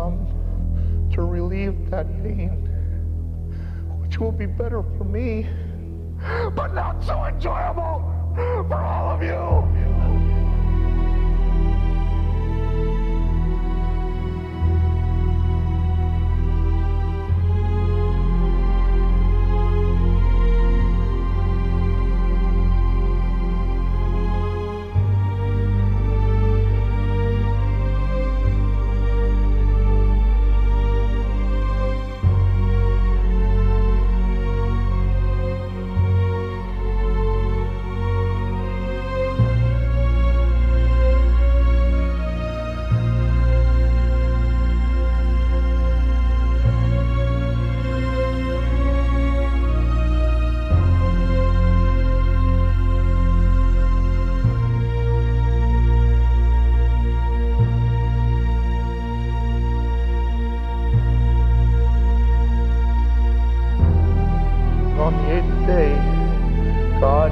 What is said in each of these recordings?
come to relieve that pain, which will be better for me, but not so enjoyable for all of you. On the 8th day, God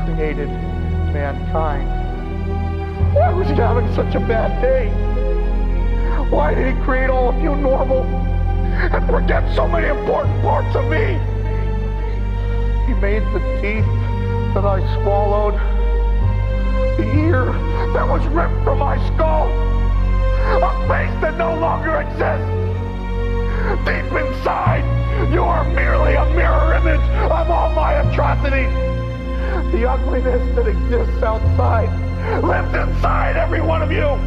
created mankind. Why was he having such a bad day? Why did he create all of you normal and forget so many important parts of me? He made the teeth that I swallowed, the ear that was ripped from my skull, a face that no longer exists. Deep inside, you are merely a mirror image of all my atrocities. The ugliness that exists outside lives inside every one of you.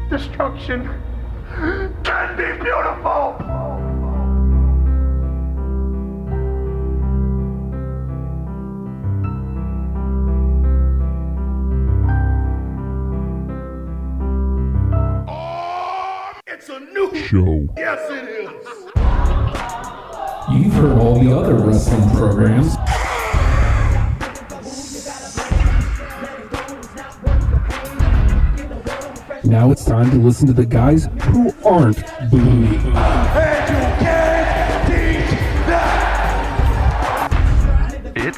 Destruction can be beautiful. It's a new show. Yes, it is. You've heard all the other wrestling programs. Now it's time to listen to the guys who aren't booty. And you can't teach that. It's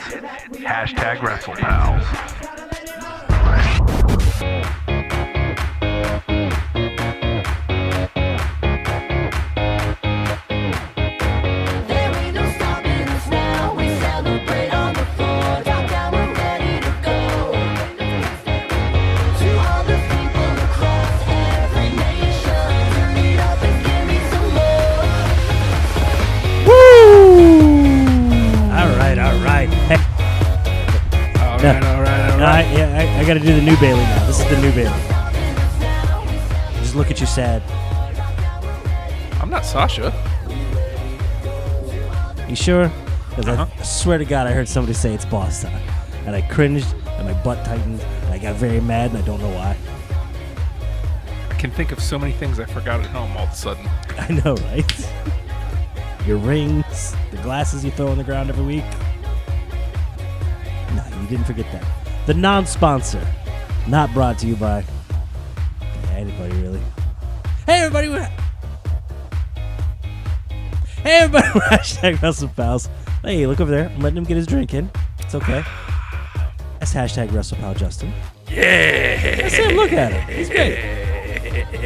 hashtag Wrestlepals. I gotta do the new Bailey now. This is the new Bailey. Just look at you sad. I'm not Sasha. You sure? Because I swear to God I heard somebody say it's boss time. And I cringed and my butt tightened and I got very mad and I don't know why. I can think of so many things I forgot at home all of a sudden. I know, right? Your rings, the glasses you throw on the ground every week. No, you didn't forget that. The non-sponsor, not brought to you by anybody really. Hey everybody, we're hashtag Wrestlepals. Hey, look over there. I'm letting him get his drink in. It's okay. That's hashtag Wrestlepal Justin. Yeah. That's him. Look at him. He's great.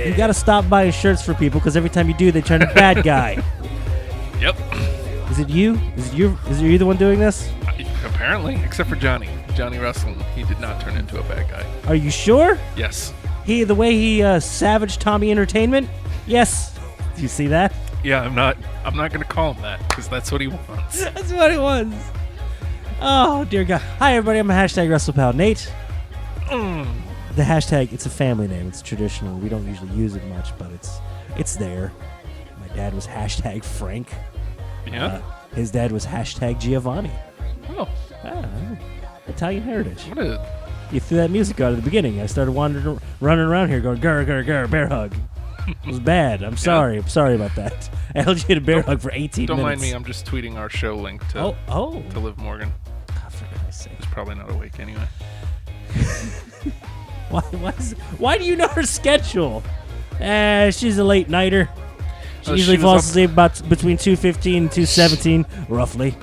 You gotta stop buying shirts for people because every time you do, they turn a bad guy. Yep. Is it you? Is it you the one doing this? Apparently, except for Johnny Wrestling. He did not turn into a bad guy. Are you sure? Yes. The way he savaged Tommy Entertainment? Yes. Do you see that? Yeah, I'm not going to call him that because that's what he wants. That's what he wants. Oh, dear God. Hi, everybody. I'm a hashtag Wrestlepal. Nate. The hashtag, it's a family name. It's traditional. We don't usually use it much, but it's there. My dad was hashtag Frank. Yeah? His dad was hashtag Giovanni. Oh. Italian heritage. What a... You threw that music out at the beginning. I started running around here going, grr, grr, grr, bear hug. It was bad. I'm sorry. I'm sorry about that. I held you at a bear hug for 18 minutes. Don't mind me. I'm just tweeting our show link to Liv Morgan. God, for Christ's sake. Who's probably not awake anyway. Why do you know her schedule? She's a late nighter. She usually she falls asleep about between 2:15 and 2:17, roughly.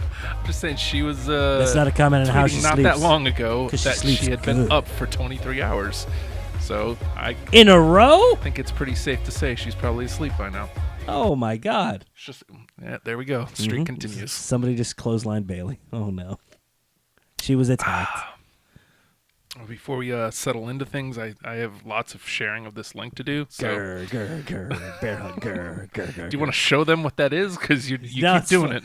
Just saying she was That's not a comment on how she not sleeps. that long ago 'Cause she that sleeps she had been good. up for 23 hours. So I In a row? think it's pretty safe to say she's probably asleep by now. Oh my God. It's just, yeah, there we go. The streak continues. Somebody just clotheslined Bailey. Oh no. She was attacked. Before we settle into things, I have lots of sharing of this link to do. So Grr, bear hug, grr, grr, grr. do you want to show them what that is? Because you No, keep it's doing fine. it.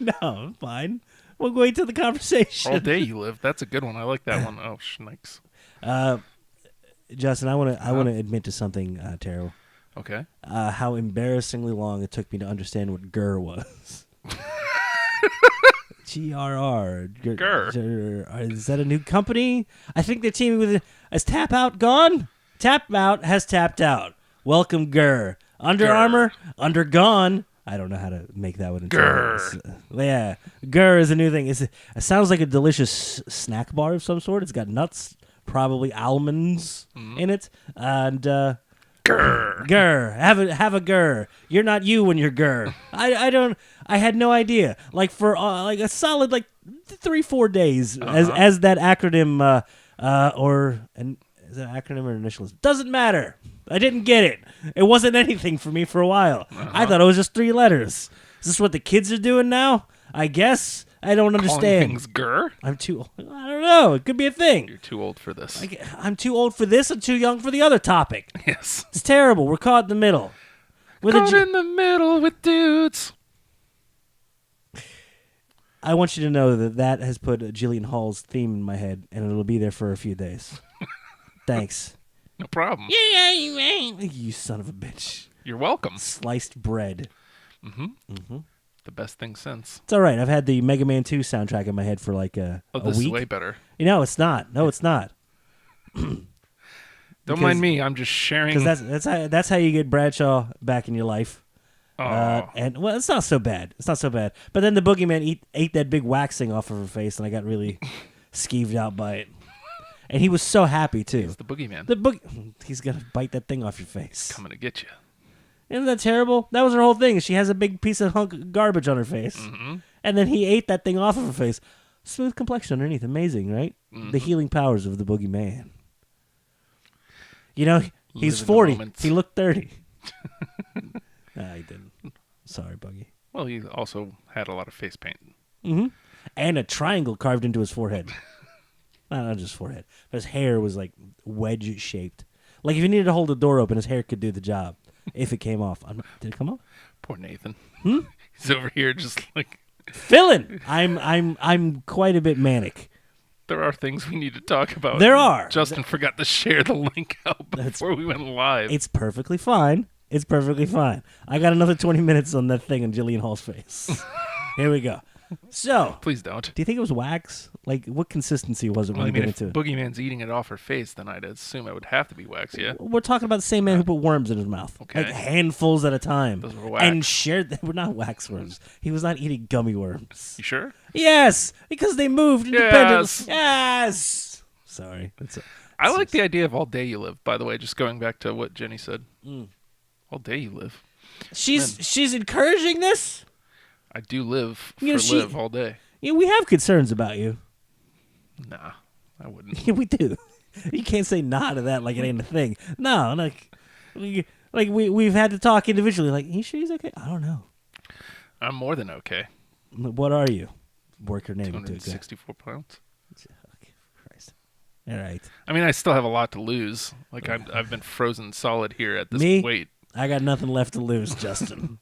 No, I'm fine. We'll wait till the conversation. All day you live. That's a good one. I like that one. Oh, schnikes. Justin, I want to admit to something terrible. Okay. How embarrassingly long it took me to understand what GRR was. GRR. GRR. Is that a new company? I think they're teaming with. Is Tap Out gone? Tap Out has tapped out. Welcome GRR. Under GRR. Armour, undergone. I don't know how to make that one. GRR. Yeah, GRR is a new thing. It sounds like a delicious snack bar of some sort. It's got nuts, probably almonds in it, and GRR. Have a GRR. You're not you when you're GRR. I had no idea. Like for like a solid 3-4 days as that acronym is it an acronym or initials? Doesn't matter. I didn't get it. It wasn't anything for me for a while. I thought it was just 3 letters. Is this what the kids are doing now? I guess. I don't Calling understand. things GRR? I'm too old. I don't know. It could be a thing. You're too old for this. I'm too old for this and too young for the other topic. Yes. It's terrible. We're caught in the middle. Caught in the middle with dudes. I want you to know that has put Jillian Hall's theme in my head, and it'll be there for a few days. Thanks. No problem. Yeah, you ain't. You son of a bitch. You're welcome. Sliced bread. The best thing since. It's all right. I've had the Mega Man 2 soundtrack in my head for like a This week. is way better. It's not. No, it's not. Don't mind me. I'm just sharing. Because that's how you get Bradshaw back in your life. Oh. And well, it's not so bad. It's not so bad. But then the boogeyman ate that big waxing off of her face, and I got really skeeved out by it. And he was so happy too. It's the boogeyman. He's gonna bite that thing off your face. Coming to get you. Isn't that terrible? That was her whole thing. She has a big piece of hunk of garbage on her face, and then he ate that thing off of her face. Smooth complexion underneath, amazing, right? The healing powers of the boogeyman. You know, he's 40. He looked 30. Nah, he didn't. Sorry, Buggy. Well, he also had a lot of face paint. And a triangle carved into his forehead. Not just forehead. But his hair was like wedge shaped. Like if you needed to hold the door open, his hair could do the job. If it came off. Did it come off? Poor Nathan. He's over here just like Villain! I'm quite a bit manic. there are things we need to talk about. There are. Justin forgot to share the link out before we went live. It's perfectly fine. It's perfectly fine. I got another 20 minutes on that thing on Jillian Hall's face. Here we go. So, Please don't. do you think it was wax? Like, what consistency was it Well, when I you mean, get if into it? Boogeyman's eating it off her face, then I'd assume it would have to be wax, yeah? We're talking about the same man who put worms in his mouth. Okay. Like handfuls at a time. Those were wax. And shared. They were not wax worms. He was not eating gummy worms. You sure? Yes, because they moved independently. Yes. Sorry. I like the idea of all day you live, by the way, just going back to what Jenny said. All day you live. She's encouraging this? I do live You know, live all day. Yeah, we have concerns about you. Nah, I wouldn't. Yeah, we do. You can't say nah to that like it ain't a thing. No, we've had to talk individually. Like, you sure he's okay? I don't know. I'm more than okay. What are you? Work your name into it. 264 pounds. Okay, Christ. All right. I mean, I still have a lot to lose. Like, I've been frozen solid here at this Me? weight. I got nothing left to lose, Justin.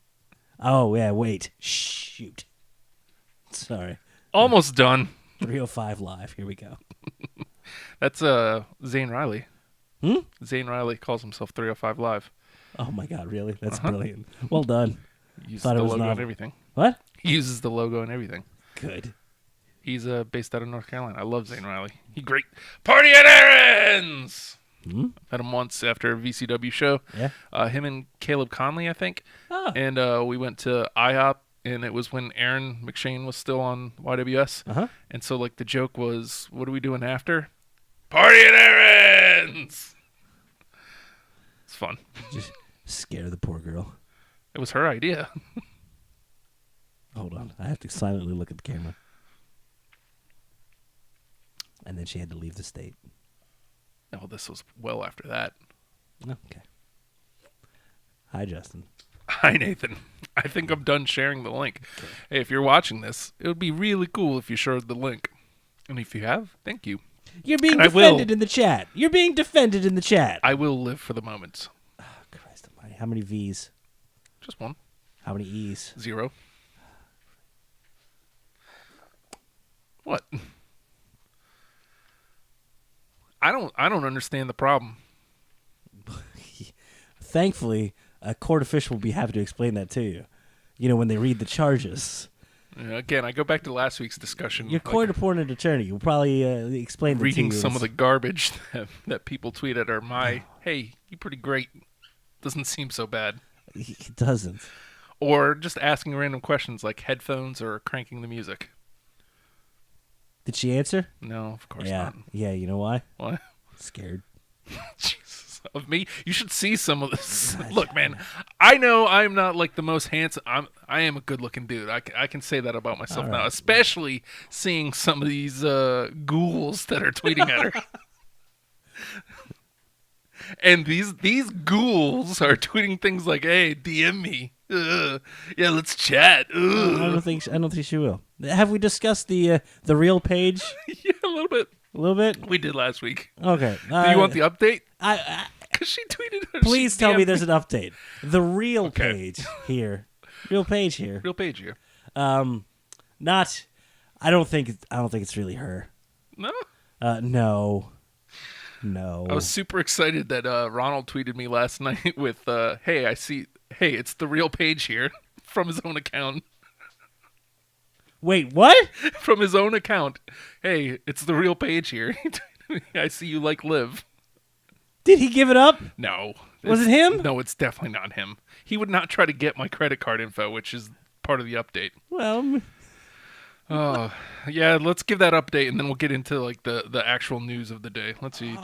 Oh, yeah, wait. Shoot. Sorry. Almost done. 305 Live. Here we go. That's Zane Riley. Zane Riley calls himself 305 Live. Oh, my God, really? That's brilliant. Well done. He uses Thought the it was logo novel. and everything. What? He uses the logo and everything. Good. He's based out of North Carolina. I love Zane Riley. He great. Party at Aaron's! Met him once after a VCW show. Yeah. Him and Caleb Conley, I think. Oh. And we went to IHOP, and it was when Aaron McShane was still on YWS. Uh-huh. And so, like, the joke was, what are we doing after? Party at Aaron's! It's fun. Just scare the poor girl. It was her idea. Hold on. I have to silently look at the camera. And then she had to leave the state. Oh, this was well after that. Okay. Hi, Justin. Hi, Nathan. I think I'm done sharing the link. Okay. Hey, if you're watching this, it would be really cool if you shared the link. And if you have, thank you. You're being And I will. defended in the chat. You're being defended in the chat. I will live for the moment. Oh, Christ almighty. How many V's? Just one. How many E's? 0. What? I don't understand the problem. Thankfully, a court official will be happy to explain that to you. You know, when they read the charges. Again, I go back to last week's discussion. Your court-appointed attorney will probably explain reading it to you. some of the garbage that people tweet at are hey, you're pretty great. Doesn't seem so bad. It doesn't. Or just asking random questions like headphones or cranking the music. Did she answer? No, of course Yeah. not. Yeah, you know why? What? Scared. Jesus. Of me? You should see some of this. Look, man, I know I'm not like the most handsome. I am a good-looking dude. I can say that about myself now, especially seeing some of these ghouls that are tweeting at her. And these ghouls are tweeting things like, "Hey, DM me. Yeah, let's chat." I don't think she will. Have we discussed the real Paige? Yeah, a little bit. A little bit. We did last week. Okay. Do you want the update? I Because she tweeted. please she tell me DM'd there's an update. The real Okay. Paige here. Real Paige here. real Paige here. Not. I don't think it's really her. No. No. No. I was super excited that Ronald tweeted me last night with, "Hey, it's the real Paige here," from his own account. Wait, what? From his own account. "Hey, it's the real Paige here. I see you like Liv." Did he give it up? No. Was it him? No, it's definitely not him. He would not try to get my credit card info, which is part of the update. Well, Oh, yeah, let's give that update, and then we'll get into like the actual news of the day. Let's see.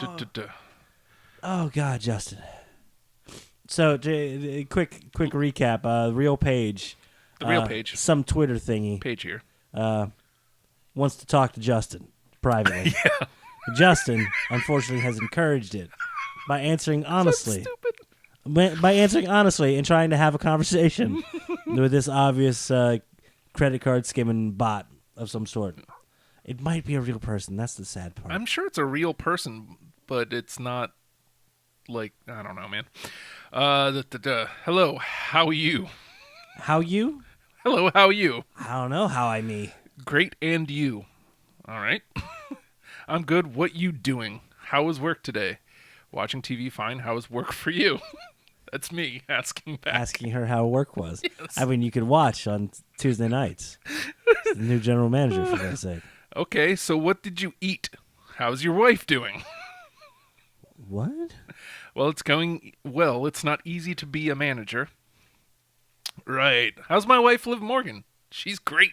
oh God, Justin. So, quick recap. Real Paige. The real Paige. Some Twitter thingy. Paige here. Wants to talk to Justin privately. Yeah. Justin, unfortunately, has encouraged it by answering honestly. Stupid. By answering honestly and trying to have a conversation with this obvious credit card skimming bot of some sort. It might be a real person. That's the sad part. I'm sure it's a real person, but it's not like, I don't know, man. Hello, how are you? How you? Hello, how are you? I don't know how I me. Great, and you. All right. I'm good. What you doing? How was work today? Watching TV, fine. How was work for you? That's me asking back. Asking her how work was. Yes. I mean, you could watch on Tuesday nights. The new general manager, for God's sake. Okay, so what did you eat? How's your wife doing? What? Well, it's going well. It's not easy to be a manager. Right. How's my wife, Liv Morgan? She's great.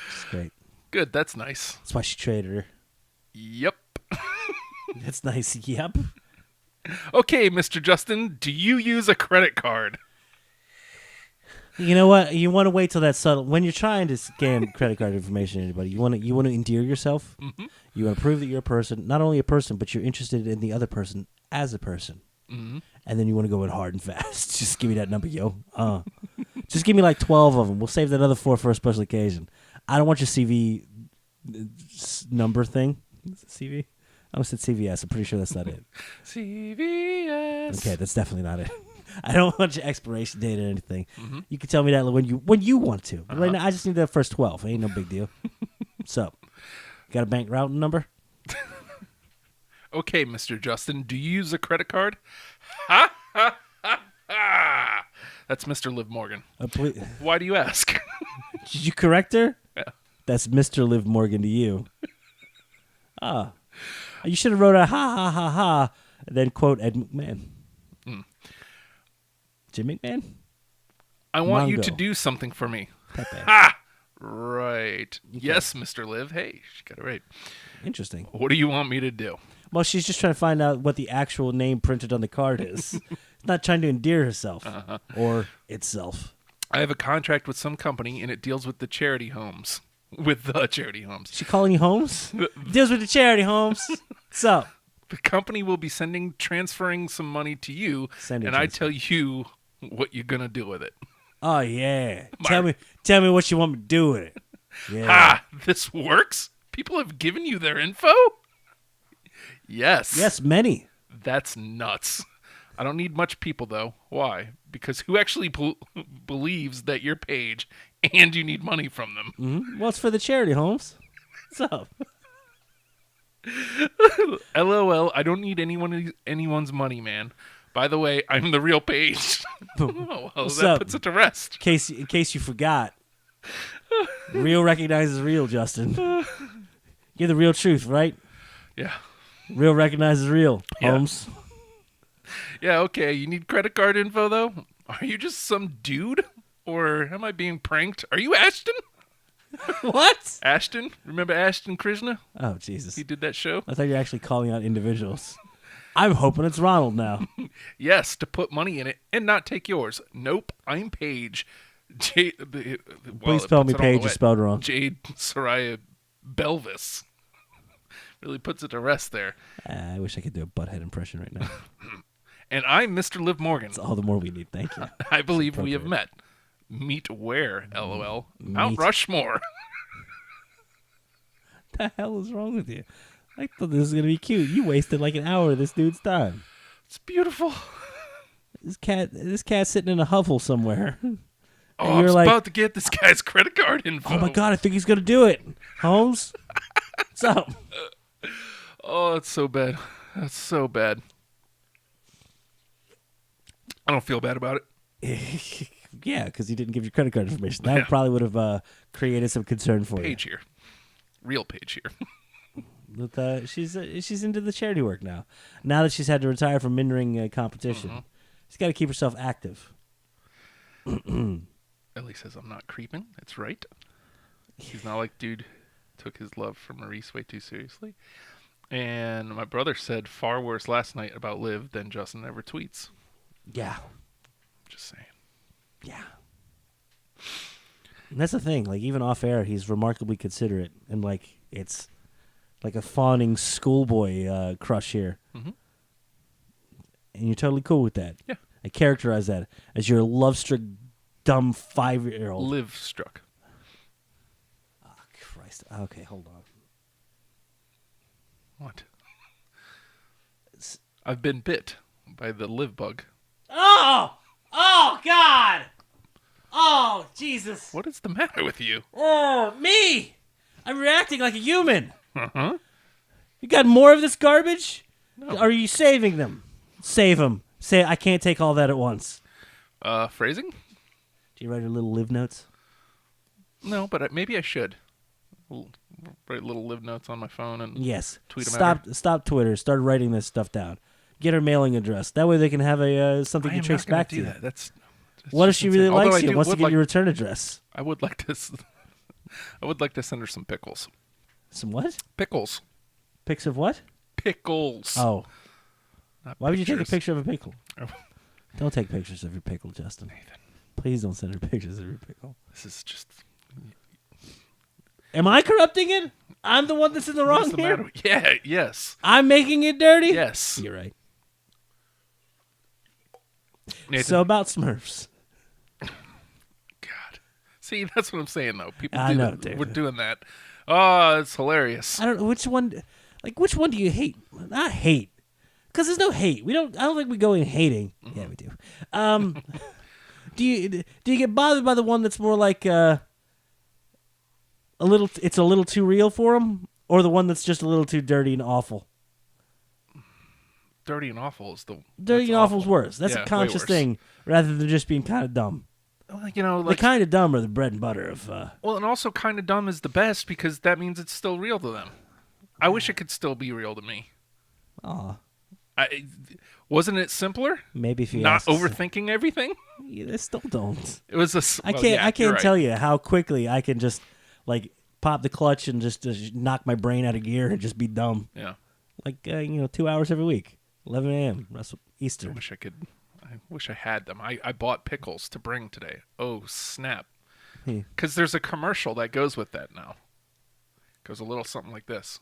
It's great. Good, that's nice. That's why she traded her. Yep. That's nice. Yep. Okay, Mr. Justin, do you use a credit card? You know what? You want to wait till that's subtle. When you're trying to scam credit card information to anybody, you want to endear yourself. Mm-hmm. You want to prove that you're a person, not only a person, but you're interested in the other person as a person. Mm-hmm. And then you want to go in hard and fast. Just give me that number, yo. Just give me like 12 of them. We'll save that other 4 for a special occasion. I don't want your CV number thing. Is it CV? I almost said CVS. I'm pretty sure that's not it. CVS. Okay, that's definitely not it. I don't want your expiration date or anything. Mm-hmm. You can tell me that when you want to. But right now, I just need that first 12. It ain't no big deal. So, got a bank routing number? Okay, Mr. Justin, do you use a credit card? Ha ha ha ha! That's Mr. Liv Morgan. Why do you ask? Did you correct her? Yeah. That's Mr. Liv Morgan to you. You should have wrote a ha ha ha ha, and then quote Ed McMahon. Jim McMahon? I want you Mongo. to do something for me. Pepe. Ha! Right. Yes, Mr. Liv. Hey, she got it right. Interesting. What do you want me to do? Well, she's just trying to find out what the actual name printed on the card is. Not trying to endear herself or itself. I have a contract with some company, and it deals with the charity homes. with charity homes. She calling you Holmes? Deals with the charity Holmes. So The company will be transferring some money to you, and I tell you what you're gonna do with it. Oh yeah. Tell me what you want me to do with it. Yeah. Ah, this works? People have given you their info? Yes. Yes, many. That's nuts. I don't need much people, though. Why? Because who actually believes that you're Paige and you need money from them? Mm-hmm. Well, it's for the charity, Holmes. What's up? LOL, I don't need anyone's money, man. By the way, I'm the real Paige. Oh, well, that puts it to rest. In case you forgot. Real recognizes real, Justin. You're the real truth, right? Yeah. Real recognizes real, Holmes. Yeah, okay. You need credit card info, though? Are you just some dude? Or am I being pranked? Are you Ashton? What? Ashton? Remember Ashton Krishna? Oh, Jesus. He did that show? I thought you were actually calling out individuals. I'm hoping it's Ronald now. Yes, to put money in it and not take yours. Nope, I'm Paige. Please spell me Paige. You spelled wrong. Jade Soraya Belvis. Really puts it to rest there. I wish I could do a butthead impression right now. And I'm Mr. Liv Morgan. That's all the more we need. Thank you. I believe we have met. Meet where, LOL? Mount Rushmore. What the hell is wrong with you? I thought this was going to be cute. You wasted like an hour of this dude's time. It's beautiful. This cat's sitting in a hovel somewhere. Oh, I was about to get this guy's credit card info. Oh, my God. I think he's going to do it. Holmes? What's up? Oh, that's so bad. That's so bad. I don't feel bad about it. Yeah, because he didn't give you credit card information. That probably would have created some concern for Paige here. Real Paige here. But, she's into the charity work now. Now that she's had to retire from in-ring competition. She's got to keep herself active. Ellie says, I'm not creeping. That's right. He's not like dude took his love for Maurice way too seriously. And my brother said far worse last night about Liv than Justin ever tweets. Yeah. Just saying. Yeah. And that's the thing. Like, even off air, he's remarkably considerate. And, like, it's like a fawning schoolboy crush here. Mm-hmm. And you're totally cool with that. Yeah. I characterize that as your love-struck, dumb 5-year-old. Liv-struck. Oh, Christ. Okay, hold on. What? I've been bit by the Liv bug. Oh! Oh, God! Oh, Jesus. What is the matter with you? Oh, me! I'm reacting like a human. Uh-huh. You got more of this garbage? No. Or are you saving them? Save them. Say, I can't take all that at once. Phrasing? Do you write your little Liv notes? No, but maybe I should. Write little Liv notes on my phone and tweet them out. Stop Twitter. Start writing this stuff down. Get her mailing address. That way they can have a something to trace back to you. That's what if she really likes you and wants to get your return address? I would like to send her some pickles. Some what? Pickles. Pics of what? Pickles. Oh. Why would you take a pictures. picture of a pickle? Don't take pictures of your pickle, Justin. Nathan. Please don't send her pictures of your pickle. This is just... Am I corrupting it? I'm the one that's in the wrong here? Matter? Yeah, yes. I'm making it dirty? Yes. You're right. Nathan. So about Smurfs. God. See, that's what I'm saying, though. People I know, David. We're doing that. Oh, it's hilarious. I don't know. Which one do you hate? Not hate. Because there's no hate. I don't think we go in hating. Mm-hmm. Yeah, we do. Do you get bothered by the one that's more like it's a little too real for him, or the one that's just a little too dirty and awful? Dirty and awful is the dirty and awful's worse. That's a conscious thing rather than just being kind of dumb. Like, the kind of dumb are the bread and butter of. Well, and also kind of dumb is the best because that means it's still real to them. I wish it could still be real to me. Aw. Wasn't it simpler? Maybe if you not overthinking everything. Yeah, they still don't. It was I can't tell you how quickly I can just like pop the clutch and just knock my brain out of gear and just be dumb. Yeah. Like 2 hours every week, 11 a.m. Eastern. I wish I had them. I bought pickles to bring today. Oh snap! Because there's a commercial that goes with that now. Goes a little something like this.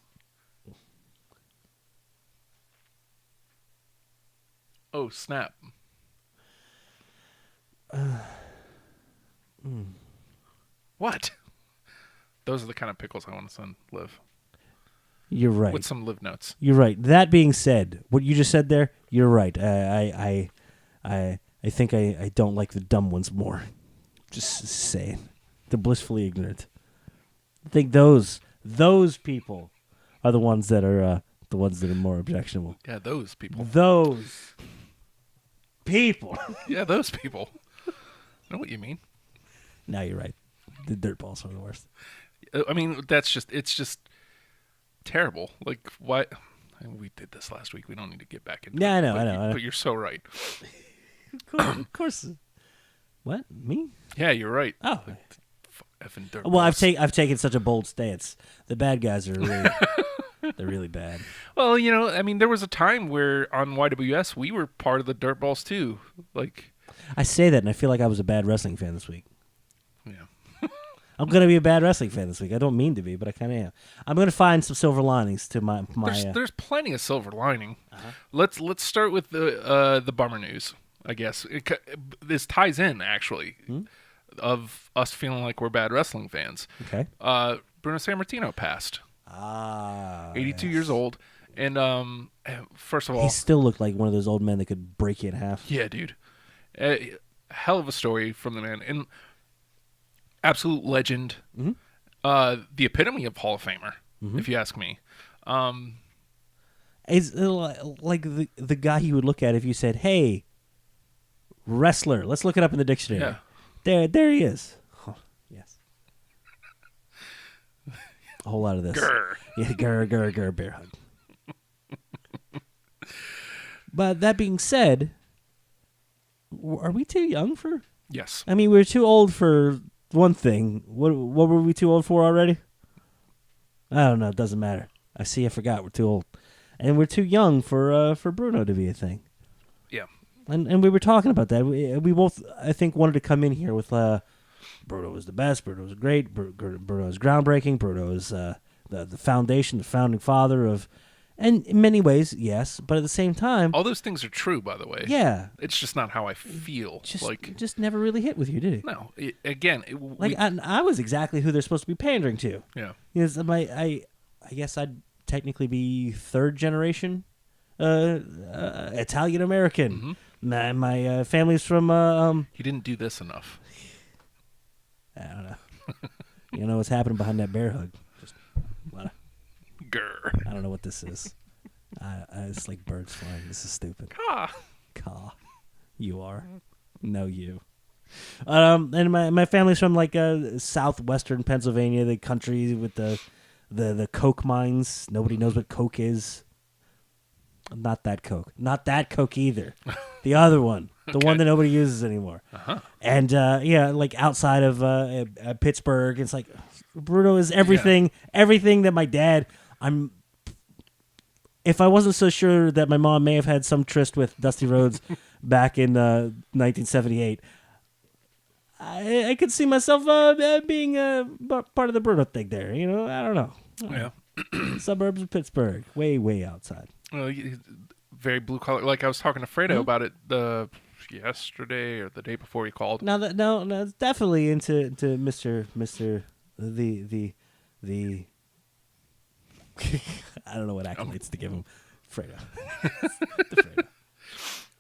Oh, snap. What? Those are the kind of pickles I want to send Liv. You're right. With some Liv notes. You're right. That being said, what you just said there, you're right. I think I don't like the dumb ones more. Just saying. The blissfully ignorant. I think those people are the ones that are more objectionable. Yeah, those people. Those people. Yeah, those people. I know what you mean. Now you're right. The dirt balls are the worst. I mean, it's just terrible. Like, why? We did this last week. We don't need to get back into it. Yeah, I know. But you're so right. Of course. What? Me? Yeah, you're right. Oh. Effing dirt Well, balls. I've taken such a bold stance. The bad guys are really they're really bad. Well, I mean, there was a time where on YWS we were part of the dirt balls too. Like, I say that and I feel like I was a bad wrestling fan this week. yeah. I'm gonna be a bad wrestling fan this week. I don't mean to be, but I kind of am. I'm gonna find some silver linings to my. There's plenty of silver lining. Let's start with the bummer news. I guess this ties in actually of us feeling like we're bad wrestling fans. Okay. Bruno Sammartino passed. 82 yes. years old, and first of all, He still looked like one of those old men that could break you in half. yeah, dude, hell of a story from the man, and absolute legend. The epitome of Hall of Famer, if you ask me. It's like the guy you would look at if you said, "Hey, wrestler, let's look it up in the dictionary." Yeah. There he is. Oh, yes. A whole lot of this. Grr. Yeah, grr, bear hug. But that being said, are we too young for? Yes. I mean, we're too old for one thing. What were we too old for already? I don't know. It doesn't matter. I forgot. We're too old, and we're too young for Bruno to be a thing. Yeah. And we were talking about that. We both, I think, wanted to come in here with Bruno was the best. Bruno was great. Bruno is groundbreaking. Bruno is the foundation, the founding father of, and in many ways, yes. But at the same time, All those things are true, by the way. yeah, It's just not how I feel. just never really hit with you, did it? No. I was exactly who they're supposed to be pandering to. Yeah. Because I guess I'd technically be third generation Italian American. My family's from He didn't do this enough. I don't know. You know what's happening behind that bear hug? Just Grr. I don't know what this is. It's like birds flying. This is stupid. Caw. You are. No, you. And my family's from like southwestern Pennsylvania, the country with the coke mines. Nobody knows what coke is. Not that coke. Not that coke either. The other one. The one that nobody uses anymore. And like outside of Pittsburgh, it's like Bruno is everything. Everything that my dad. If I wasn't so sure that my mom may have had some tryst with Dusty Rhodes back in 1978, I could see myself being part of the Bruno thing there. You know, I don't know. Yeah. Suburbs of Pittsburgh, way outside. Well, very blue collar. Like I was talking to Fredo about it yesterday or the day before he called. No, it's definitely into Mr. the I don't know what accolades to give him. Fredo. The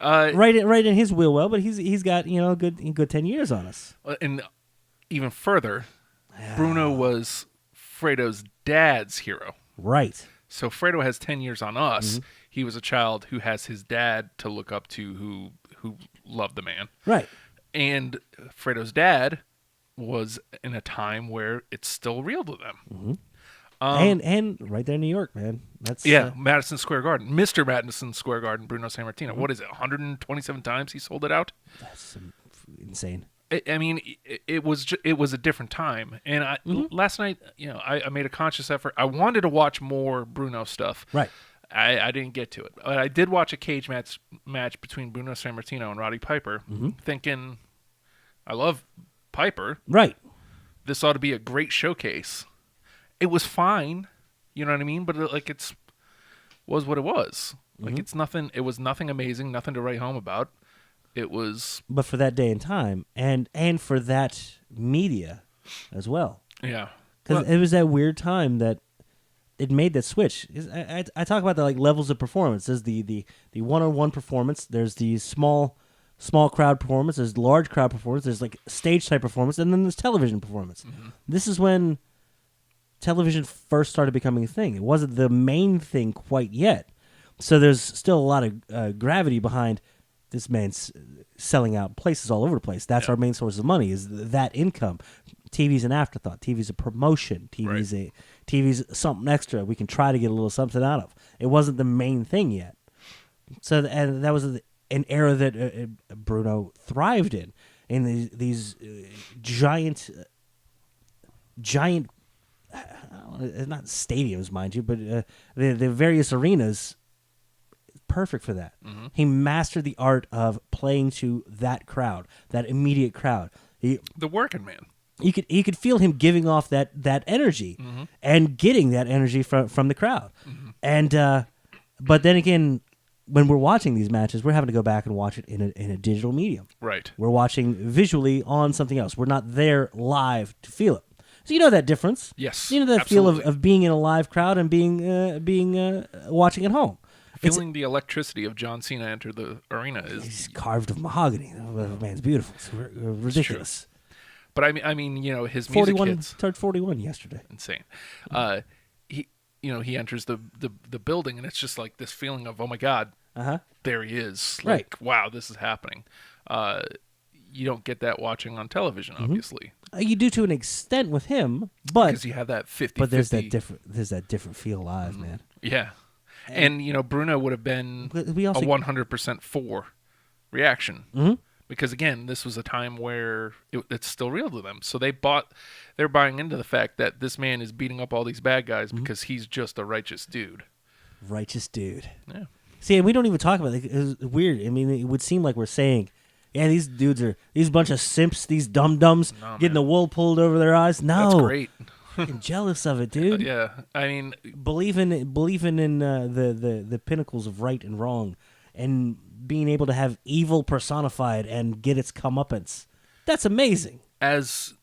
Fredo. Right in his wheel well, but he's got a good 10 years on us. And even further, Bruno was Fredo's dad's hero. Right. So Fredo has 10 years on us. He was a child who has his dad to look up to who loved the man. Right. And Fredo's dad was in a time where it's still real to them. And right there in New York, man. That's Madison Square Garden. Mr. Madison Square Garden, Bruno Sammartino. What is it, 127 times he sold it out? That's insane. I mean, it was a different time. And last night, I made a conscious effort. I wanted to watch more Bruno stuff. Right. I didn't get to it. But I did watch a cage match between Bruno Sammartino and Roddy Piper, thinking, I love Piper. Right. this ought to be a great showcase. It was fine, you know what I mean? But was what it was. Like it's nothing. It was nothing amazing, nothing to write home about. It was. But for that day and time, and for that media as well. Yeah. Because it was that weird time that it made that switch. I talk about the like levels of performance. There's the one-on-one performance. There's the small crowd performance. There's large crowd performance. There's like stage type performance, and then there's television performance. Mm-hmm. This is when television first started becoming a thing. It wasn't the main thing quite yet. So there's still a lot of gravity behind this man's selling out places all over the place. That's our main source of money, is that income. TV's an afterthought. TV's a promotion. TV's something extra we can try to get a little something out of. It wasn't the main thing yet. So and that was an era that Bruno thrived in these giant, not stadiums, mind you, but the various arenas. Perfect for that. Mm-hmm. He mastered the art of playing to that crowd, that immediate crowd. The working man. You could feel him giving off that energy and getting that energy from the crowd. Mm-hmm. And but then again, when we're watching these matches, we're having to go back and watch it in a digital medium. Right. We're watching visually on something else. We're not there live to feel it. So you know that difference. Yes. You know that absolutely. feel of being in a live crowd and being watching at home. Feeling the electricity of John Cena enter the arena is... He's carved of mahogany. The man's beautiful. It's ridiculous. But I mean, you know, his music hits. Turned 41 yesterday. Insane. He enters the building, and it's just like this feeling of, oh my God, there he is. Like, wow, this is happening. You don't get that watching on television, obviously. You do to an extent with him, but because you have that 50-50. But there's that different feel live, man. Yeah. And, you know, Bruno would have been a 100% for reaction. Mm-hmm. Because, again, this was a time where it's still real to them. So they're buying into the fact that this man is beating up all these bad guys because he's just a righteous dude. Righteous dude. Yeah. See, and we don't even talk about it. It's weird. I mean, it would seem like we're saying, yeah, these dudes are these bunch of simps, these dum-dums getting the wool pulled over their eyes. No. That's great. I'm jealous of it, dude. Yeah, I mean, believing in the pinnacles of right and wrong, and being able to have evil personified and get its comeuppance. That's amazing. As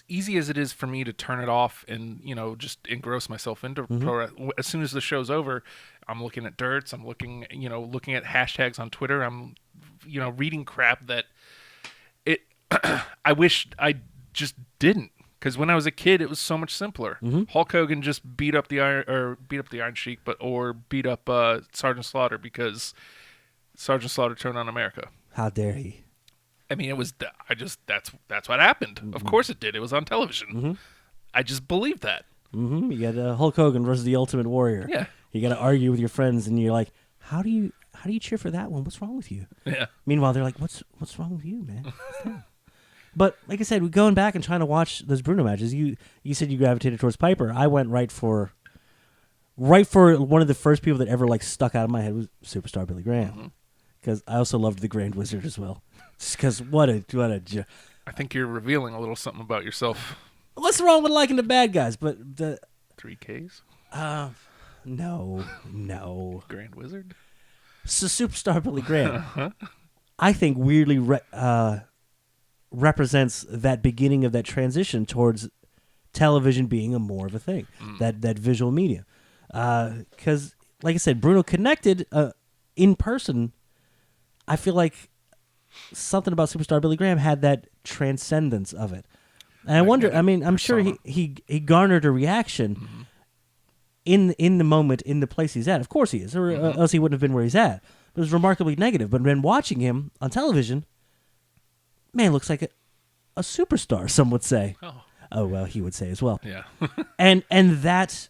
easy as it is for me to turn it off and, you know, just engross myself into pro, as soon as the show's over, I'm looking at dirts. I'm looking at hashtags on Twitter. I'm, you know, reading crap that I wish I just didn't. Because when I was a kid, it was so much simpler. Mm-hmm. Hulk Hogan just beat up the Iron Sheik, or beat up Sergeant Slaughter because Sergeant Slaughter turned on America. How dare he? I mean, it was. That's what happened. Mm-hmm. Of course it did. It was on television. Mm-hmm. I just believed that. Mm-hmm. You got Hulk Hogan versus the Ultimate Warrior. Yeah. You got to argue with your friends, and you're like, how do you cheer for that one? What's wrong with you? Yeah. Meanwhile, they're like, what's wrong with you, man? But like I said, we're going back and trying to watch those Bruno matches. You said you gravitated towards Piper. I went right for one of the first people that ever like stuck out of my head was Superstar Billy Graham, because I also loved the Grand Wizard as well. Just because what a. I think you're revealing a little something about yourself. What's wrong with liking the bad guys? But the 3Ks. No. Grand Wizard. So Superstar Billy Graham, I think weirdly represents that beginning of that transition towards television being more of a thing, that visual media. Because, like I said, Bruno connected in person. I feel like something about Superstar Billy Graham had that transcendence of it. And I wonder, I mean, I'm sure he garnered a reaction in the moment, in the place he's at. Of course he is, or else he wouldn't have been where he's at. It was remarkably negative. But when watching him on television, man, looks like a superstar, some would say. Oh, well, he would say as well. Yeah. and that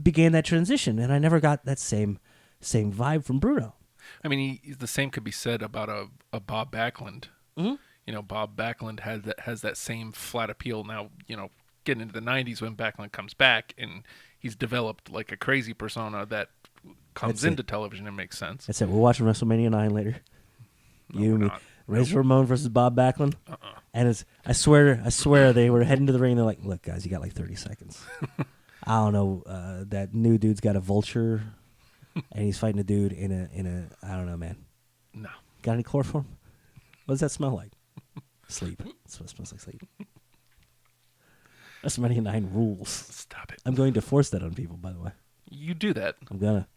began that transition, and I never got that same vibe from Bruno. I mean, the same could be said about a Bob Backlund. Mm-hmm. You know, Bob Backlund has that same flat appeal. Now, you know, getting into the 90s when Backlund comes back, and he's developed like a crazy persona that comes into television and makes sense. That's it. We're watching WrestleMania 9 later. No, you, we're me. not. Razor Ramon versus Bob Backlund. And I swear they were heading to the ring. And they're like, look, guys, you got like 30 seconds. I don't know. That new dude's got a vulture, and he's fighting a dude in a. I don't know, man. No. Got any chloroform? What does that smell like? Sleep. That's what it smells like. Sleep. WrestleMania 9 rules. Stop it. I'm going to force that on people, by the way. You do that. I'm gonna.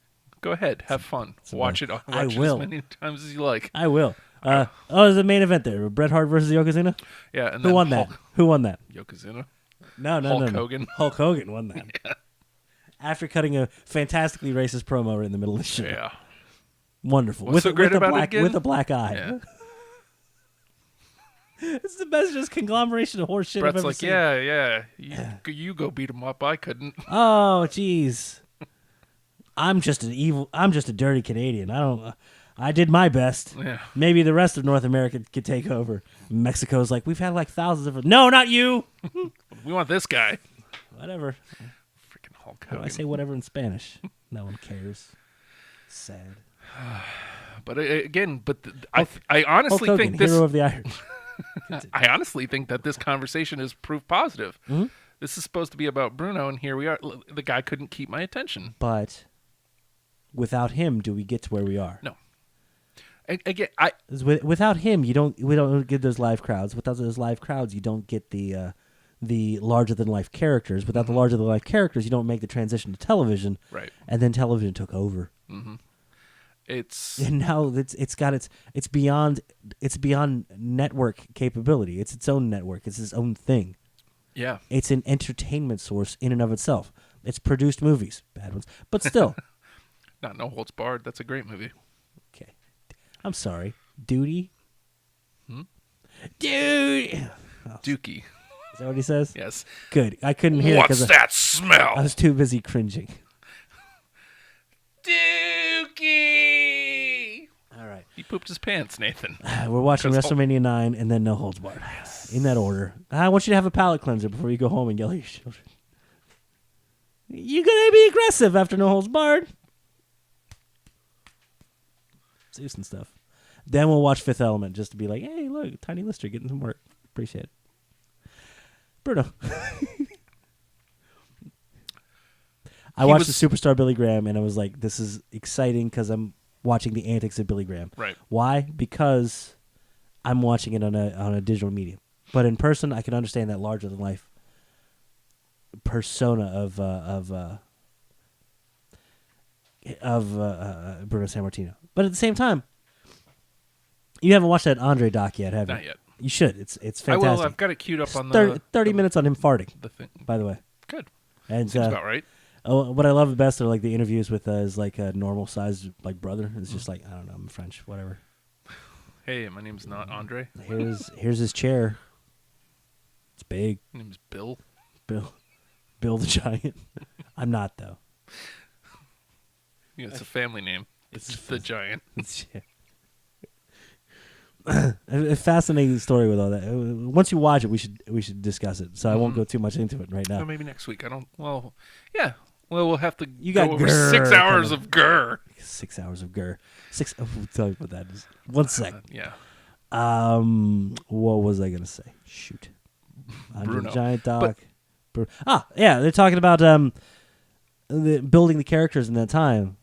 Go ahead. Have fun. Watch it. Watch I it will. as many times as you like. I will. There's a main event there. Bret Hart versus Yokozuna. Yeah. And Who then won that? Who won that? Yokozuna. No. Hulk Hogan. Hulk Hogan won that. Yeah. After cutting a fantastically racist promo right in the middle of the show. Yeah. Wonderful. What's so great a about it black, again? with a black eye. Yeah. It's the best just conglomeration of horse shit I've Brett's ever like, seen. yeah. You go beat him up. I couldn't. Oh, jeez. I'm just a dirty Canadian. I did my best. Yeah. Maybe the rest of North America could take over. Mexico's like, we've had like thousands of. No, not you. We want this guy. Whatever. Freaking Hulk How do Hogan. I say whatever in Spanish? No one cares. Sad. But again, I honestly Hulk think Hogan, this. hero of the Iron. I honestly think that this conversation is proof positive. Mm-hmm. This is supposed to be about Bruno, and here we are. The guy couldn't keep my attention. But without him, do we get to where we are? No. Again, Without him, we don't get those live crowds. Without those live crowds, you don't get the larger than life characters. Without the larger than life characters, you don't make the transition to television. Right. And then television took over. Mm-hmm. It's And now it's beyond network capability. It's its own network. It's its own thing. yeah. It's an entertainment source in and of itself. It's produced movies, bad ones, but still. Not No Holds Barred. That's a great movie. Okay, I'm sorry. Duty. Duty. Dookie. Is that what he says? Yes. Good. I couldn't hear it What's because that smell? I was too busy cringing. Dookie. All right. He pooped his pants, Nathan. We're watching 'Cause WrestleMania 9 and then No Holds Barred. In that order. I want you to have a palate cleanser before you go home and yell at your children. You gotta be aggressive after No Holds Barred. Zeus and stuff. Then we'll watch Fifth Element just to be like, hey, look, Tiny Lister getting some work. Appreciate it. Bruno. I watched the Superstar Billy Graham and I was like, this is exciting because I'm watching the antics of Billy Graham. Right. Why? Because I'm watching it on a digital medium. But in person, I can understand that larger than life persona of Bruno Sammartino. But at the same time, you haven't watched that Andre doc yet, have you? Not yet. You should. It's I fantastic. will. I've got it queued up on 30 minutes on him farting, the thing. by the way. Good. And Seems about right. what I love the best are like the interviews with his like a normal sized like brother. It's just like, I don't know, I'm French, whatever. Hey, my name's not Andre. Here's his chair. It's big. My name's Bill. Bill the Giant. I'm not though. Yeah, it's a family name. It's the Giant. A fascinating story with all that. Once you watch it, we should discuss it. So I won't go too much into it right now. Or maybe next week. I don't. Well, yeah. Well, we'll have to. You go got over grr 6 hours coming. of grr. 6 hours of grr. We'll tell you what that is. 1 sec. Yeah. What was I gonna say? Shoot. Andre Bruno. the Giant Doc. Yeah, they're talking about building the characters in that time.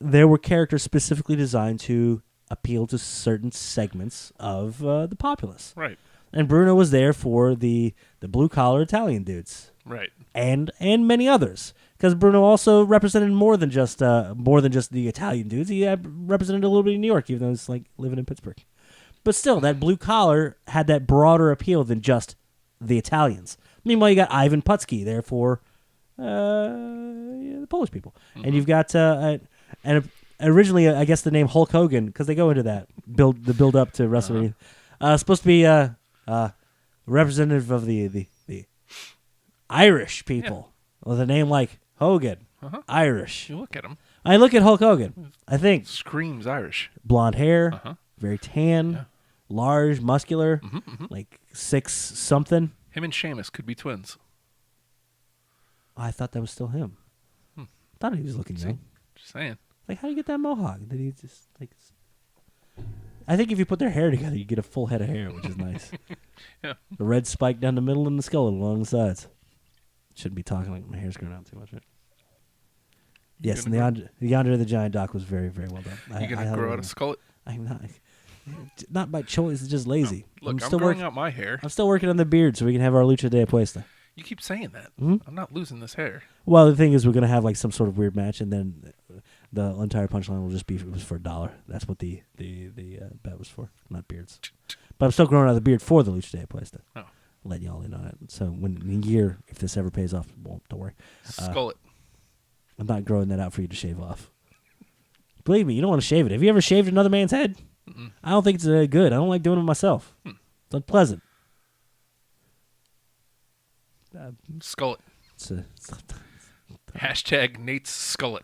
There were characters specifically designed to appeal to certain segments of the populace. Right. And Bruno was there for the blue collar Italian dudes. Right. And many others, because Bruno also represented more than just the Italian dudes. He represented a little bit of New York, even though he's like living in Pittsburgh. But still, that blue collar had that broader appeal than just the Italians. Meanwhile, you got Ivan Putski there for the Polish people, and you've got and originally I guess the name Hulk Hogan, because they go into that build up to WrestleMania, supposed to be representative of the Irish people with a name like Hogan, Irish. You look at him. I look at Hulk Hogan. I think Screams Irish. blonde hair, very tan, large, muscular, like 6 something. Him and Sheamus could be twins. I thought that was still him. Thought he was looking young. Just saying. Like, how do you get that mohawk? Did he just like? I think if you put their hair together, you get a full head of hair, which is nice. Yeah. The red spike down the middle and the skull along the sides. Shouldn't be talking like my hair's growing out too much, right? Yes, and the Andre the Giant doc was very, very well done. You gonna grow out a skullet? I'm not by choice. It's just lazy. Look, I'm growing out my hair. I'm still working on the beard so we can have our Lucha de Apuesta. You keep saying that. Mm-hmm. I'm not losing this hair. Well, the thing is, we're gonna have like some sort of weird match, and then the entire punchline will just be it was for $1. That's what the bet was for, not beards. But I'm still growing out the beard for the Lucha de Apuesta. Oh. Letting y'all in on it. So when in a year, if this ever pays off, well, don't worry. Skullet. I'm not growing that out for you to shave off. Believe me, you don't want to shave it. Have you ever shaved another man's head? Mm-mm. I don't think it's good. I don't like doing it myself. It's unpleasant. Skullet. Hashtag Nate's Skullet.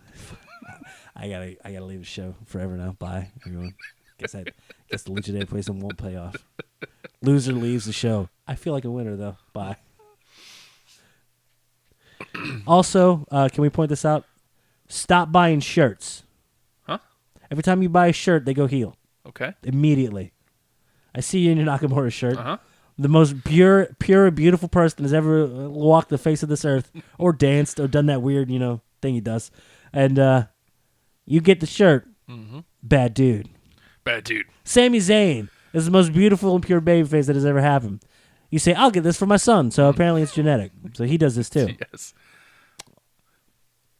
I gotta leave the show forever now. Bye, everyone. Guess the Lucha de Apuesta won't pay off. Loser leaves the show. I feel like a winner though. Bye. Also, can we point this out? Stop buying shirts. Huh? Every time you buy a shirt, they go heel. Okay. Immediately. I see you in your Nakamura shirt. Uh-huh. The most pure, beautiful person has ever walked the face of this earth, or danced, or done that weird, thing he does. And you get the shirt. Mm-hmm. Bad dude. Bad dude. Sami Zayn is the most beautiful and pure babyface that has ever happened. You say, I'll get this for my son. So apparently it's genetic. So he does this too. Yes.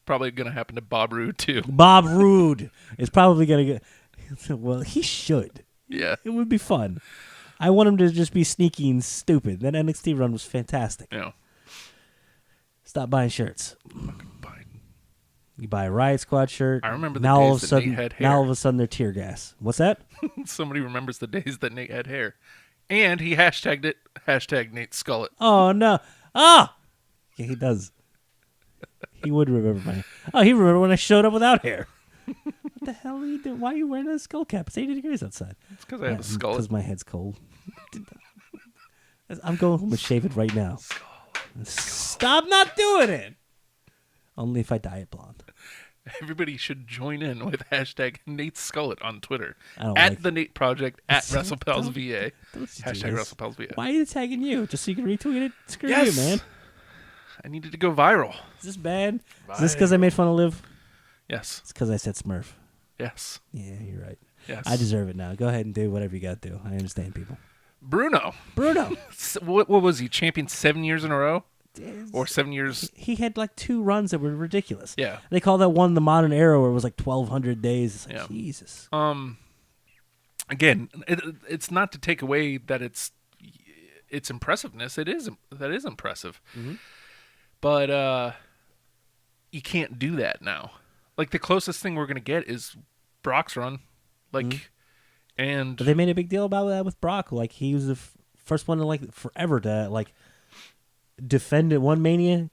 Probably going to happen to Bob Roode too. Bob Roode is probably going to get... Well, he should. Yeah. It would be fun. I want him to just be sneaky and stupid. That NXT run was fantastic. Yeah. Stop buying shirts. Fine. You buy a Riot Squad shirt. I remember the now all days of a that sudden, Nate had hair. Now all of a sudden they're tear gas. What's that? Somebody remembers the days that Nate had hair. And he hashtagged it, hashtag Nate Skullet. Oh, no. Ah! Yeah, he does. He would remember my... Oh, he remembered when I showed up without hair. What the hell are you doing? Why are you wearing a skull cap? It's 80 degrees outside. It's because I have a skullet. Because my head's cold. I'm going home and shave it right now. Stop not doing it! Only if I dye it blonde. Everybody should join in with hashtag Nate Skullet on Twitter. At At the Nate Project, at Wrestlepals don't VA. do Hashtag this. Wrestlepals VA. Why are you tagging you? Just so you can retweet it? Screw Yes. you, man. I needed to go viral. Is this bad? Is this because I made fun of Liv? Yes. It's because I said Smurf. Yes. Yeah, you're right. Yes. I deserve it now. Go ahead and do whatever you got to do. I understand, people. Bruno. What was he? Champion 7 years in a row? Or 7 years? He had like 2 runs that were ridiculous. Yeah. They call that one the modern era where it was like 1,200 days. It's like, Yeah. Jesus. Again, it's not to take away that it's impressiveness. That is impressive. Mm-hmm. But you can't do that now. Like the closest thing we're gonna get is Brock's run. Like, and But they made a big deal about that with Brock. Like he was the first one in like forever to like defend it one Mania,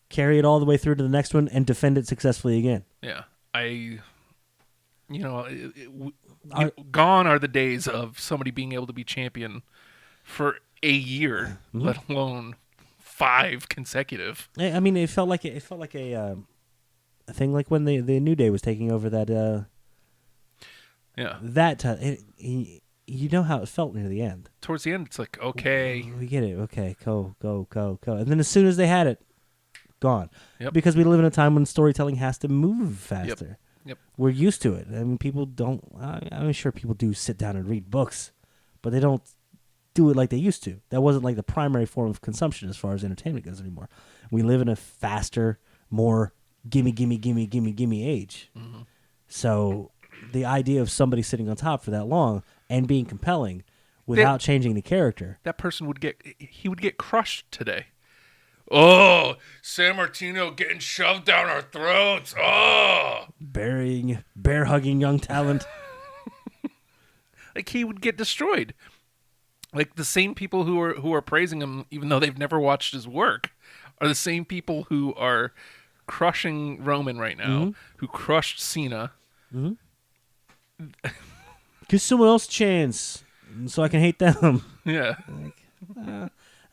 carry it all the way through to the next one, and defend it successfully again. yeah, gone are the days of somebody being able to be champion for a year, let alone 5 consecutive. I mean, it felt like a thing like when the New Day was taking over that. Yeah. That time, you know how it felt near the end. Towards the end, it's like, okay. We get it. Okay, go. And then as soon as they had it, gone. Yep. Because we live in a time when storytelling has to move faster. Yep. We're used to it. I mean, people don't... I'm sure people do sit down and read books, but they don't do it like they used to. That wasn't like the primary form of consumption as far as entertainment goes anymore. We live in a faster, more gimme age. Mm-hmm. So the idea of somebody sitting on top for that long and being compelling without changing the character. That person would get crushed today. Oh, San Martino getting shoved down our throats. Oh, Bear hugging young talent. Like he would get destroyed. Like the same people who are praising him, even though they've never watched his work, are the same people who are crushing Roman right now, who crushed Cena. Mm-hmm. Give someone else a chance so I can hate them. Yeah.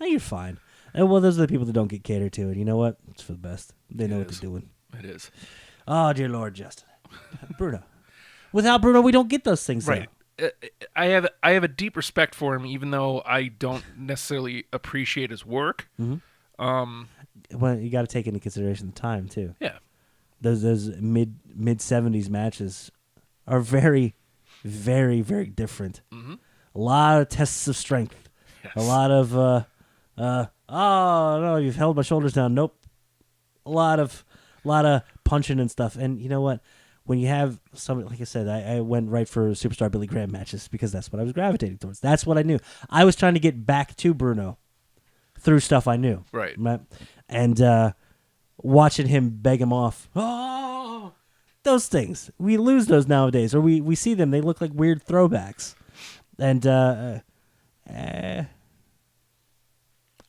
You're fine. And well, those are the people that don't get catered to, and you know what? It's for the best. They know what is. they're doing. It is. Oh, dear Lord, Justin. Bruno. Without Bruno, we don't get those things. Right. I have a deep respect for him, even though I don't necessarily appreciate his work. Well, you got to take into consideration the time too. Yeah. Those mid 70s matches are very, very, very different. A lot of tests of strength. Yes. A lot of oh no, you've held my shoulders down. Nope. A lot of punching and stuff. And you know what? When you have somebody, like I said, I went right for Superstar Billy Graham matches because that's what I was gravitating towards. That's what I knew. I was trying to get back to Bruno through stuff I knew. Right. And watching him beg him off. Oh, those things. We lose those nowadays, or we see them. They look like weird throwbacks. And I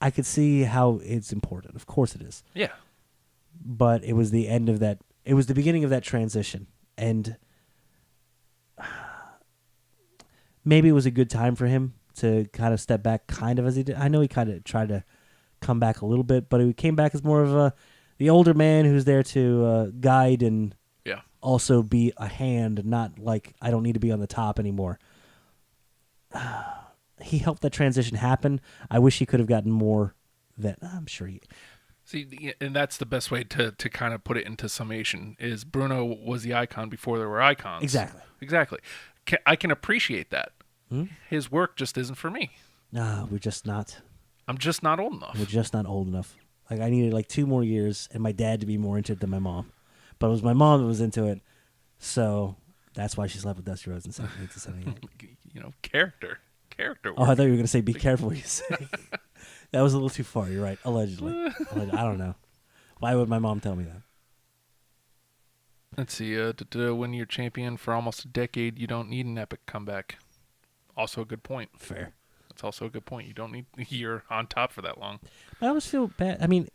could see how it's important. Of course it is. Yeah. But it was the end of that. It was the beginning of that transition. And maybe it was a good time for him to kind of step back kind of as he did. I know he kind of tried to come back a little bit, but he came back as more of the older man who's there to guide and also be a hand, not like I don't need to be on the top anymore. He helped that transition happen. I wish he could have gotten more that I'm sure he... See, and that's the best way to kind of put it into summation, is Bruno was the icon before there were icons. Exactly. I can appreciate that. His work just isn't for me. No, we're just not. I'm just not old enough. We're just not old enough. Like, I needed like 2 more years and my dad to be more into it than my mom. But it was my mom that was into it, so that's why she slept with Dusty Rhodes in 78 to 78. You know, character work. Oh, I thought you were going to say be careful what you say. That was a little too far. You're right. Allegedly. I don't know. Why would my mom tell me that? Let's see. To win your champion for almost a decade, you don't need an epic comeback. Also a good point. Fair. That's also a good point. You don't need you're on top for that long. I always feel bad. I mean,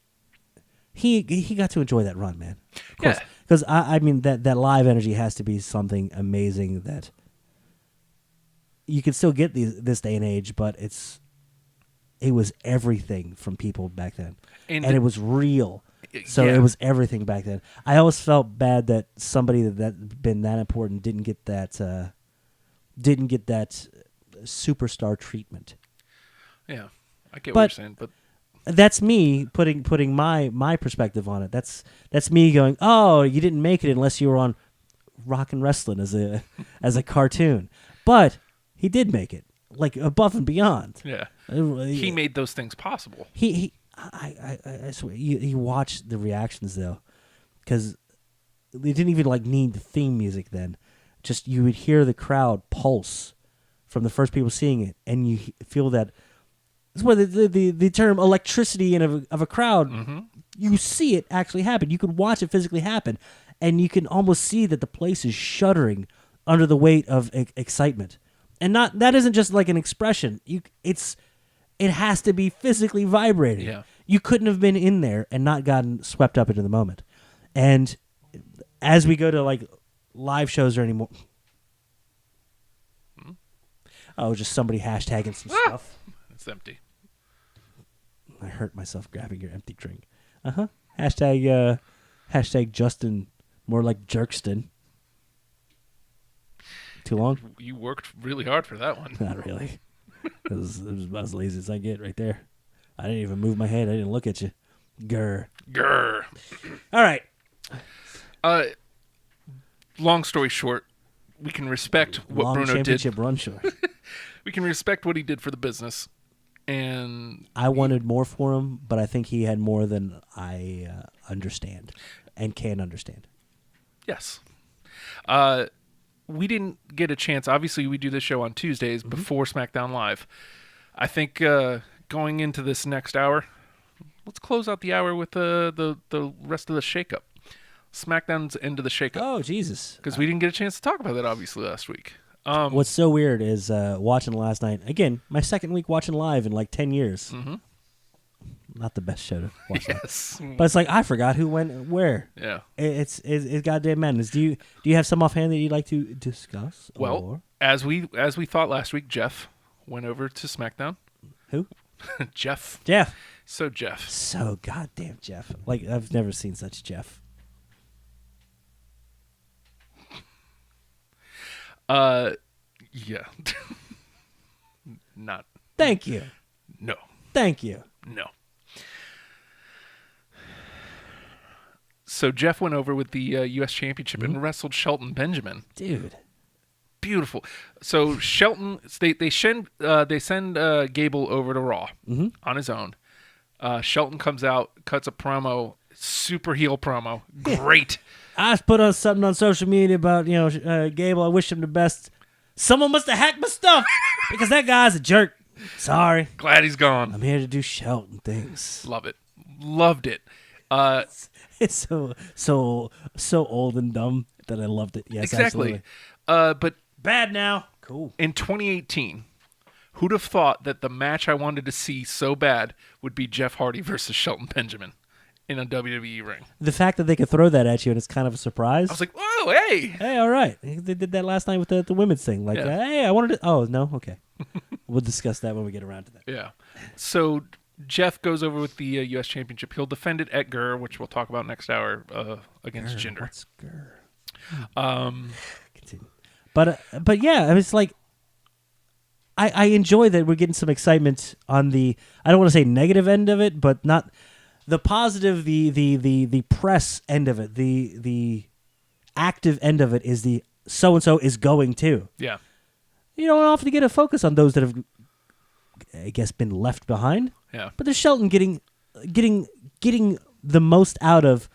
he got to enjoy that run, man. Of course. Because, I mean, that live energy has to be something amazing that you can still get this day and age, but it was everything from people back then. And it was real. So it was everything back then. I always felt bad that somebody that been that important didn't get that superstar treatment. Yeah, I get what you're saying, but that's me putting my perspective on it. That's me going, oh, you didn't make it unless you were on Rockin' Wrestling as a cartoon, but he did make it, like above and beyond. Yeah, he made those things possible. I swear, you watch the reactions though, because they didn't even like need the theme music then. Just you would hear the crowd pulse from the first people seeing it, and you feel that. That's where the term electricity of a crowd. Mm-hmm. You see it actually happen. You can watch it physically happen, and you can almost see that the place is shuddering under the weight of excitement. And that isn't just like an expression. It has to be physically vibrating. Yeah. You couldn't have been in there and not gotten swept up into the moment. And as we go to like live shows or anymore, just somebody hashtagging some stuff. It's empty. I hurt myself grabbing your empty drink. Hashtag Justin, more like Jerkston. Too long? You worked really hard for that one. Not really. It was about as lazy as I get right there. I didn't even move my head. I didn't look at you. Grr. All right. Long story short, we can respect what Long Bruno championship did. Run short. We can respect what he did for the business. And I wanted more for him, but I think he had more than I understand and can understand. Yes. We didn't get a chance. Obviously, we do this show on Tuesdays before SmackDown Live. I think going into this next hour, let's close out the hour with the rest of the shakeup. SmackDown's end of the shakeup. Oh, Jesus. Because we didn't get a chance to talk about that, obviously, last week. What's so weird is watching last night. Again, my second week watching live in like 10 years. Mm-hmm. Not the best show to watch. Yes. But it's like I forgot who went where. Yeah. It's goddamn madness. Do you have some offhand that you'd like to discuss? Well, or? as we thought last week, Jeff went over to SmackDown. Who? Jeff. So Jeff. So goddamn Jeff. Like I've never seen such Jeff. Yeah. Not. Thank you. No. Thank you. No. So Jeff went over with the U.S. Championship and wrestled Shelton Benjamin. Dude. Beautiful. So Shelton, they send Gable over to Raw on his own. Shelton comes out, cuts a promo, super heel promo, great. I put on something on social media about Gable. I wish him the best. Someone must have hacked my stuff because that guy's a jerk. Sorry. Glad he's gone. I'm here to do Shelton things. Love it. Loved it. It's so old and dumb that I loved it. Yes, exactly. Absolutely. But bad now. Cool. In 2018, who'd have thought that the match I wanted to see so bad would be Jeff Hardy versus Shelton Benjamin in a WWE ring? The fact that they could throw that at you and it's kind of a surprise. I was like, whoa, hey. Hey, all right. They did that last night with the women's thing. Like, hey, I wanted to. Oh, no? Okay. We'll discuss that when we get around to that. Yeah. So Jeff goes over with the U.S. Championship. He'll defend it at GRR, which we'll talk about next hour against Jinder. What's GRR? Continue. But yeah, I mean, it's like I enjoy that we're getting some excitement on the, I don't want to say negative end of it, but not the positive, the press end of it, the active end of it is the so and so is going to. Yeah. You don't often get a focus on those that have, I guess, been left behind. Yeah. But there's Shelton getting the most out of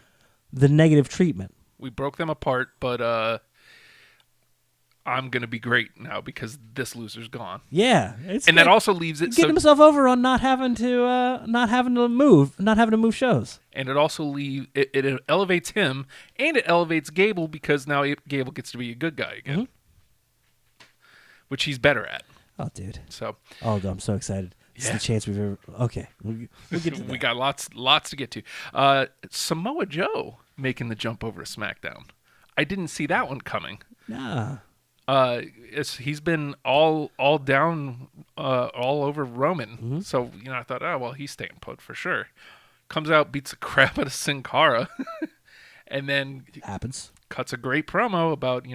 the negative treatment. We broke them apart, but I'm gonna be great now because this loser's gone. Yeah, and that also leaves it getting himself over on not having to move shows. And it also it elevates him, and it elevates Gable because now Gable gets to be a good guy again, which he's better at. Oh, dude. So. Oh, I'm so excited. It's the chance we've ever. Okay, we'll get to that. We got lots to get to. Samoa Joe making the jump over to SmackDown. I didn't see that one coming. Nah. He's been all down, all over Roman. So I thought, oh well, he's staying put for sure. Comes out, beats the crap out of Sin Cara, and then happens. Cuts a great promo about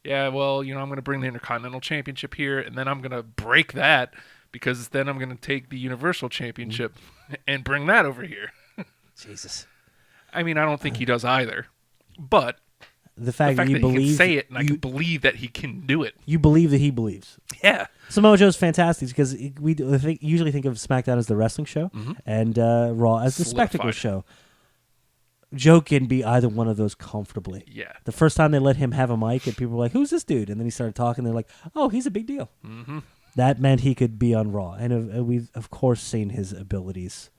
yeah, well, I'm going to bring the Intercontinental Championship here, and then I'm going to break that because then I'm going to take the Universal Championship and bring that over here. Jesus. I mean, I don't think he does either, but the fact that he believe can say it, and I can believe that he can do it. You believe that he believes. Yeah. Samoa Joe's fantastic because we usually think of SmackDown as the wrestling show and Raw as the spectacle show. Joe can be either one of those comfortably. Yeah. The first time they let him have a mic and people were like, who's this dude? And then he started talking. They're like, oh, he's a big deal. Mm-hmm. That meant he could be on Raw. And we've, of course, seen his abilities.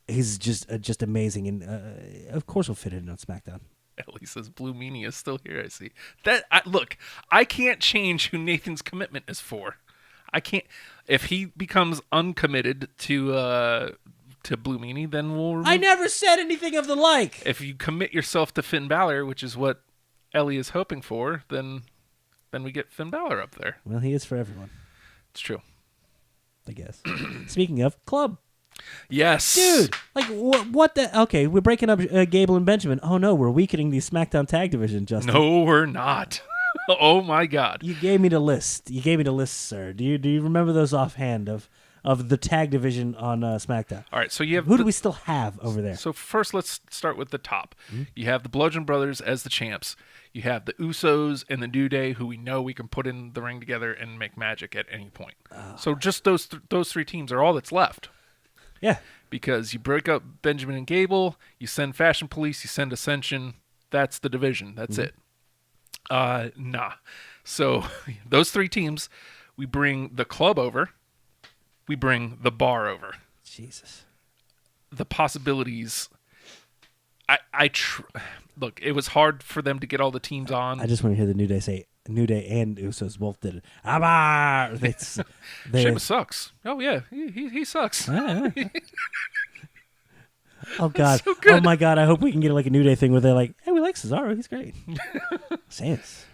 He's just amazing. And, of course, he'll fit in on SmackDown. Ellie says Blue Meanie is still here, I see. Look, I can't change who Nathan's commitment is for. I can't. If he becomes uncommitted to Blue Meanie, then we'll... I never said anything of the like. If you commit yourself to Finn Balor, which is what Ellie is hoping for, then we get Finn Balor up there. Well, he is for everyone. It's true. I guess. Speaking of, Club. Yes. Dude, like, what the... Okay, we're breaking up Gable and Benjamin. Oh, no, we're weakening the SmackDown Tag Division, Justin. No, we're not. Oh, my God. You gave me the list. Sir. Do you remember those offhand of the tag division on SmackDown? All right, so you have... Who do we still have over there? So first, let's start with the top. Mm-hmm. You have the Bludgeon Brothers as the champs. You have the Usos and the New Day, who we know we can put in the ring together and make magic at any point. So just those three teams are all that's left. Yeah. Because you break up Benjamin and Gable, you send Fashion Police, you send Ascension. That's the division. That's it. Nah. So those three teams, we bring the Club over. We bring the Bar over. Jesus. The possibilities. Look, it was hard for them to get all the teams on. I just want to hear the New Day say, New Day and Usos both did it. Sheamus sucks. Oh, yeah. He sucks. Oh, God. So oh, my God. I hope we can get like a New Day thing where they're like, hey, we like Cesaro. He's great. Samus.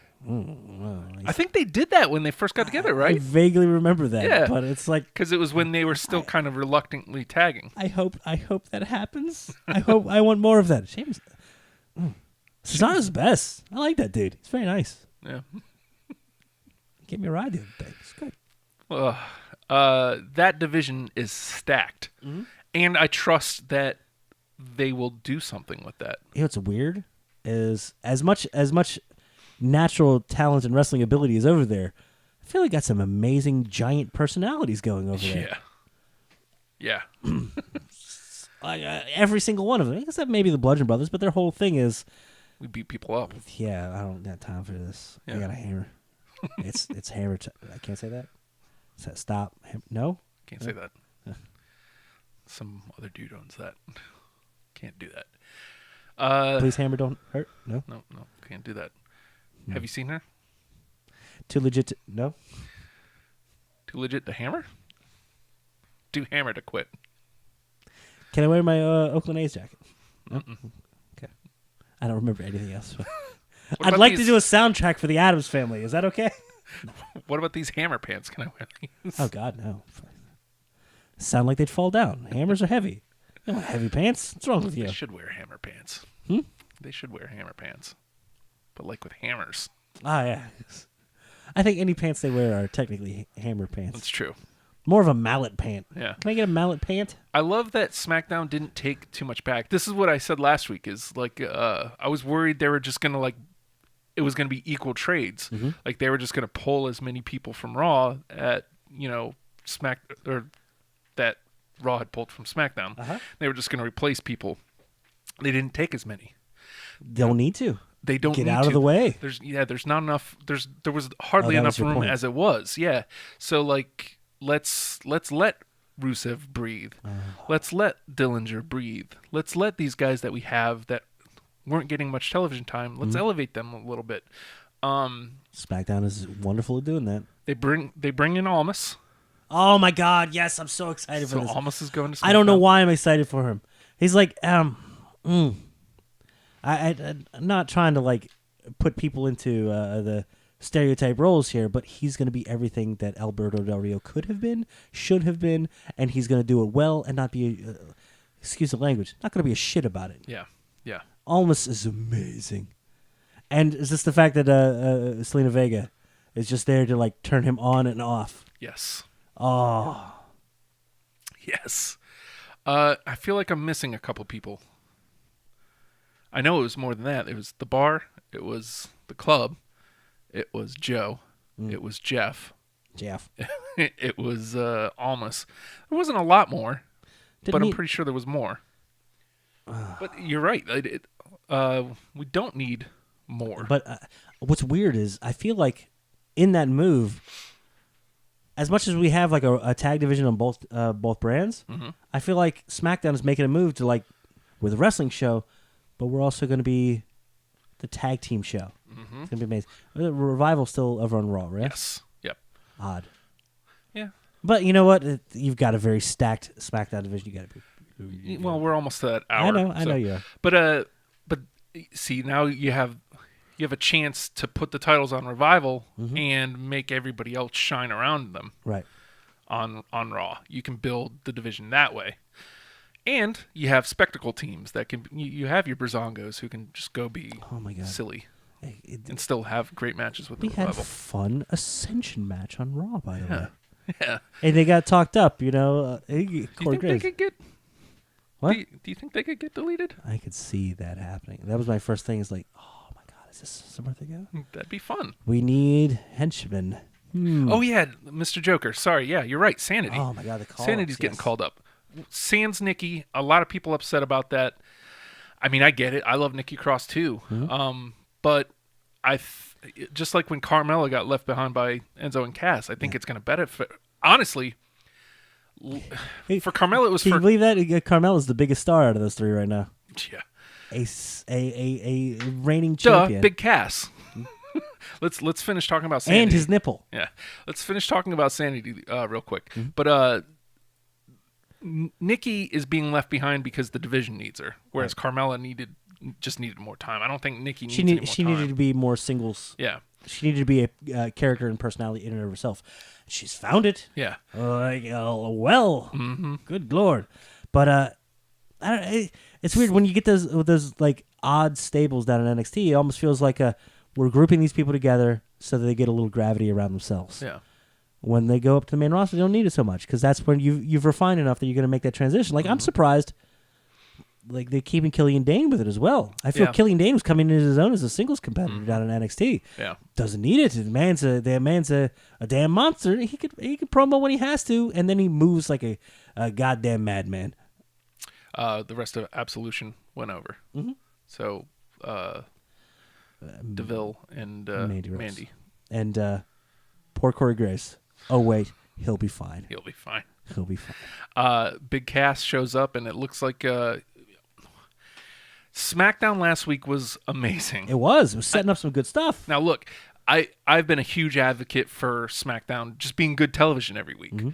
I think they did that when they first got together, right? I vaguely remember that. Yeah. But it's like... Because it was when they were still kind of reluctantly tagging. I hope that happens. I want more of that. Sheamus. Cesaro's the best. I like that dude. He's very nice. Yeah. Get me a ride the other day. It's good. That division is stacked, and I trust that they will do something with that. You know what's weird is as much natural talent and wrestling ability is over there, I feel like got some amazing giant personalities going over there. Yeah. Like, every single one of them, except maybe the Bludgeon Brothers, but their whole thing is, We beat people up. yeah, I don't got time for this. I got a hammer. it's hammer. I can't say that. Stop. No. Can't say that. Some other dude owns that. Can't do that. Please, hammer, don't hurt. No. No, can't do that. Have you seen her? Too legit. No. Too legit to hammer? Too hammer to quit. Can I wear my Oakland A's jacket? No? Okay. I don't remember anything else. I'd about like to these- do a soundtrack for the Addams Family. Is that okay? What about these hammer pants? Can I wear these? Oh, God, no. Sound like they'd fall down. Hammers are heavy. You don't want heavy pants. What's wrong with you? They should wear hammer pants. They should wear hammer pants. But like with hammers. Ah, yeah. I think any pants they wear are technically hammer pants. That's true. More of a mallet pant. Yeah. Can I get a mallet pant? I love that SmackDown didn't take too much back. This is what I said last week is like I was worried they were just going to like it was going to be equal trades. Like they were just going to pull as many people from Raw at, or that Raw had pulled from SmackDown. They were just going to replace people. They didn't take as many. Don't need to. They don't Get need out to. of the way. There's not enough. There was hardly that enough was your room point. as it was. Yeah. So like let's let Rusev breathe. Let's let Dillinger breathe. Let's let these guys that we have that weren't getting much television time. Let's elevate them a little bit. SmackDown is wonderful at doing that. They bring in Almas. Oh my God! Yes, I'm so excited for So this. Almas is going to SmackDown. I don't know why I'm excited for him. He's like, I'm not trying to like put people into the stereotype roles here, but he's going to be everything that Alberto Del Rio could have been, should have been, and he's going to do it well and not be, excuse the language, not going to be a shit about it. Yeah. Almas is amazing. And is this the fact that Selena Vega is just there to like turn him on and off? Yes. Oh. Yes. I feel like I'm missing a couple people. I know it was more than that. It was the bar. It was the club. It was Joe. It was Jeff. It was Almas. There wasn't a lot more, but I'm pretty sure there was more. But you're right. We don't need more. But what's weird is I feel like in that move, as much as we have like a tag division on both brands, I feel like SmackDown is making a move to like we're the wrestling show, but we're also going to be the tag team show. It's going to be amazing. Revival still over on Raw, right? Yes. Yep. Odd. Yeah. But you know what? You've got a very stacked SmackDown division. You got to be. Well, we're almost to that hour. I know you are. But see, now you have a chance to put the titles on Revival and make everybody else shine around them. Right. On Raw, you can build the division that way, and you have spectacle teams that can. You have your Brazongos who can just go be silly and still have great matches with the We had a Revival. fun Ascension match on Raw, by the way. Yeah. And they got talked up, Do you think they could get? What? Do you think they could get deleted? I could see that happening. That was my first thing. Is like, oh my God, is this somewhere they go? That'd be fun. We need henchmen. Oh yeah, Mr. Joker. Sorry, yeah, you're right. Sanity. Oh my God, the call. Sanity's getting called up. Sans Nikki. A lot of people upset about that. I mean, I get it. I love Nikki Cross too. But just like when Carmella got left behind by Enzo and Cass, I think it's going to benefit. Honestly, for Carmella, it was Can for. you believe that Carmella's the biggest star out of those three right now? Yeah. A reigning Duh, champion. Big Cass. Let's finish talking about Sanity. And his nipple. Yeah. Let's finish talking about Sanity real quick. But Nikki is being left behind because the division needs her, whereas Carmella just needed more time. I don't think Nikki needs any more She time. needed to be more singles. Yeah. She needed to be a character and personality in and of herself. She's found it. Yeah. Good Lord. But it's weird when you get those like odd stables down in NXT. It almost feels like we're grouping these people together so that they get a little gravity around themselves. Yeah. When they go up to the main roster, they don't need it so much because that's when you've refined enough that you're going to make that transition. Like I'm surprised, like they're keeping Killian Dane with it as well. I feel Killian Dane was coming into his own as a singles competitor down in NXT. Yeah, doesn't need it. The man's a damn monster. He could promo when he has to, and then he moves like a goddamn madman. The rest of Absolution went over. Mm-hmm. So DeVille and Mandy. And poor Corey Grace. Oh, wait. He'll be fine. He'll be fine. He'll be fine. Big Cass shows up, and it looks like SmackDown last week was amazing. It was setting up some good stuff. Now, look, I've been a huge advocate for SmackDown just being good television every week. Mm-hmm.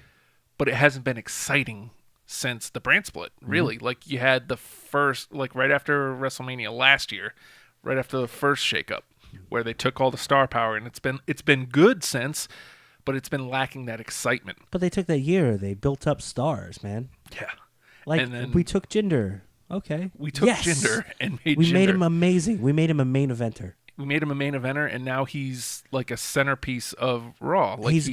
But it hasn't been exciting since the brand split, really. Mm-hmm. Like, you had the first, like, right after WrestleMania last year, right after the first shakeup, where they took all the star power, and it's been good since, but it's been lacking that excitement. But they took that year. They built up stars, man. Yeah. Like, and then we took Jinder. Okay. We took Jinder and made We made him amazing. We made him a main eventer. We made him a main eventer, and now he's like a centerpiece of Raw. Like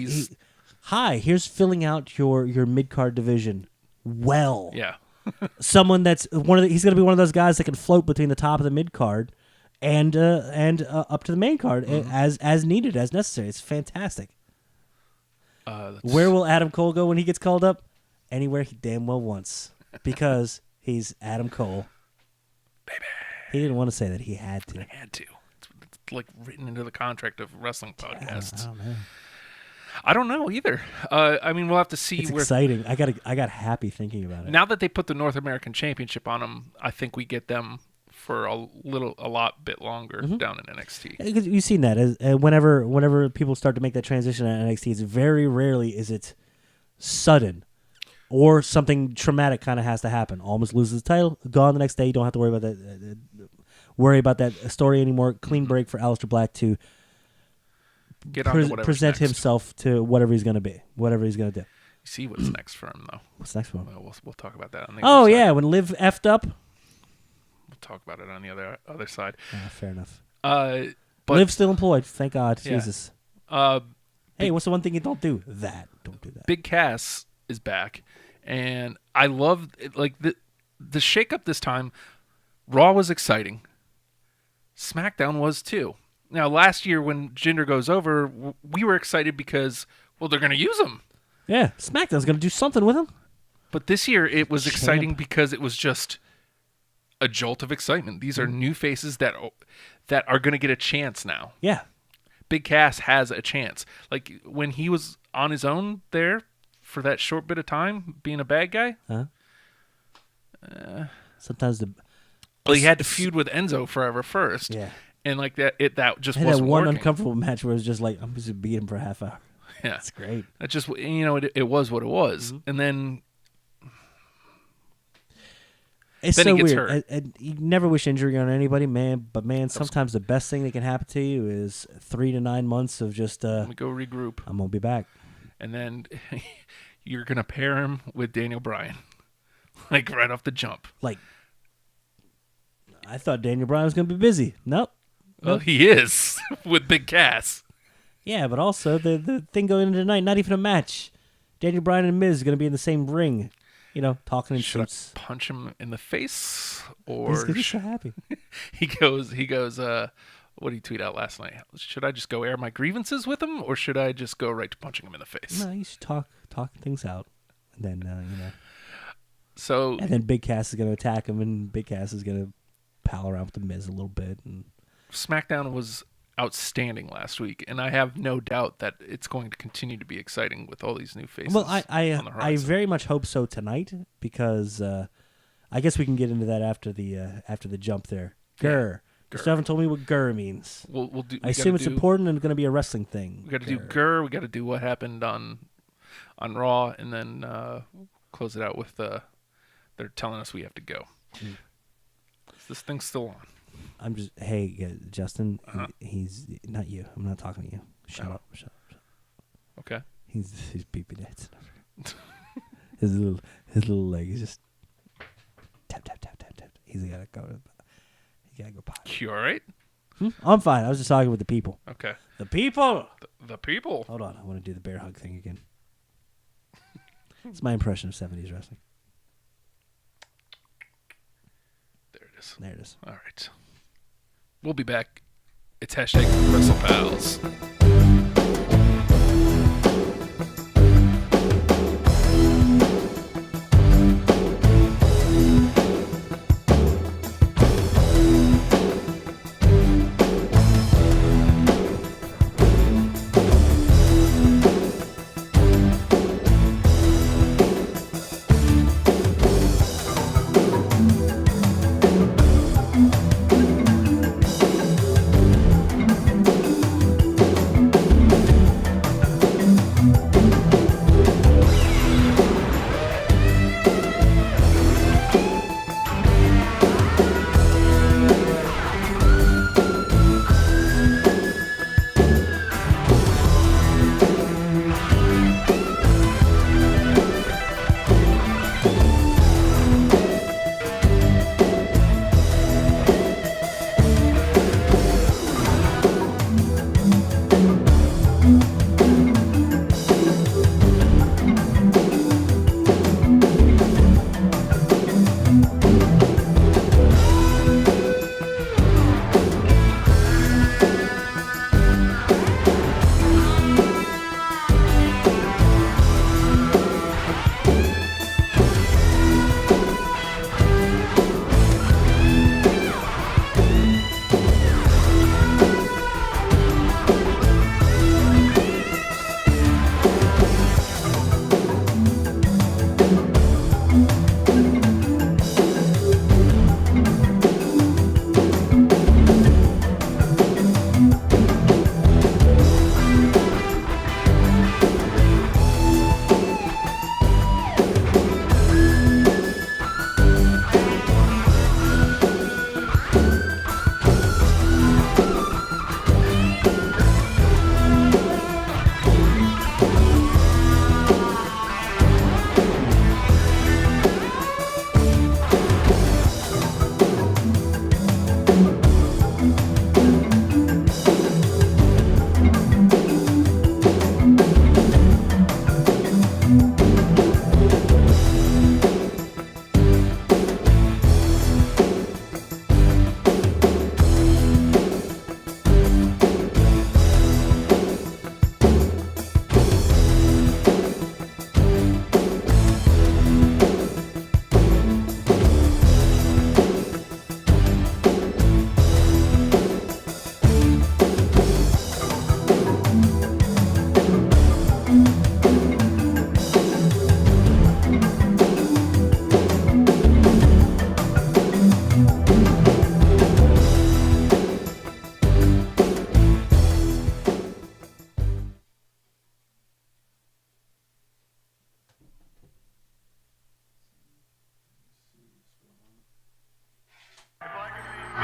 here's filling out your mid-card division well. Yeah. Someone that's he's going to be one of those guys that can float between the top of the mid-card and up to the main card as needed, as necessary. It's fantastic. Where will Adam Cole go when he gets called up? Anywhere he damn well wants, because he's Adam Cole. Baby. He didn't want to say that. He had to. He had to. It's like written into the contract of wrestling podcasts. I don't know. I don't know either. I mean, we'll have to see. It's exciting. I got happy thinking about it. Now that they put the North American Championship on them, I think we get them for a lot bit longer down in NXT. You've seen that whenever people start to make that transition at NXT, it's very rarely is it sudden or something traumatic kind of has to happen. Almost loses the title, gone the next day. You don't have to worry about that story anymore. Clean break for Aleister Black to get on to present next. Himself to whatever he's going to be, whatever he's going to do. You see what's next for him, though. What's next for him? Well, we'll talk about that on the other other side. Yeah, when Liv effed up. We'll talk about it on the other side. Fair enough. But Liv's still employed. Thank God. Yeah. Jesus. Hey, what's the one thing you don't do? Don't do that. Big Cass is back, and I love it. Like the shakeup this time. Raw was exciting. SmackDown was too. Now, last year when Jinder goes over, we were excited because, well, they're going to use him. Yeah, SmackDown's going to do something with him. But this year it was exciting because it was just a jolt of excitement. These are new faces that are going to get a chance now. Yeah. Big Cass has a chance. Like when he was on his own there for that short bit of time, being a bad guy. Sometimes well, he had to feud with Enzo forever first. Yeah. And like that just had wasn't that one working. uncomfortable match where it was just like, I'm just going to beat him for a half hour. Yeah. That's great. That just, it was what it was. And then it's then so he gets weird. hurt. And you never wish injury on anybody, man. But man, sometimes the best thing that can happen to you is 3 to 9 months of just. Let me go regroup. I'm gonna be back. And then you're gonna pair him with Daniel Bryan, like right off the jump. Like, I thought Daniel Bryan was gonna be busy. Nope. Well, he is with Big Cass. Yeah, but also the thing going into tonight, not even a match. Daniel Bryan and Miz are gonna be in the same ring. You know, talking in Should suits. I punch him in the face, or He's gonna be so happy. he goes. What did he tweet out last night? Should I just go air my grievances with him, or should I just go right to punching him in the face? No, you should talk things out, and then So and then Big Cass is gonna attack him, and Big Cass is gonna pal around with the Miz a little bit. And SmackDown was outstanding last week, and I have no doubt that it's going to continue to be exciting with all these new faces. Well, on the I horizon. very much hope so tonight, because I guess we can get into that after the jump there. GRR. You still haven't told me what GRR means. We'll do. I assume it's important and going to be a wrestling thing. We got to do GRR. We got to do what happened on Raw, and then close it out with they're telling us we have to go. This thing's still on. I'm just Justin. He's not you. I'm not talking to you. Shut up. Okay. He's beeping it. his little leg is just tap. He's gotta go. He gotta go potty. You all right? I'm fine. I was just talking with the people. Okay. The people. The people. Hold on. I want to do the bear hug thing again. It's my impression of 70s wrestling. There it is. There it is. All right. We'll be back. It's hashtag Wrestlepals.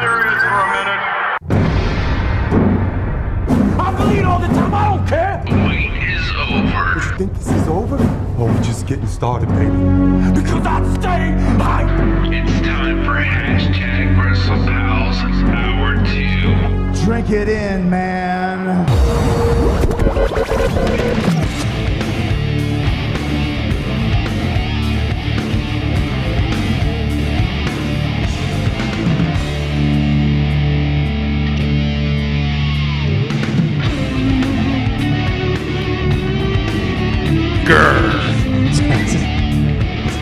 Serious for a minute. I bleed all the time, I don't care. Wait is over. You think this is over? Oh, we're just getting started, baby. Because I stay hype. It's time for hashtag Wrestlepals Hour 2. Drink it in, man.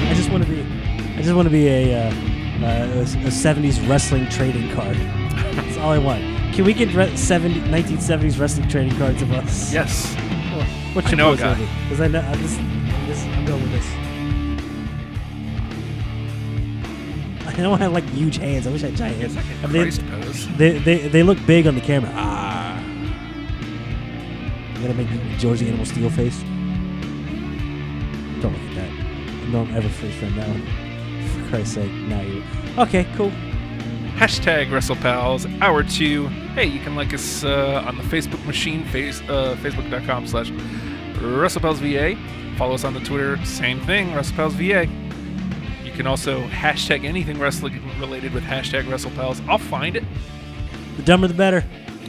I just want to be a 70s wrestling trading card. That's all I want. Can we get 1970s wrestling trading cards of us? Yes. What's I your know a pose guy. gonna be? Because I know I'm going with this. I know I have like huge hands. I wish I had giant hands. It's like a I mean, Christ pose. they look big on the camera. You gotta make George the Animal Steel face. Don't look at that. Don't ever face frame that one. For Christ's sake, now you. Okay, cool. Hashtag Wrestlepals Hour 2. Hey, you can like us on the Facebook machine, facebook.com/WrestlepalsVA. Follow us on the Twitter, same thing, WrestlepalsVA. You can also hashtag anything wrestling related with hashtag Wrestlepals. I'll find it. The dumber the better.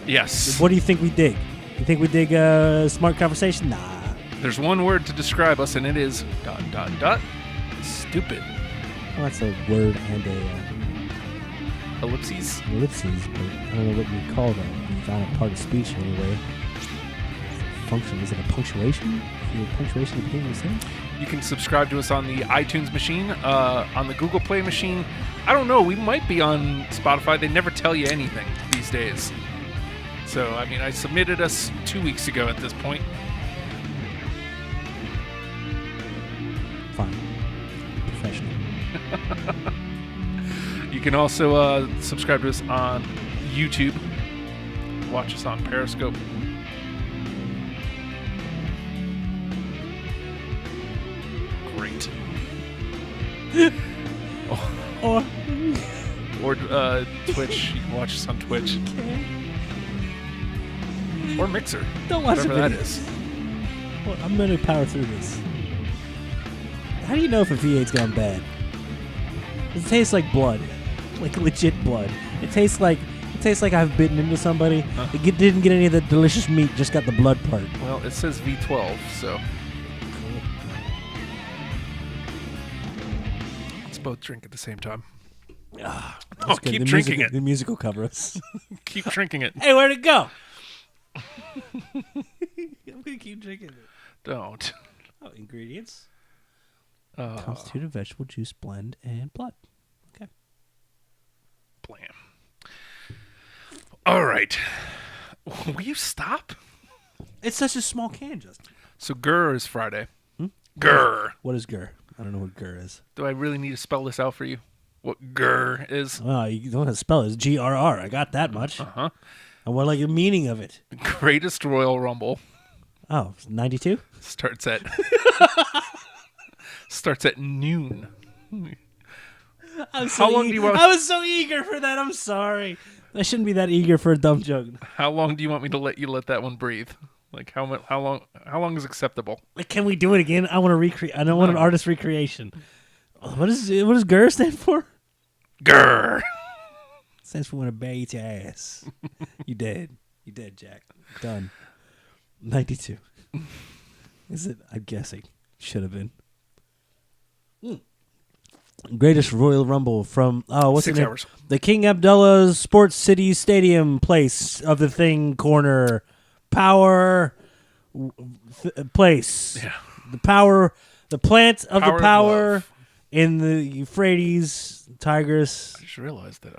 Yes. What do you think we dig? You think we dig smart conversation? Nah. There's one word to describe us, and it is ... stupid. Well, that's a word and a Ellipses. ellipses, but I don't know what you call that. It's not a part of speech anyway. Function. Is it a punctuation? Is it a punctuation at the beginning of the sentence? You can subscribe to us on the iTunes machine, on the Google Play machine. I don't know. We might be on Spotify. They never tell you anything these days. So, I mean, I submitted us 2 weeks ago at this point. Fine. Professional. You can also subscribe to us on YouTube. Watch us on Periscope. Great. Or Twitch. You can watch us on Twitch. Or Mixer. don't watch the whatever video. that is. Well, I'm going to power through this. How do you know if a V8's gone bad? It tastes like blood. Like legit blood. It tastes like I've bitten into somebody. It didn't get any of the delicious meat, just got the blood part. Well, it says V12, so let's both drink at the same time. That's good. Keep The drinking music, it. The music will cover us. Keep drinking it. Hey, where'd it go? I'm gonna keep drinking it. Don't. Oh, ingredients: constituted vegetable juice blend and blood. Okay. Blam. All right. Will you stop? It's such a small can, Justin. So GRR is Friday. GRR. What is GRR? I don't know what GRR is. Do I really need to spell this out for you? What GRR is? Oh, you don't have to spell it. It's GRR. I got that much. Uh-huh. And what like the meaning of it? Greatest Royal Rumble Oh, 92? starts at noon. How long do you want? I was so eager for that. I'm sorry. I shouldn't be that eager for a dumb joke. How long do you want me to let that one breathe? Like how long is acceptable? Like, can we do it again? I want to recreate. I don't want an artist recreation. What does GRR stand for? GRR. Stands for when a bear eats your ass. You dead. You dead, Jack. Done. 92. Is it? I'm guessing. Should have been. Greatest Royal Rumble from what's 6 the name? hours. The King Abdullah Sports City Stadium place of the thing corner power place. Yeah. The plant of Power the of power love. in the Euphrates Tigris. I just realized that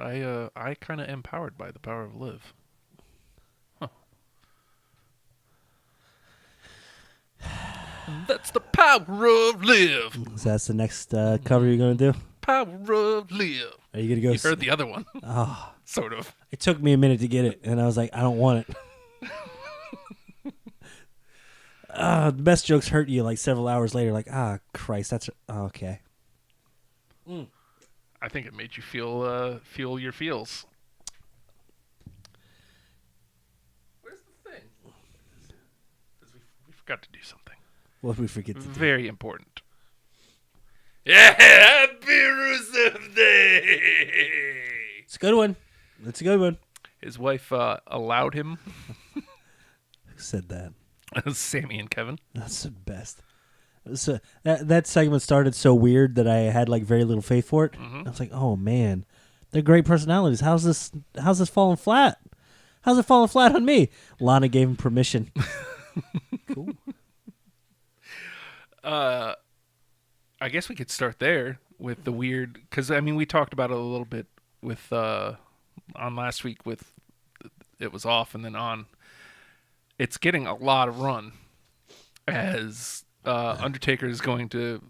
I kind of am powered by the power of live. Huh. That's the power of live. So that's the next cover you're gonna do. Power of live. Are you gonna go? You heard the other one. Oh, Sort of. it took me a minute to get it, and I was like, I don't want it. The best jokes hurt you like several hours later. Like, Christ, that's okay. I think it made you feel your feels. Where's the thing? Because we forgot to do something What did we forget to do? very important. Yeah, happy Rusev Day. It's a good one. It's a good one. His wife allowed him. Who said that? Sammy and Kevin. That's the best. So that segment started so weird that I had like very little faith for it. I was like, oh man, they're great personalities. How's this falling flat? How's it falling flat on me? Lana gave him permission. Cool. I guess we could start there with the weird, because I mean we talked about it a little bit with on last week with it was off and then on. It's getting a lot of run as Undertaker is going to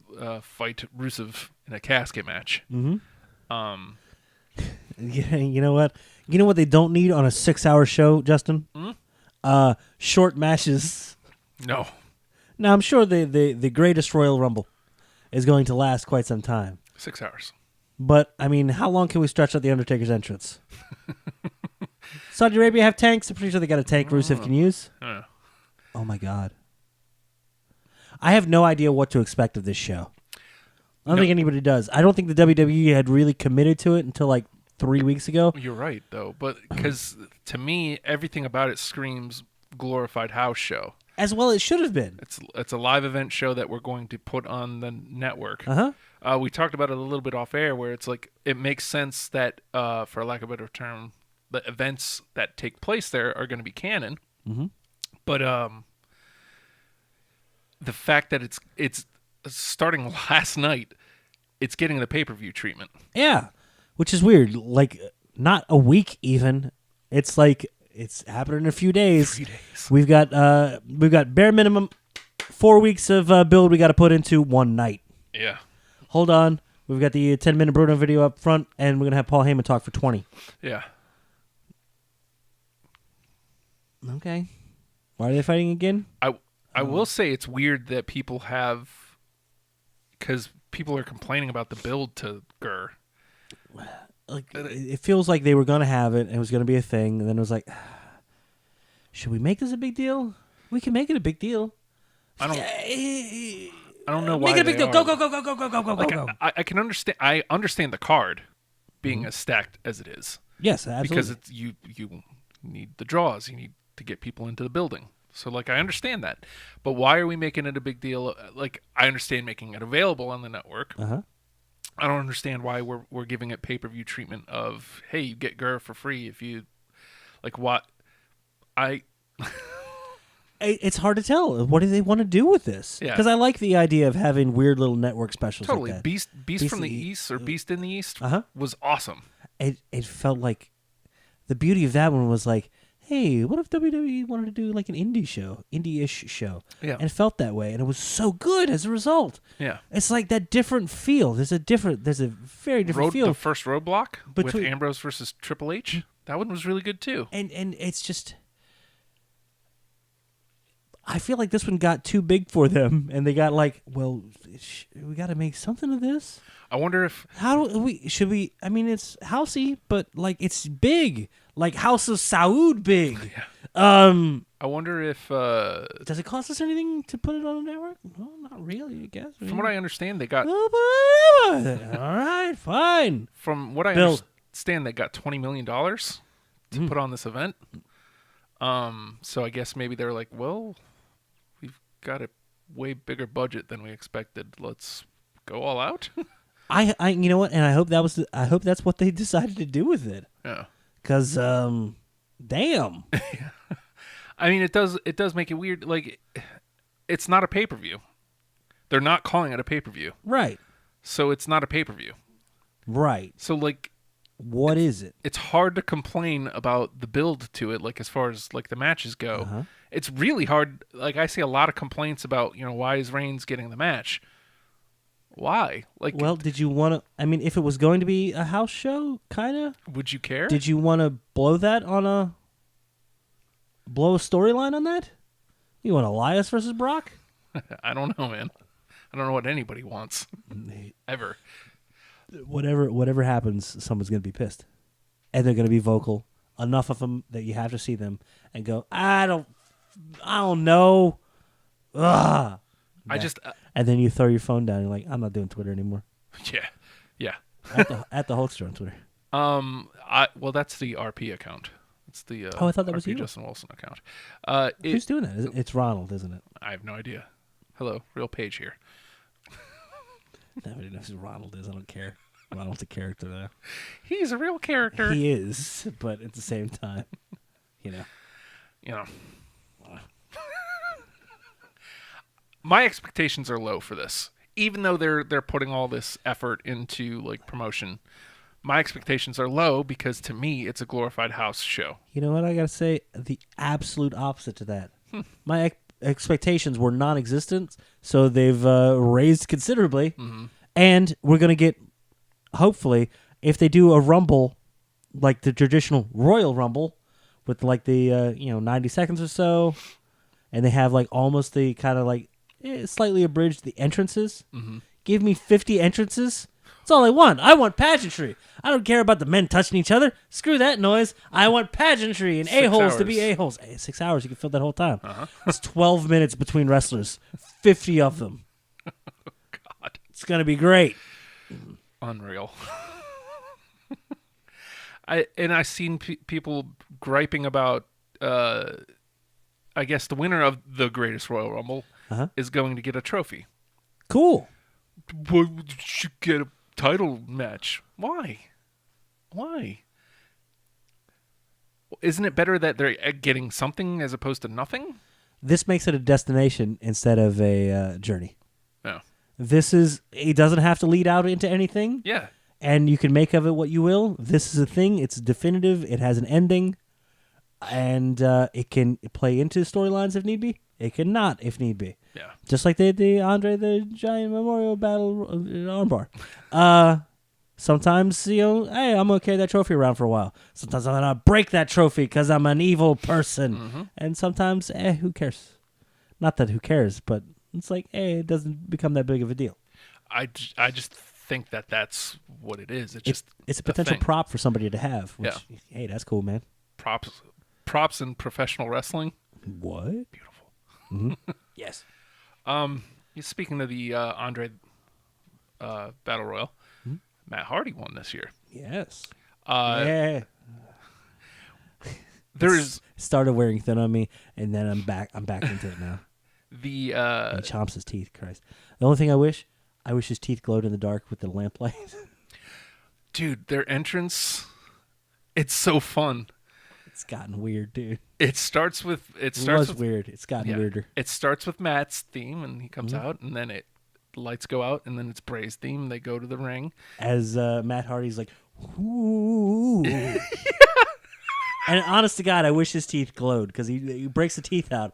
fight Rusev in a casket match. Yeah, you know what? You know what they don't need on a 6-hour show, Justin? Short matches. No. Now I'm sure the greatest Royal Rumble is going to last quite some time. 6 hours. But I mean, how long can we stretch out the Undertaker's entrance? Saudi Arabia have tanks. I'm pretty sure they got a tank Rusev can use. Oh my God. I have no idea what to expect of this show. I don't think anybody does. I don't think the WWE had really committed to it until like 3 weeks ago. You're right, though. But because to me, everything about it screams glorified house show. As well, it should have been. It's a live event show that we're going to put on the network. Uh-huh. We talked about it a little bit off air, where it's like it makes sense that, for lack of a better term, the events that take place there are going to be canon. Mm-hmm. But the fact that it's starting last night, it's getting the pay-per-view treatment. Yeah, which is weird. Like, not a week even. It's like it's happening in a few days. 3 days. We've got bare minimum 4 weeks of build we got to put into one night. Yeah. Hold on. We've got the 10-minute Bruno video up front, and we're going to have Paul Heyman talk for 20. Yeah. Okay. Why are they fighting again? I will say it's weird that people have, because people are complaining about the build to GRR. Like, it feels like they were going to have it, and it was going to be a thing, and then it was like, should we make this a big deal? We can make it a big deal. I don't know why. Make it a big they deal. are. Go. Like, go. I can understand. I understand the card being as stacked as it is. Yes, absolutely. Because it's you need the draws. You need to get people into the building. So like I understand that, but why are we making it a big deal? Like I understand making it available on the network. Uh-huh. I don't understand why we're giving it pay-per-view treatment of, hey, you get GRR for free if you like what It's hard to tell. What do they want to do with this? Yeah. Because I like the idea of having weird little network specials totally like that. Beast from the East or Beast in the East was awesome. It felt like the beauty of that one was like, hey, what if WWE wanted to do like an indie-ish show? Yeah. And it felt that way, and it was so good as a result. Yeah. It's like that different feel. There's a very different feel. The first Roadblock with Between- Ambrose versus Triple H. That one was really good too. And it's just, I feel like this one got too big for them, and they got like, well, we got to make something of this. I wonder if Should we? I mean, it's housey, but like it's big, like House of Saud big. I wonder if Does it cost us anything to put it on the network? No, not really. I guess. from what I understand, they got All right, fine. from what I Bill. understand, they got $20 million to put on this event. So I guess maybe they're like, well, we've got a way bigger budget than we expected. Let's go all out. I you know what? And I hope that's what they decided to do with it. Yeah. Cause damn. I mean, it does make it weird. Like, it's not a pay-per-view. They're not calling it a pay-per-view. Right. So it's not a pay-per-view. Right. So like, What is it? it's hard to complain about the build to it. Like as far as like the matches go, it's really hard. Like I see a lot of complaints about, why is Reigns getting the match? Why? Like, Well, did you want to? I mean, if it was going to be a house show, kind of. would you care? Did you want to blow a storyline on that? You want Elias versus Brock? I don't know, man. I don't know what anybody wants ever. Whatever happens, someone's going to be pissed, and they're going to be vocal enough of them that you have to see them and go, I don't know. Ugh. And then you throw your phone down. And you're like, I'm not doing Twitter anymore. Yeah. At the Hulkster on Twitter. Well, that's the RP account. It's the I thought that was RP you. Justin Wilson account. Who's doing that? It's Ronald, isn't it? I have no idea. Hello, real Paige here. Nobody knows who Ronald is. I don't care. Ronald's a character now. He's a real character. He is, but at the same time, My expectations are low for this. Even though they're putting all this effort into like promotion, my expectations are low because to me it's a glorified house show. You know what I gotta say? The absolute opposite to that. My expectations were non-existent, so they've raised considerably, and we're gonna get, hopefully, if they do a Rumble, like the traditional Royal Rumble, with like the 90 seconds or so, and they have like almost the kind of like slightly abridged the entrances. Give me 50 entrances. That's all I want. I want pageantry. I don't care about the men touching each other. Screw that noise. I want pageantry and 6 a-holes to hours. be a-holes. 6 hours, you can fill that whole time. It's 12 minutes between wrestlers. 50 of them. God, It's going to be great. unreal. I seen people griping about. I guess the winner of the Greatest Royal Rumble is going to get a trophy. Cool. Well, you should get a title match. Why? Isn't it better that they're getting something as opposed to nothing? This makes it a destination instead of a journey. No. It doesn't have to lead out into anything. Yeah. And you can make of it what you will. This is a thing. It's definitive. It has an ending. And it can play into storylines if need be. It can not if need be. Yeah. Just like the Andre the Giant Memorial Battle armbar. Sometimes, hey, I'm going to carry that trophy around for a while. Sometimes I'm going to break that trophy because I'm an evil person. Mm-hmm. And sometimes, who cares? Not that who cares, but it's like, it doesn't become that big of a deal. I just think that's what it is. It's a potential prop for somebody to have. Which, hey, that's cool, man. Props in professional wrestling. What? Beautiful. Mm-hmm. Yes. Speaking of the Andre Battle Royal, Matt Hardy won this year. Yes. There is started wearing thin on me, and then I'm back into it now. He chomps his teeth. Christ. The only thing I wish his teeth glowed in the dark with the lamplight. Dude, their entrance, it's so fun. It's gotten weird, dude. It was weird. It's gotten weirder. It starts with Matt's theme, and he comes out, and then the lights go out, and then it's Bray's theme. They go to the ring. As Matt Hardy's like, ooh. And honest to God, I wish his teeth glowed because he breaks the teeth out.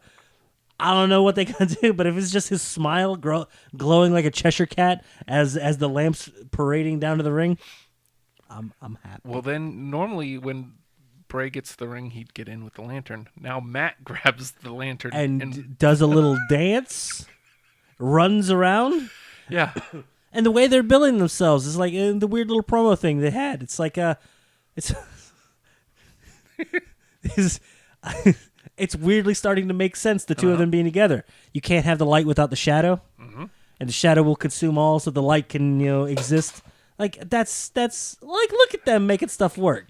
I don't know what they gonna do, but if it's just his smile glowing like a Cheshire cat as the lamps parading down to the ring, I'm happy. Well, then normally when Bray gets to the ring, he'd get in with the lantern. Now Matt grabs the lantern and does a little dance, runs around. Yeah. And the way they're billing themselves is like the weird little promo thing they had. It's like it's weirdly starting to make sense, the two of them being together. You can't have the light without the shadow, and the shadow will consume all, so the light can exist. Like that's like, look at them making stuff work.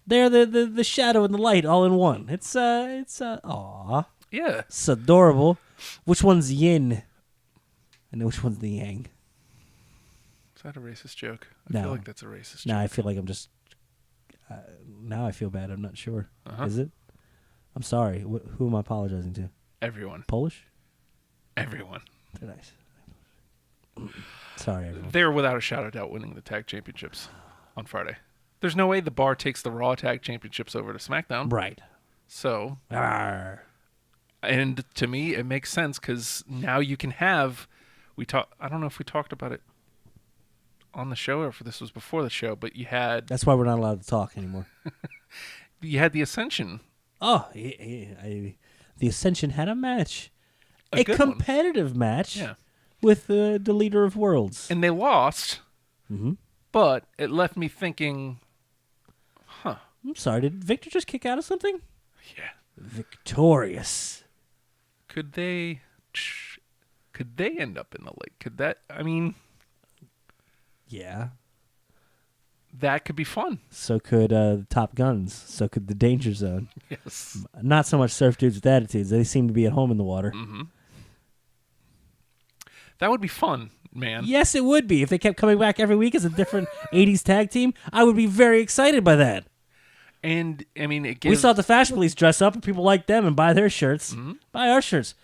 They're the shadow and the light all in one. It's aw. Yeah. It's adorable. Which one's yin? And which one's the yang? Is that a racist joke? I No. feel like that's a racist joke. No, I feel like I'm just... now I feel bad. I'm not sure. Is it? I'm sorry. Who am I apologizing to? Everyone. Polish? Everyone. They're nice. Sorry, everyone. They're without a shadow of doubt winning the tag championships on Friday. There's no way the Bar takes the Raw tag championships over to SmackDown. Right. So... Arr. And to me, it makes sense because now you can have... I don't know if we talked about it on the show or if this was before the show, but you had... That's why we're not allowed to talk anymore. You had the Ascension. Oh, the Ascension had a match. A A good competitive match Yeah. with the leader of worlds. And they lost, but it left me thinking, I'm sorry, did Victor just kick out of something? yeah, Victorious. could they end up in the lake? Could that, I mean, Yeah. that could be fun. So could Top Guns. So could the Danger Zone. Yes. Not so much surf dudes with attitudes. They seem to be at home in the water. That would be fun, man. Yes, it would be. If they kept coming back every week as a different 80s tag team, I would be very excited by that. And, I mean, it gives... We saw the Fashion Police dress up and people like them and buy their shirts. Buy our shirts.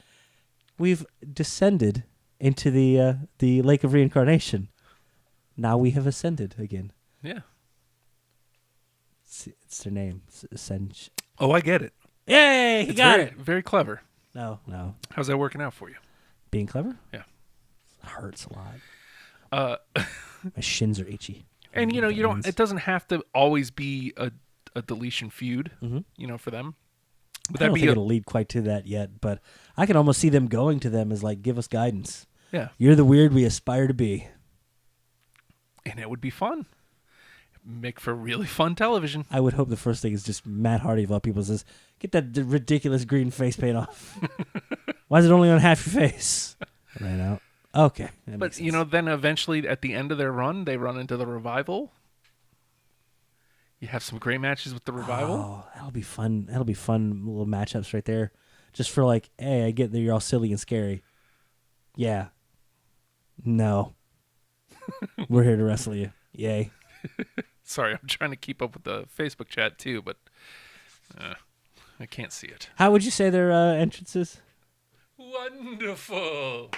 We've descended into the Lake of Reincarnation. Now we have ascended again. Yeah. It's their name. Ascension. Oh, I get it. Yay! He got it. Very clever. No. How's that working out for you? Being clever? Yeah. Hurts a lot. My shins are itchy. And you don't. It doesn't have to always be a deletion feud. For them. Would I that don't be think it'll lead quite to that yet, but I can almost see them going to them as like, give us guidance. Yeah. You're the weird we aspire to be. And it would be fun. Make for really fun television. I would hope the first thing is just Matt Hardy of all people says, get that ridiculous green face paint off. Why is it only on half your face? Right out. Okay. But, then eventually at the end of their run, they run into the Revival. You have some great matches with the Revival. Oh, that'll be fun. That'll be fun little matchups right there. Just for like, hey, I get that you're all silly and scary. Yeah. No. We're here to wrestle you. Yay. Sorry, I'm trying to keep up with the Facebook chat too, but I can't see it. How would you say their entrances? Wonderful.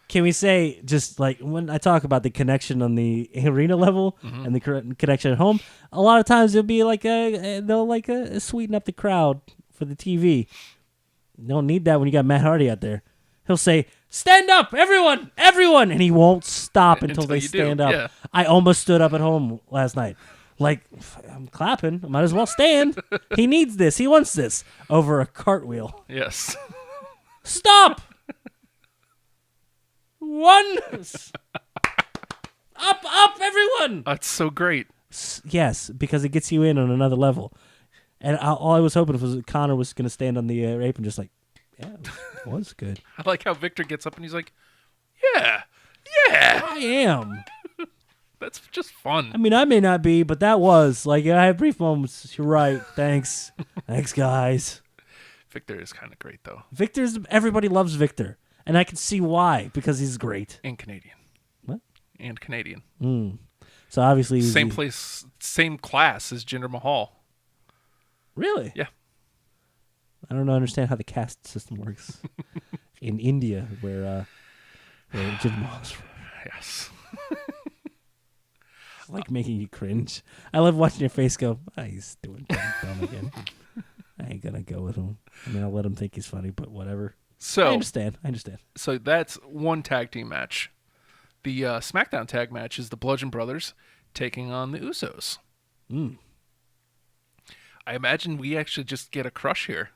Can we say, just like when I talk about the connection on the arena level and the connection at home, a lot of times it'll be like they'll sweeten up the crowd for the TV. You don't need that when you got Matt Hardy out there. He'll say, "Stand up, everyone, everyone," and he won't stop until they stand up. Yeah. I almost stood up at home last night. Like, I'm clapping. I might as well stand. He needs this. He wants this. Over a cartwheel. Yes. Stop! One! Up, everyone! That's so great. Yes, because it gets you in on another level. And all I was hoping was Connor was going to stand on the apron just like, yeah, it was good. I like how Victor gets up and he's like, yeah. I am. That's just fun. I mean, I may not be, but that was. Like, I have brief moments. You're right. Thanks. Thanks, guys. Victor is kind of great, though. Everybody loves Victor. And I can see why, because he's great. And Canadian. What? And Canadian. So obviously... Same place, same class as Jinder Mahal. Really? Yeah. I don't understand how the caste system works in India, where Jinder Mahal's from. Yes. It's like making you cringe. I love watching your face go, he's doing dumb again. I ain't gonna go with him. I mean, I'll let him think he's funny, but whatever. So I understand. So that's one tag team match. The SmackDown tag match is the Bludgeon Brothers taking on the Usos. I imagine we actually just get a crush here.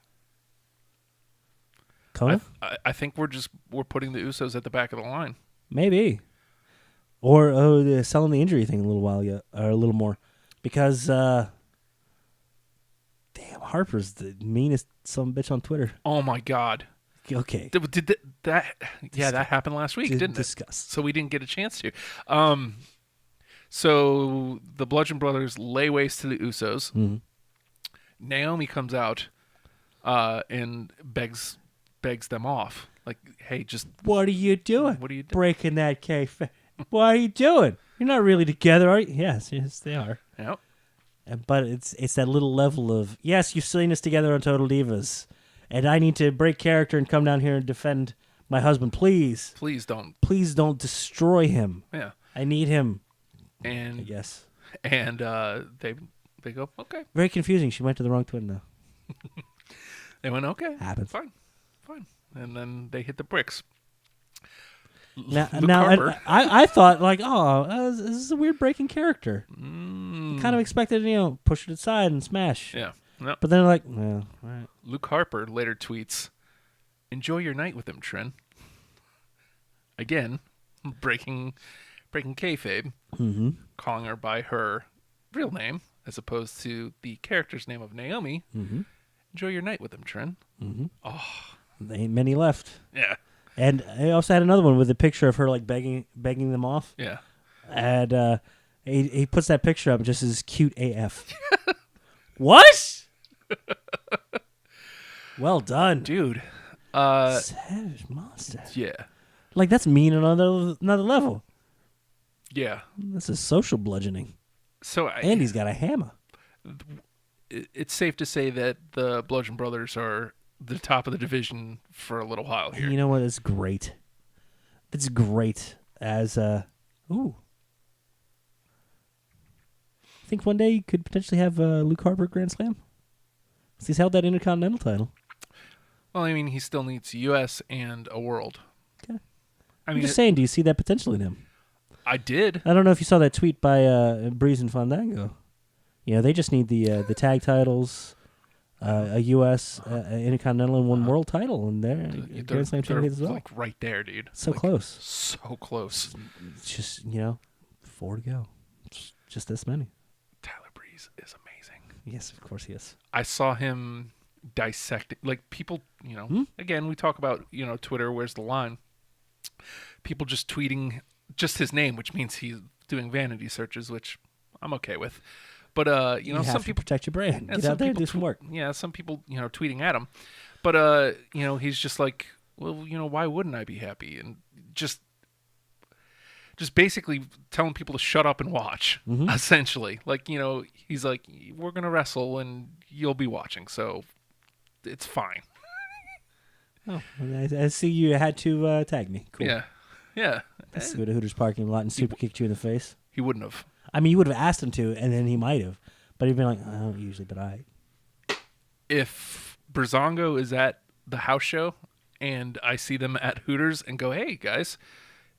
Kona? I think we're putting the Usos at the back of the line. Maybe. Or they're selling the injury thing a little while yet, or a little more. Because, damn, Harper's the meanest son bitch on Twitter. Oh, my God. Okay. Did that happened last week, didn't discuss. it? So we didn't get a chance to. So the Bludgeon Brothers lay waste to the Usos. Mm-hmm. Naomi comes out and begs them off. Like, hey, just... What are you doing? What are you doing? Breaking that kayfabe. What are you doing? You're not really together, are you? Yes, they are. Yep. But it's that little level of, yes, you've seen us together on Total Divas, and I need to break character and come down here and defend my husband. Please don't destroy him. Yeah. I need him. And I guess. And they go, okay. Very confusing. She went to the wrong twin though. They went, okay. Happens. Fine. And then they hit the bricks. Now Harper. I thought like, this is a weird breaking character. Kind of expected, push it aside and smash. Yeah. No. But then like, well, all right. Luke Harper later tweets, "Enjoy your night with him, Trin." Again, breaking kayfabe, calling her by her real name as opposed to the character's name of Naomi. Enjoy your night with him, Trin. Oh, there ain't many left. Yeah. And I also had another one with a picture of her like begging them off. Yeah. And he puts that picture up just as cute AF. What? Well done, dude. Savage monster. Yeah. Like that's mean on another level. Yeah. This is social bludgeoning. So and he's got a hammer. It's safe to say that the Bludgeon Brothers are the top of the division for a little while here. You know what? It's great. It's great as I think one day you could potentially have Luke Harper Grand Slam. He's held that Intercontinental title. Well, I mean, he still needs U.S. and a World. Okay. I'm just saying, do you see that potential in him? I did. I don't know if you saw that tweet by Breeze and Fandango. They just need the tag titles, a U.S. Intercontinental and one World title, and they're Grand Slam champions as well. Like right there, dude. So close. So close. It's just 4 to go. It's just this many. Tyler Breeze is amazing. Yes, of course he is. I saw him dissect like people. Again, we talk about Twitter. Where's the line? People just tweeting just his name, which means he's doing vanity searches, which I'm okay with. But you have some to people protect your brand. and Get some out there and people do some work. Yeah, some people tweeting at him, but he's just like, well, why wouldn't I be happy? And just basically telling people to shut up and watch, essentially. Like, he's like, we're gonna wrestle and you'll be watching, so it's fine. Oh, I see you had to tag me. Cool. Yeah. I see you at a Hooters parking lot and super kicked you in the face. He wouldn't have. I mean, you would have asked him to, and then he might have. But he'd been like, I don't usually, but I. If Brazongo is at the house show and I see them at Hooters and go, hey, guys,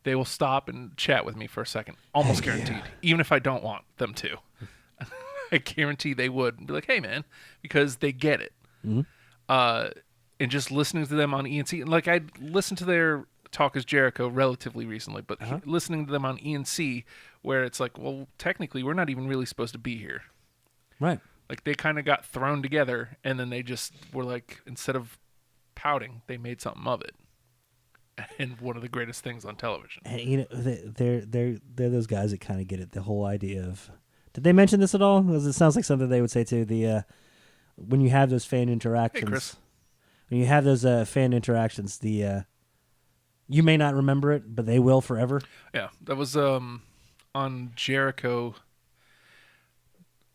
they will stop and chat with me for a second. Almost guaranteed. Even if I don't want them to. I guarantee they would be like, hey, man, because they get it. And just listening to them on ENC. Like, I listened to their Talk is Jericho relatively recently, but listening to them on ENC, where it's like, well, technically, we're not even really supposed to be here. Right. Like, they kind of got thrown together, and then they just were like, instead of pouting, they made something of it. And one of the greatest things on television. And, they're those guys that kind of get it, the whole idea of... Did they mention this at all? Because it sounds like something they would say too. When you have those fan interactions... Hey, Chris. When you have those fan interactions, you may not remember it, but they will forever. Yeah, that was on Jericho.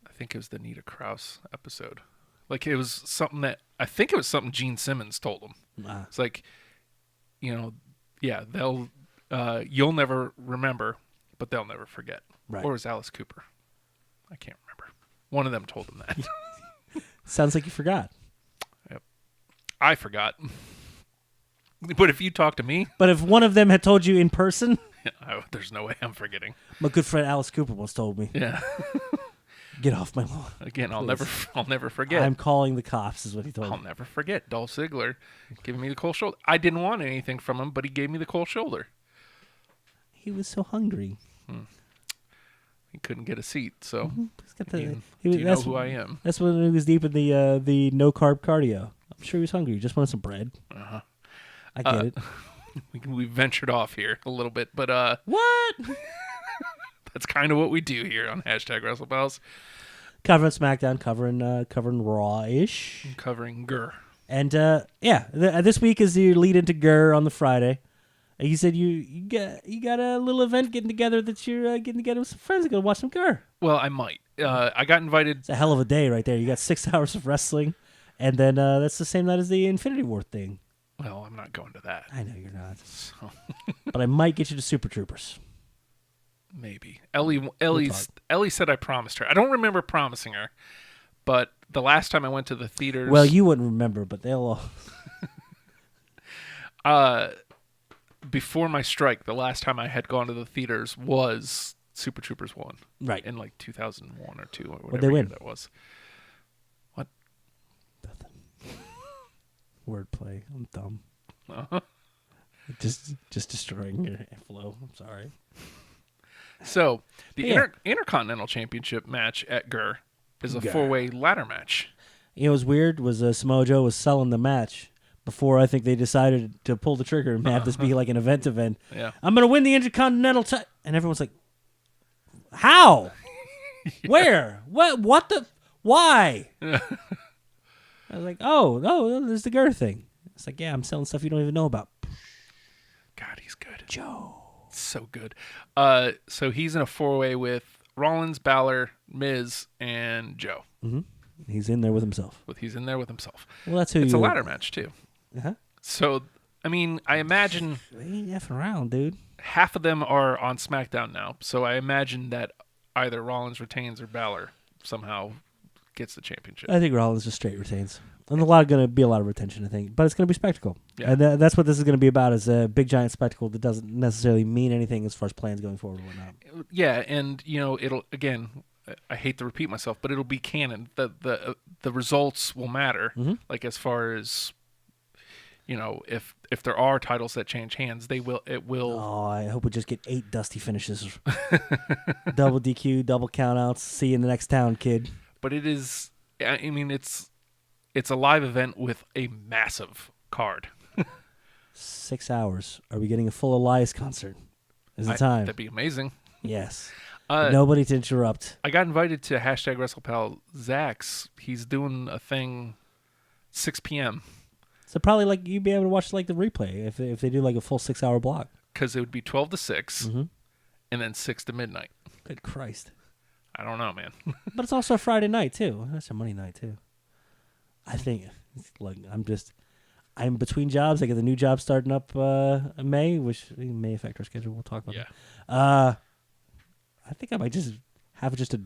I think it was the Nita Krause episode. Like, it was something that I think it was something Gene Simmons told him. It's like, they'll you'll never remember, but they'll never forget. Right. Or was Alice Cooper? I can't remember. One of them told him that. Sounds like you forgot. Yep. I forgot. But if you talk to me... But if one of them had told you in person... there's no way I'm forgetting. My good friend Alice Cooper once told me. Yeah. Get off my lawn. Again, I'll never forget. I'm calling the cops is what he told me. I'll never forget Dolph Ziggler giving me the cold shoulder. I didn't want anything from him, but he gave me the cold shoulder. He was so hungry. He couldn't get a seat, so... He's got the, do you know who I am? That's when he was deep in the no-carb cardio. I'm sure he was hungry. He just wanted some bread. I get it. We ventured off here a little bit, but what? that's kind of what we do here on #Wrestlepals. Covering SmackDown, covering Raw-ish. Covering GRR. And this week is your lead into GRR on the Friday. You said you got a little event getting together that you're getting together with some friends and going to watch some GRR. Well, I might. I got invited. It's a hell of a day right there. You got 6 hours of wrestling, and then that's the same night as the Infinity War thing. Well, I'm not going to that. I know you're not. So. But I might get you to Super Troopers. Maybe. Ellie said I promised her. I don't remember promising her, but the last time I went to the theaters... Well, you wouldn't remember, but they'll all... Before my strike, the last time I had gone to the theaters was Super Troopers 1. Right. In like 2001 or 2 or whatever What'd they win? That was. What? Nothing. Wordplay. I'm dumb. Uh-huh. Just destroying your flow. I'm sorry. So, the Intercontinental Championship match at GRR is a 4-way ladder match. You know what's weird was Samoa Joe was selling the match before I think they decided to pull the trigger and have this be like an event. Yeah. I'm going to win the Intercontinental title. And everyone's like, how? Where? What the? Why? I was like, oh, there's the GRR thing. It's like, yeah, I'm selling stuff you don't even know about. God, he's good. Joe. So good. So he's in a 4-way with Rollins, Balor, Miz, and Joe. Mm-hmm. He's in there with himself. He's in there with himself. Well, that's who it's a ladder match, too. Uh-huh. So, I mean, I imagine... They ain't effing around, dude. Half of them are on SmackDown now. So I imagine that either Rollins retains or Balor somehow gets the championship. I think Rollins just straight retains. And going to be a lot of retention, I think. But it's going to be spectacle. Yeah. And that's what this is going to be about, is a big, giant spectacle that doesn't necessarily mean anything as far as plans going forward or whatnot. Yeah, and, it'll, again, I hate to repeat myself, but it'll be canon. The results will matter, like as far as, if there are titles that change hands, it will. Oh, I hope we just get 8 dusty finishes. Double DQ, double countouts. See you in the next town, kid. But it is, I mean, it's a live event with a massive card. 6 hours. Are we getting a full Elias concert? Is it time? That'd be amazing. Yes. Nobody to interrupt. I got invited to #WrestlePal Zach's. He's doing a thing 6 p.m. So probably like you'd be able to watch like the replay if they do like a full 6-hour block. Because it would be 12 to 6 and then 6 to midnight. Good Christ. I don't know, man. But it's also a Friday night too. That's a Monday night too. I think like I'm between jobs. I get the new job starting up in May, which may affect our schedule. We'll talk about that. I think I might just have just a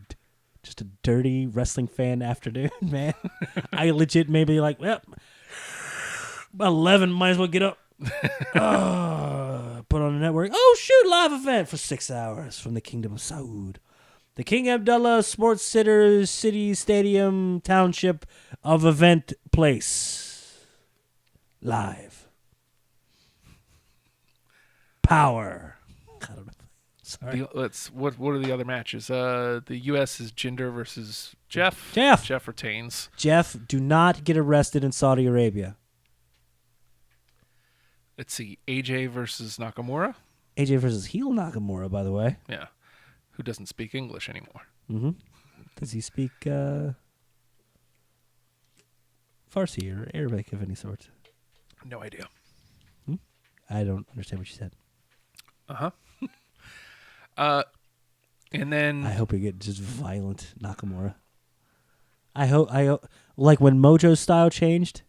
dirty wrestling fan afternoon, man. I legit maybe like, well, about 11, might as well get up. Put on the network. Oh, shoot, live event for 6 hours from the Kingdom of Saud. The King Abdullah Sports City Stadium Township of Event Place. Live. Power. I don't know. Sorry. What are the other matches? The U.S. is Jinder versus Jeff. Jeff retains. Jeff, do not get arrested in Saudi Arabia. Let's see. AJ versus Nakamura. AJ versus heel Nakamura, by the way. Yeah. Who doesn't speak English anymore. Mm-hmm. Does he speak Farsi or Arabic of any sort? No idea. I don't understand what you said. Uh-huh. And then I hope we get just violent Nakamura. I hope like when Mojo's style changed,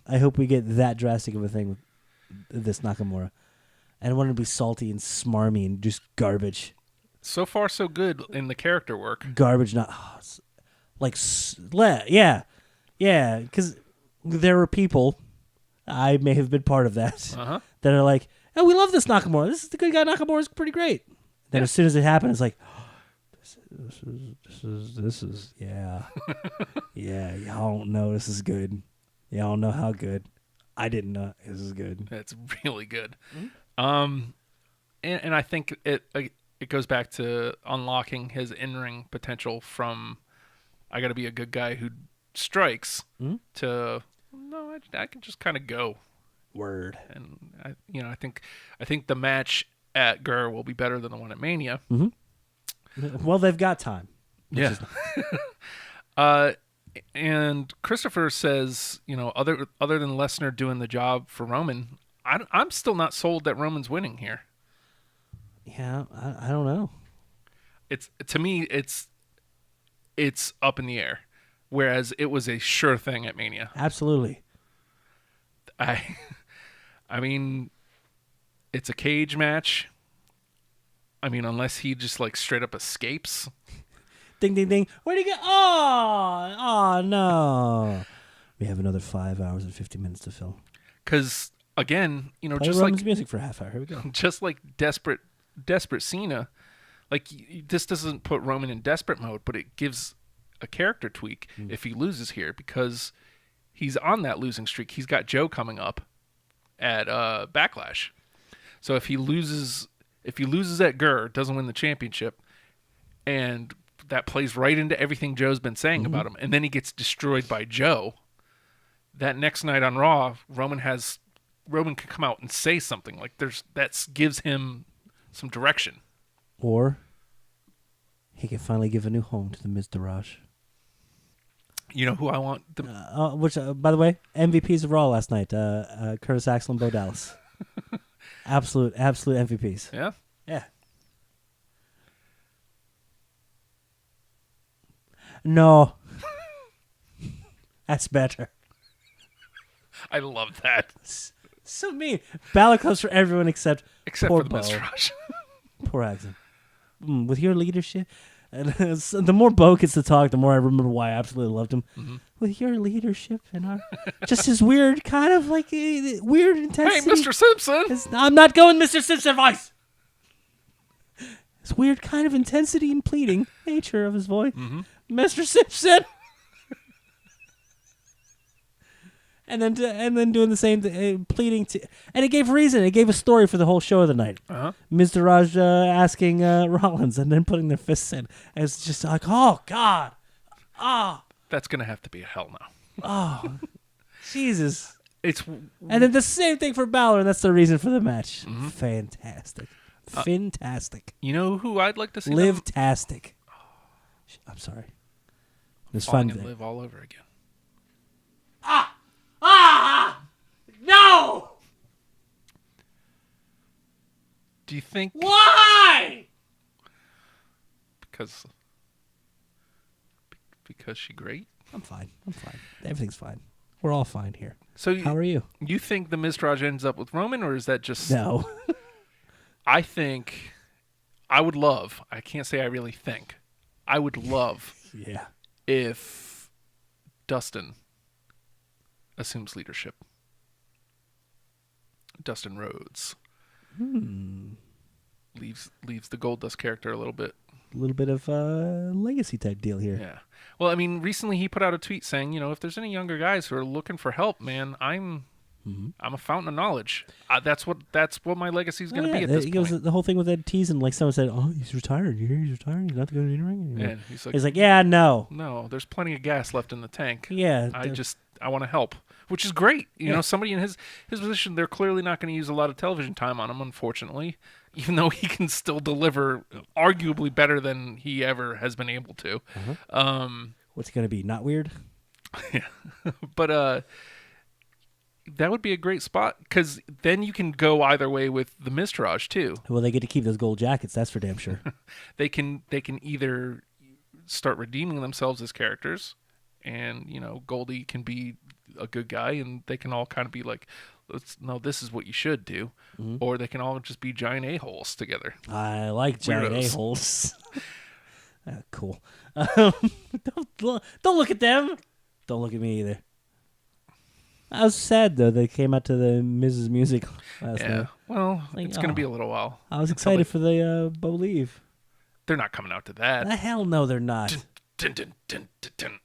I hope we get that drastic of a thing with this Nakamura. And I want it to be salty and smarmy and just garbage. So far, so good in the character work. Garbage, not yeah, because there were people, I may have been part of that, that are like, oh, we love this Nakamura. This is the good guy. Nakamura is pretty great. Then as soon as it happened, it's like, this is yeah, yeah. Y'all don't know this is good. Y'all don't know how good. I didn't know this is good. It's really good. And I think it goes back to unlocking his in-ring potential from I got to be a good guy who strikes to no, I can just kind of go. Word. And I think the match at GRR will be better than the one at Mania. Well, they've got time. Yeah. And Christopher says, other than Lesnar doing the job for Roman, I'm still not sold that Roman's winning here. Yeah, I don't know. To me, it's up in the air, whereas it was a sure thing at Mania. Absolutely. I mean, it's a cage match. I mean, unless he just like straight up escapes. Ding, ding, ding. Where'd he go? Oh, no. We have another 5 hours and 50 minutes to fill. Because, again, play just Roman's like music for a half hour. Here we go. Just like desperate Cena, like this doesn't put Roman in desperate mode, but it gives a character tweak if he loses here because he's on that losing streak. He's got Joe coming up at Backlash. So if he loses at GRR, doesn't win the championship, and that plays right into everything Joe's been saying about him, and then he gets destroyed by Joe, that next night on Raw, Roman can come out and say something like that gives him some direction. Or he can finally give a new home to the Miz Daraj. You know who I want? Which, by the way, MVPs of Raw last night. Curtis Axel and Bo Dallas. absolute MVPs. Yeah? Yeah. No. That's better. I love that. So mean. Balor comes for everyone except poor for the Bo. Mr. Rush. Poor Axel. With your leadership. And the more Bo gets to talk, the more I remember why I absolutely loved him. With your leadership and our just his weird kind of like weird intensity. Hey, Mr. Simpson. I'm not going Mr. Simpson voice. His weird kind of intensity and pleading nature of his voice. Mr. Simpson. And then doing the same thing, pleading to, and it gave reason. It gave a story for the whole show of the night. Mr. Raj asking Rollins, and then putting their fists in. And it's just like, oh God, That's gonna have to be a hell no. Oh, Jesus! And then the same thing for Balor, and that's the reason for the match. Fantastic. Fantastic. You know who I'd like to see? Live-tastic. I'm sorry. It was fun. And live all over again. No! Do you think? Why? Because she great? I'm fine. Everything's fine. We're all fine here. So how are you? You think the Mizraj ends up with Roman, or is that just... No. I think I would love, I can't say I really think, I would love if Dustin assumes leadership. Dustin Rhodes leaves the Goldust character a little bit. A little bit of a legacy type deal here. Yeah. Well, I mean, recently he put out a tweet saying, if there's any younger guys who are looking for help, man, I'm a fountain of knowledge. That's what my legacy is going to be at this point. The whole thing with Ed teasing, like someone said, "Oh, he's retired. You hear he's retired? He's not going to the ring anymore." And he's like, "Yeah, no, there's plenty of gas left in the tank. Yeah, I want to help." Which is great. Somebody in his position, they're clearly not going to use a lot of television time on him, unfortunately, even though he can still deliver arguably better than he ever has been able to. What's it going to be? Not weird? Yeah. But that would be a great spot, because then you can go either way with the Mizraj, too. Well, they get to keep those gold jackets, that's for damn sure. They can either start redeeming themselves as characters, and, Goldie can be a good guy, and they can all kind of be like, this is what you should do. Or they can all just be giant a-holes together. I like giant a-holes. Cool. Don't look at them. Don't look at me either. I was sad, though. They came out to the Mrs. Music last night. Well, it's going to be a little while. I was excited for the Believe. They're not coming out to that. The hell no, they're not. Dun, dun, dun, dun, dun.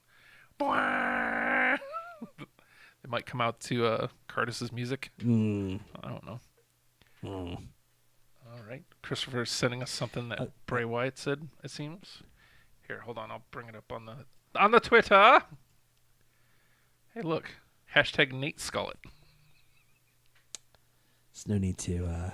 They might come out to Curtis's music. I don't know. All right. Christopher's sending us something that Bray Wyatt said, it seems. Here, hold on. I'll bring it up on the Twitter. Hey, look. Hashtag Nate Scullett. There's no need to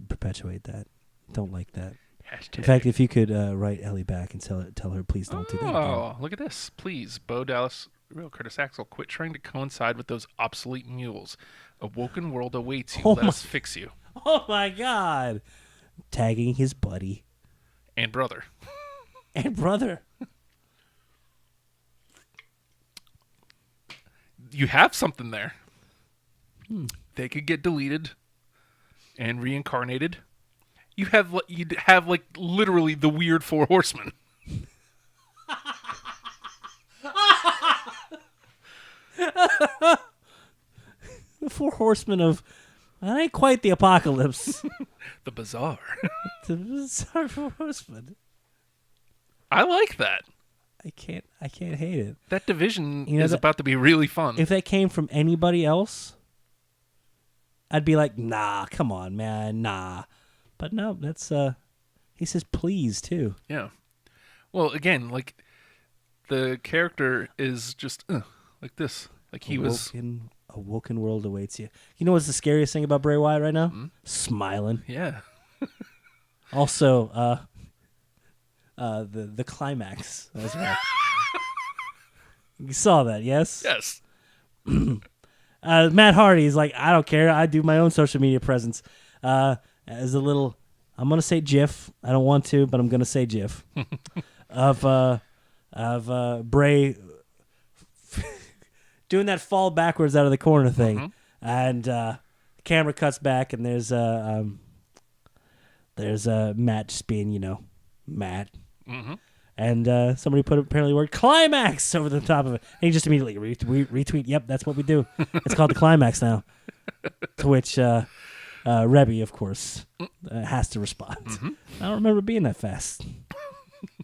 perpetuate that. Don't like that. Hashtag. In fact, if you could write Ellie back and tell her, please don't do that again. Oh, look at this. Please, Bo Dallas, Real Curtis Axel, quit trying to coincide with those obsolete mules. A woken world awaits you. Let us fix you. Oh, my God. Tagging his buddy. And brother. You have something there. They could get deleted and reincarnated. You'd have like literally the weird Four Horsemen. The Four Horsemen of... That ain't quite the apocalypse. The Bazaar. The Bizarre Four Horsemen. I like that. I can't hate it. That division is about to be really fun. If that came from anybody else, I'd be like, nah, come on, man, nah. But no, that's he says please too. Yeah. Well, again, like the character is just like this. Like he a woken world awaits you. You know what's the scariest thing about Bray Wyatt right now? Smiling. Yeah. Also, the climax as well. You saw that, yes? Yes. Matt Hardy's like, I don't care. I do my own social media presence. As a little, I'm gonna say GIF. I don't want to, but I'm gonna say GIF of Bray doing that fall backwards out of the corner thing, and the camera cuts back, and there's Matt just being Matt. And somebody put apparently the word climax over the top of it. And he just immediately retweet. Yep, that's what we do. It's called the climax now. To which Rebby, of course, has to respond. I don't remember being that fast.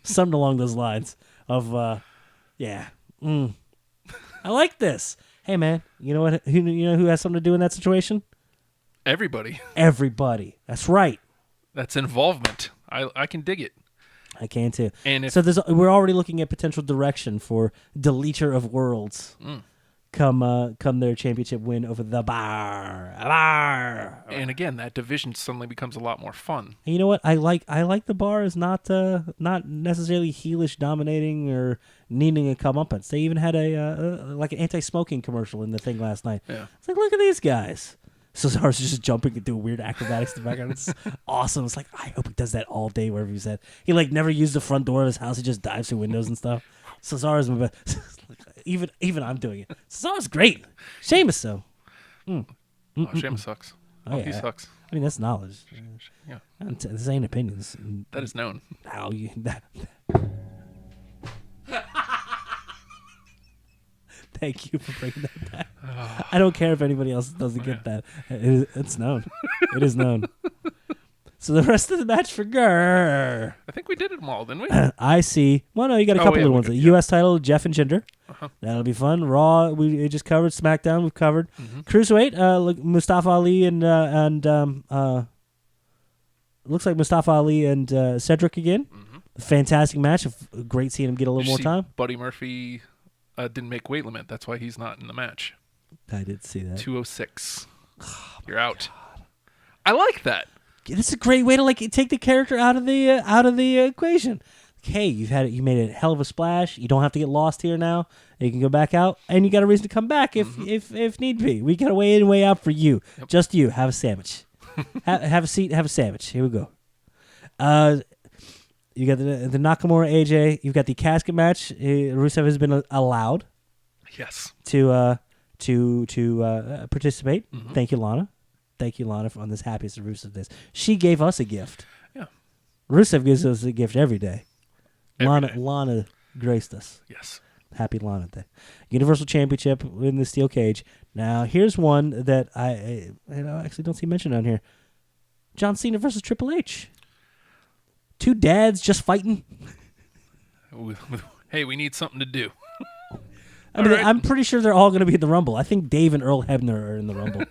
Something along those lines of, I like this. Hey, man, you know what? Who has something to do in that situation? Everybody. That's right. That's involvement. I can dig it. I can too. And so we're already looking at potential direction for Deleter of Worlds come their championship win over the Bar. And again, that division suddenly becomes a lot more fun. And you know what? I like the Bar is not necessarily heelish dominating or needing a comeuppance. They even had a like an anti-smoking commercial in the thing last night. Yeah. It's like, look at these guys. Cesaro's just jumping and doing weird acrobatics in the background. It's awesome. It's like, I hope he does that all day wherever he's at. He like never used the front door of his house. He just dives through windows and stuff. Cesaro's my best. Even I'm doing it. Cesaro's great. Sheamus though. Sheamus sucks. Oh, He yeah. sucks. I mean, that's knowledge. Yeah. This ain't opinions. That is known. How you that. Thank you for bringing that back. I don't care if anybody else doesn't get that. It's known. It is known. So the rest of the match for GRR. I think we did it all, didn't we? I see. Well, no, you got a couple yeah, little we ones. did, The yeah. U.S. title, Jeff and Jinder. That'll be fun. Raw, we just covered. SmackDown, we've covered. Cruiserweight, Mustafa Ali and looks like Mustafa Ali and Cedric again. Fantastic match. Great seeing him get a little Did you more see time. Buddy Murphy didn't make weight limit. That's why he's not in the match. I did see that. 206. You're out. I like that. It's a great way to like take the character out of the equation. Hey, you made a hell of a splash. You don't have to get lost here now. You can go back out, and you got a reason to come back if need be. We got a way in, way out for you. Yep. Just you. Have a sandwich. have a seat. Have a sandwich. Here we go. You got the Nakamura AJ. You've got the casket match. Rusev has been allowed Yes. to participate. Thank you, Lana. Thank you, Lana, on this happiest of Rusev days. She gave us a gift. Yeah. Rusev gives us a gift every day. Every day. Lana graced us. Yes. Happy Lana Day. Universal Championship in the steel cage. Now, here's one that I actually don't see mentioned on here. John Cena versus Triple H. Two dads just fighting. Hey, we need something to do. I mean, right. I'm pretty sure they're all going to be in the Rumble. I think Dave and Earl Hebner are in the Rumble.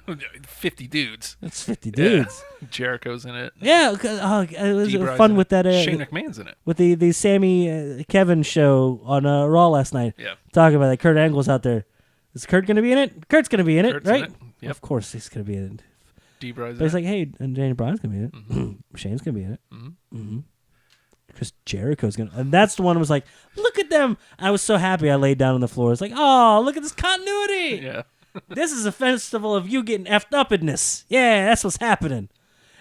50 dudes. That's 50 dudes. Yeah. Jericho's in it. Yeah, it was D-Bry's fun in with it. that. Shane McMahon's in it. With the Sammy Kevin show on Raw last night. Yeah. Talking about that. Kurt Angle's out there. Is Kurt going to be in it? Kurt's going to be in it, Kurt's in right? it. Yep. Of course he's going to be in it. D-Bry's But he's in it. like, hey, and Daniel Bryan's going to be in it. Shane's going to be in it. Chris Jericho's going to. And that's the one who was like, look at them. I was so happy I laid down on the floor. It's like, oh, look at this continuity. Yeah. This is a festival of you getting effed up-edness. Yeah, that's what's happening.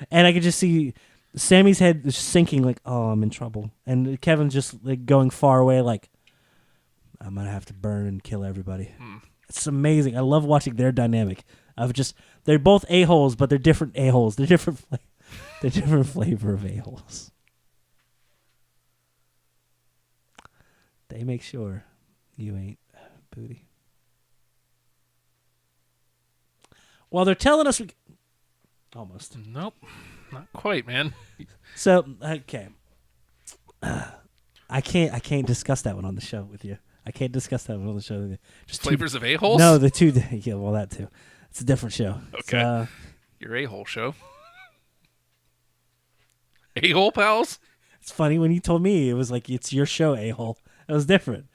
And I could just see Sammy's head sinking like, oh, I'm in trouble. And Kevin's just like going far away like, I'm going to have to burn and kill everybody. It's amazing. I love watching their dynamic of just, they're both a-holes, but they're different a-holes. They're different flavor of a-holes. They make sure you ain't booty. Well, they're telling us almost. Nope. Not quite, man. So, okay. I can't discuss that one on the show with you. I can't discuss that one on the show with you. Just Flavors of a-holes? No, the two. Yeah, well, that too. It's a different show. Okay. Your a-hole show. A-hole pals? It's funny when you told me it was like it's your show, a-hole. It was different.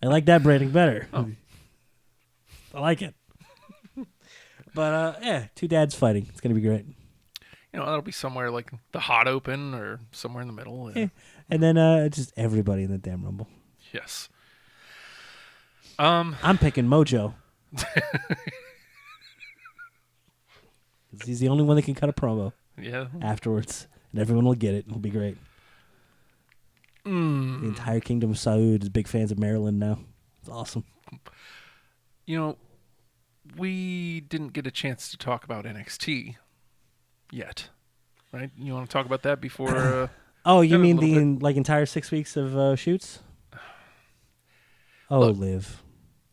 I like that branding better. Oh. I like it. But yeah, two dads fighting. It's gonna be great. You know, that'll be somewhere like the Hot Open or somewhere in the middle. Yeah. Yeah. And then just everybody in the damn Rumble. Yes. I'm picking Mojo. 'Cause he's the only one that can cut a promo Yeah. afterwards, and everyone will get it. It'll be great. The entire Kingdom of Saud is big fans of Maryland now. It's awesome. You know, we didn't get a chance to talk about NXT yet, right? You want to talk about that before? Oh, you a mean little the entire 6 weeks of shoots? Oh, Look. Liv.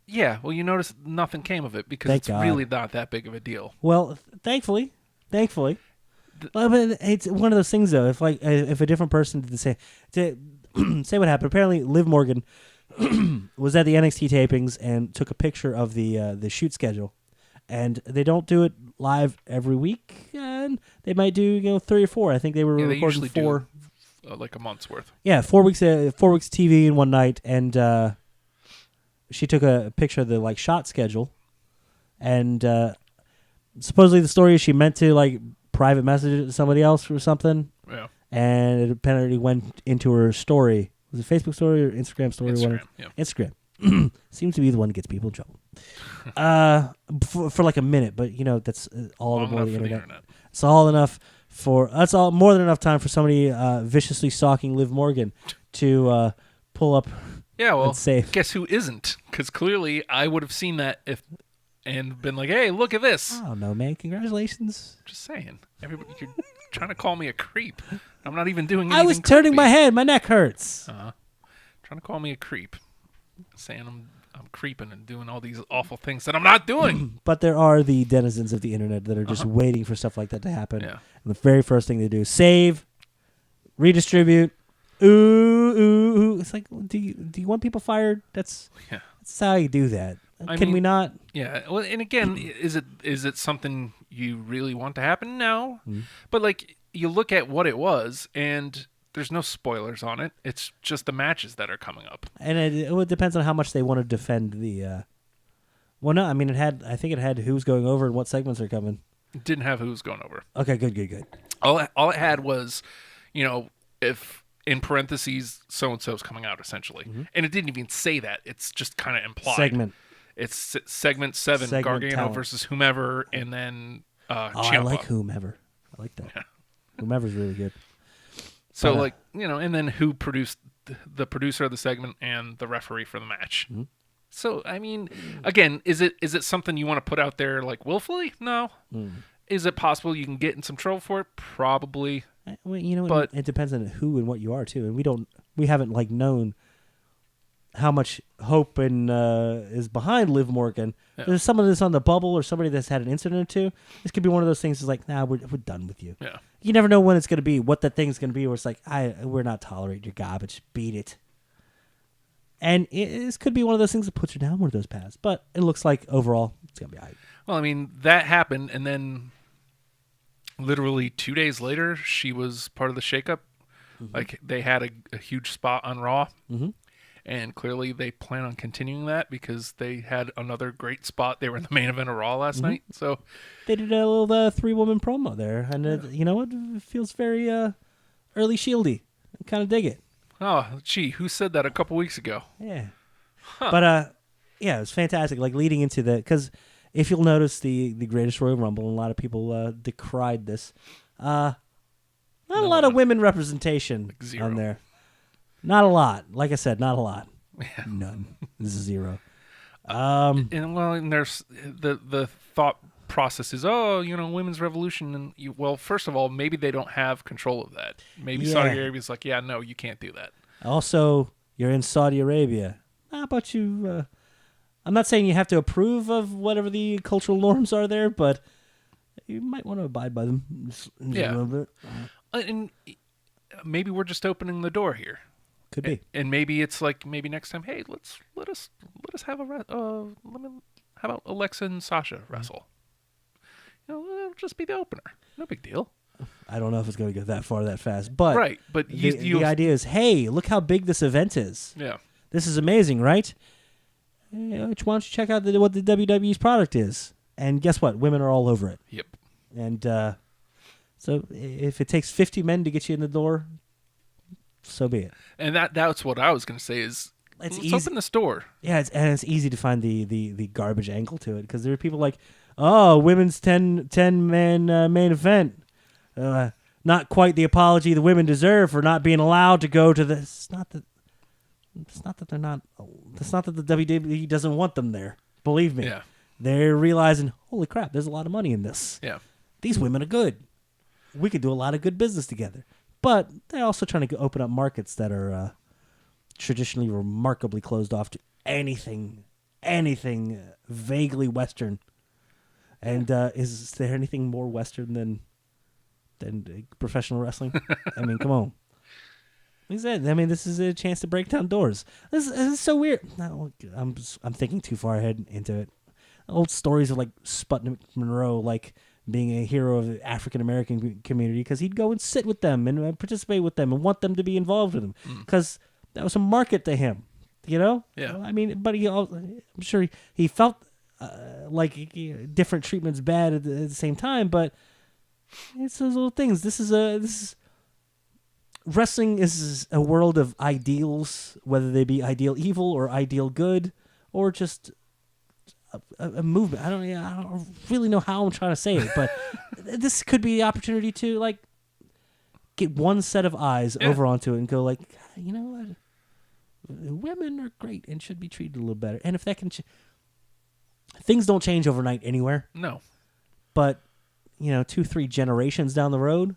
Yeah. Well, you notice nothing came of it because Thank it's God. really not that big of a deal. Well, thankfully. Well, but it's one of those things though. If a different person did say what happened. Apparently, Liv Morgan was at the NXT tapings and took a picture of the shoot schedule, and they don't do it live every week, and they might do 3 or 4. I think they were Yeah, they recording usually 4. do like a month's worth. Yeah, 4 weeks. 4 weeks TV in one night, and she took a picture of the shot schedule And supposedly the story is she meant to like private message it to somebody else or something. Yeah. And it apparently went into her story. Was it Facebook story or Instagram story? Instagram, yeah. Instagram. Seems to be the one that gets people in trouble. For like a minute, but that's all Long more enough the for the internet. It's all enough that's all more than enough time for somebody viciously stalking Liv Morgan to pull up. Yeah, well, and say, guess who isn't? Because clearly I would have seen that and been like, hey, look at this. I don't know, man. Congratulations. Just saying. Everybody, you're trying to call me a creep. I'm not even doing anything I was turning creepy. my head. My neck hurts. Trying to call me a creep. Saying I'm creeping and doing all these awful things that I'm not doing. But there are the denizens of the internet that are just waiting for stuff like that to happen. Yeah. And the very first thing they do is save, redistribute. Ooh. It's like, do you want people fired? That's how you do that. Can we not? Yeah. Well, and again, is it something you really want to happen? No. But like you look at what it was, and there's no spoilers on it. It's just the matches that are coming up. And it depends on how much they want to defend the. Well, no, I mean I think it had who's going over and what segments are coming. It didn't have who's going over. Okay, good. All it had was, if in parentheses so and so's coming out essentially, and it didn't even say that. It's just kind of implied. Segment. It's segment 7, Gargano talent. versus whomever, and then I like whomever. I like that. Yeah. Whomever's really good. So and then who produced the producer of the segment and the referee for the match. Mm-hmm. So I mean, again, is it something you want to put out there like willfully? No. Is it possible you can get in some trouble for it? Probably. Well, but it depends on who and what you are too, and we haven't like known how much hope and is behind Liv Morgan. Yeah. There's someone that's on the bubble or somebody that's had an incident or two. This could be one of those things that's like, nah, we're done with you. Yeah. You never know when it's going to be, what that thing's going to be, where it's like, we're not tolerating your garbage. Beat it. And this could be one of those things that puts her down one of those paths. But it looks like overall it's going to be all right. Well, I mean, that happened, and then literally 2 days later, she was part of the shakeup. Mm-hmm. Like, they had a huge spot on Raw. Mm-hmm. And clearly they plan on continuing that because they had another great spot. They were in the main event of Raw last night. So they did a little 3-woman promo there. And you know what? It feels very early Shieldy. I kind of dig it. Oh, gee. Who said that a couple weeks ago? Yeah. Huh. But, yeah, it was fantastic. Like, leading into the... Because if you'll notice the Greatest Royal Rumble, and a lot of people decried this, not a lot of women representation like on there. Not a lot. Like I said, not a lot. Yeah. None. This is 0. And there's the thought process is, women's revolution. And first of all, maybe they don't have control of that. Maybe Saudi Arabia's like, yeah, no, you can't do that. Also, you're in Saudi Arabia. How about you? I'm not saying you have to approve of whatever the cultural norms are there, but you might want to abide by them a little bit. And maybe we're just opening the door here. Could be. And maybe it's like, maybe next time, hey, let us have how about Alexa and Sasha wrestle? It'll just be the opener. No big deal. I don't know if it's going to go that far that fast, but right. But the idea is, hey, look how big this event is. Yeah, this is amazing, right? Why don't you check out what the WWE's product is? And guess what? Women are all over it. Yep. And so if it takes 50 men to get you in the door, so be it. And that's what I was going to say is let's open the store. Yeah, it's easy to find the garbage angle to it because there are people like, oh, women's 10-man main event. Not quite the apology the women deserve for not being allowed to go to this. It's not that they're not. It's not that the WWE doesn't want them there. Believe me. Yeah. They're realizing, holy crap, there's a lot of money in this. Yeah. These women are good. We could do a lot of good business together. But they're also trying to open up markets that are traditionally remarkably closed off to anything vaguely Western. And is there anything more Western than professional wrestling? I mean, come on. Like I said, this is a chance to break down doors. This is so weird. No, I'm thinking too far ahead into it. Old stories of like Sputnik Monroe, like being a hero of the African American community because he'd go and sit with them and participate with them and want them to be involved with him because that was a market to him, Yeah. But I'm sure he felt different treatment's bad at the same time, but it's those little things. Wrestling is a world of ideals, whether they be ideal evil or ideal good, or just a movement. I don't really know how I'm trying to say it, but this could be the opportunity to like get one set of eyes over onto it and go like, you know what, women are great and should be treated a little better. And if that can, things don't change overnight anywhere. No, but 2-3 generations down the road,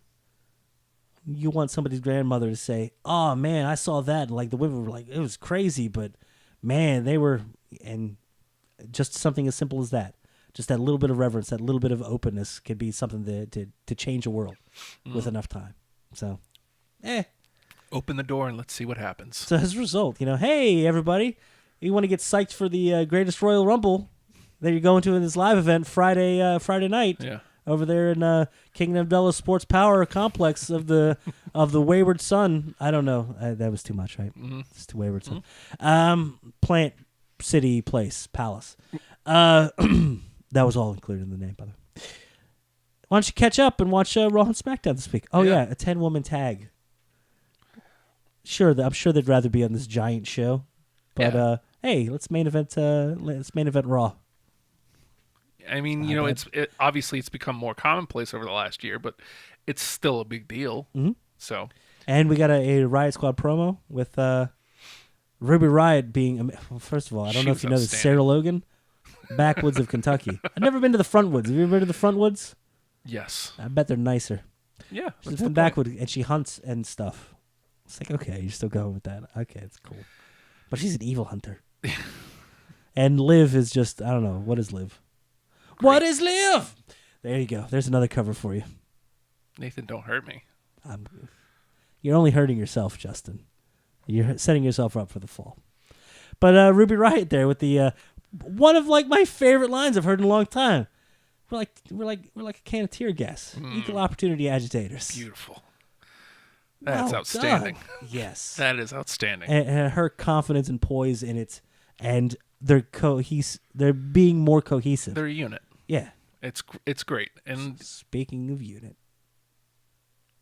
you want somebody's grandmother to say, "Oh man, I saw that." And, like the women were like, "It was crazy," but man, they were, and just something as simple as that, just that little bit of reverence, that little bit of openness, could be something to change a world with enough time. So, open the door and let's see what happens. So as a result, hey everybody, you want to get psyched for the Greatest Royal Rumble that you're going to in this live event Friday night. Yeah. Over there in King Abdullah Sports Power Complex of the Wayward Sun. I don't know. That was too much, right? Mm-hmm. It's too Wayward Sun. Plant City Place Palace. That was all included in the name, by the way. Why don't you catch up and watch Raw and SmackDown this week? Oh yeah, a 10-woman tag. Sure, I'm sure they'd rather be on this giant show, but hey, let's main event Raw. I mean, obviously it's become more commonplace over the last year, but it's still a big deal. Mm-hmm. So, and we got a Riot Squad promo with Ruby Riot being. Well, first of all, I don't know if you know this. Sarah Logan, backwoods of Kentucky. I've never been to the Frontwoods. Have you ever been to the Frontwoods? Yes. I bet they're nicer. Yeah. She's from backwoods, and she hunts and stuff. It's like, okay, you're still going with that. Okay, it's cool. But she's an evil hunter. And Liv is just, I don't know. What is Liv? Great. What is Liv? There you go. There's another cover for you. Nathan, don't hurt me. You're only hurting yourself, Justin. You're setting yourself up for the fall. But Ruby Riot there with the one of like my favorite lines I've heard in a long time. We're like a can of tear gas. Equal opportunity agitators. Beautiful. That's outstanding. Yes. That is outstanding. And her confidence and poise in it, and they're being more cohesive. They're a unit. Yeah. It's great. And speaking of unit,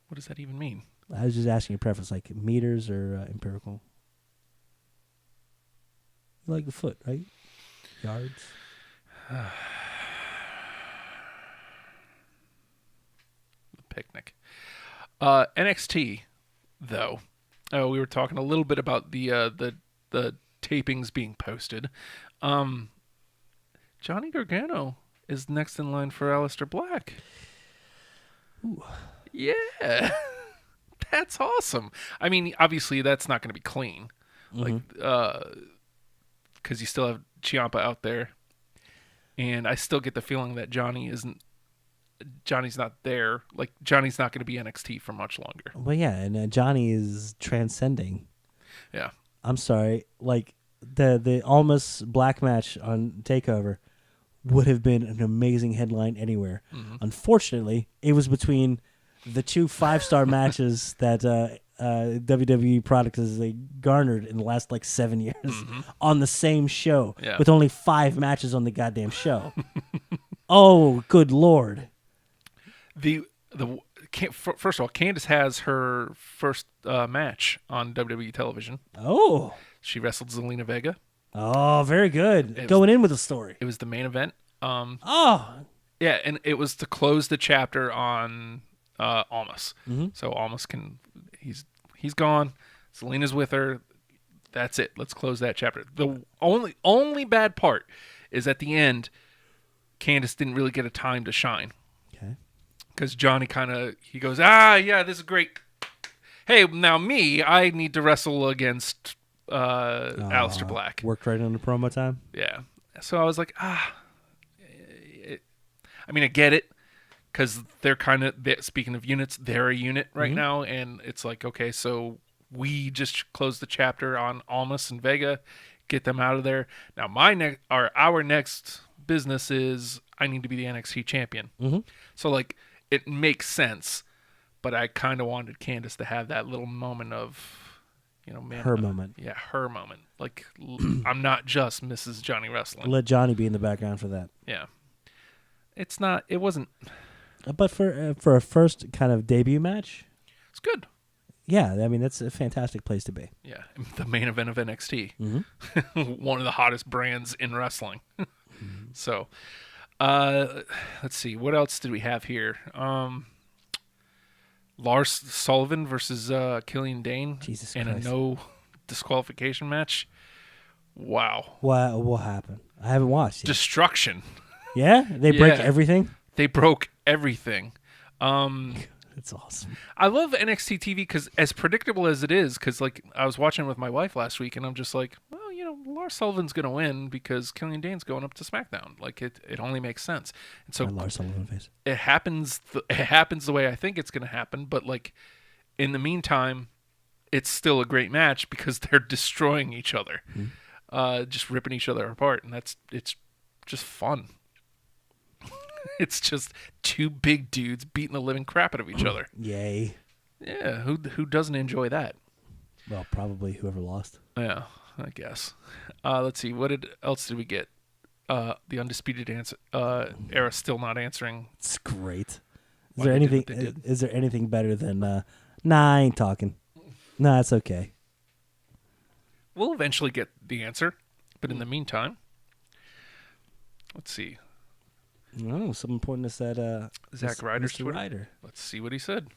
what does that even mean? I was just asking your preference, like meters or empirical. You like the foot, right? Yards. Picnic. NXT, though. We were talking a little bit about the tapings being posted. Johnny Gargano is next in line for Aleister Black. Ooh. Yeah. That's awesome. I mean, obviously that's not going to be clean. Mm-hmm. Like cuz you still have Ciampa out there. And I still get the feeling that Johnny's not there. Like, Johnny's not going to be NXT for much longer. Well, yeah, and Johnny is transcending. Yeah. I'm sorry. Like, the Almas Black match on TakeOver would have been an amazing headline anywhere. Mm-hmm. Unfortunately, it was between the two 5-star matches that WWE product has garnered in the last, 7 years on the same show with only 5 matches on the goddamn show. Oh, good Lord. First of all, Candice has her first match on WWE television. Oh. She wrestled Zelina Vega. Oh, very good. Going in with a story. It was the main event. Yeah, and it was to close the chapter on Almas. Mm-hmm. So Almas he's gone. Zelina's with her. That's it. Let's close that chapter. The only bad part is at the end, Candice didn't really get a time to shine. Okay. Because Johnny he goes, yeah, this is great. Hey, now I need to wrestle against Aleister Black. Worked right on the promo time? Yeah. So I was like, I mean, I get it. Because they're speaking of units, they're a unit right now. And it's like, okay, so we just closed the chapter on Almas and Vega, get them out of there. Now our next business is I need to be the NXT champion. Mm-hmm. So it makes sense, but I kind of wanted Candice to have that little moment of, man, Her moment. Yeah, her moment. Like, I'm not just Mrs. Johnny Wrestling. Let Johnny be in the background for that. Yeah. It wasn't. But for a first kind of debut match, It's good. yeah, I mean, that's a fantastic place to be. Yeah, the main event of NXT. Mm-hmm. One of the hottest brands in wrestling. So, let's see. What else did we have here? Lars Sullivan versus Killian Dane Jesus in Christ. a no disqualification match. Wow. What happened? I haven't watched yet. Destruction. Yeah? They break Yeah. everything? They broke everything. That's awesome. I love NXT TV because as predictable as it is, because like I was watching with my wife last week, and I'm just like, well, Lars Sullivan's gonna win because Killian Dane's going up to SmackDown. Like it only makes sense. And so Lars Sullivan face. it happens. It happens the way I think it's gonna happen. But like in the meantime, it's still a great match because they're destroying each other, just ripping each other apart, and it's just fun. It's just two big dudes beating the living crap out of each other. Yay. Yeah, who doesn't enjoy that? Well, probably whoever lost. Yeah, I guess. Let's see. What else did we get? The Undisputed Era still not answering. It's great. Is Why there they did anything? what they did. Is there anything better than? Nah, I ain't talking. Nah, it's okay. We'll eventually get the answer, but in the meantime, let's see. No, someone pointing us at Zack Ryder's Mr. Twitter. Ryder. Let's see what he said.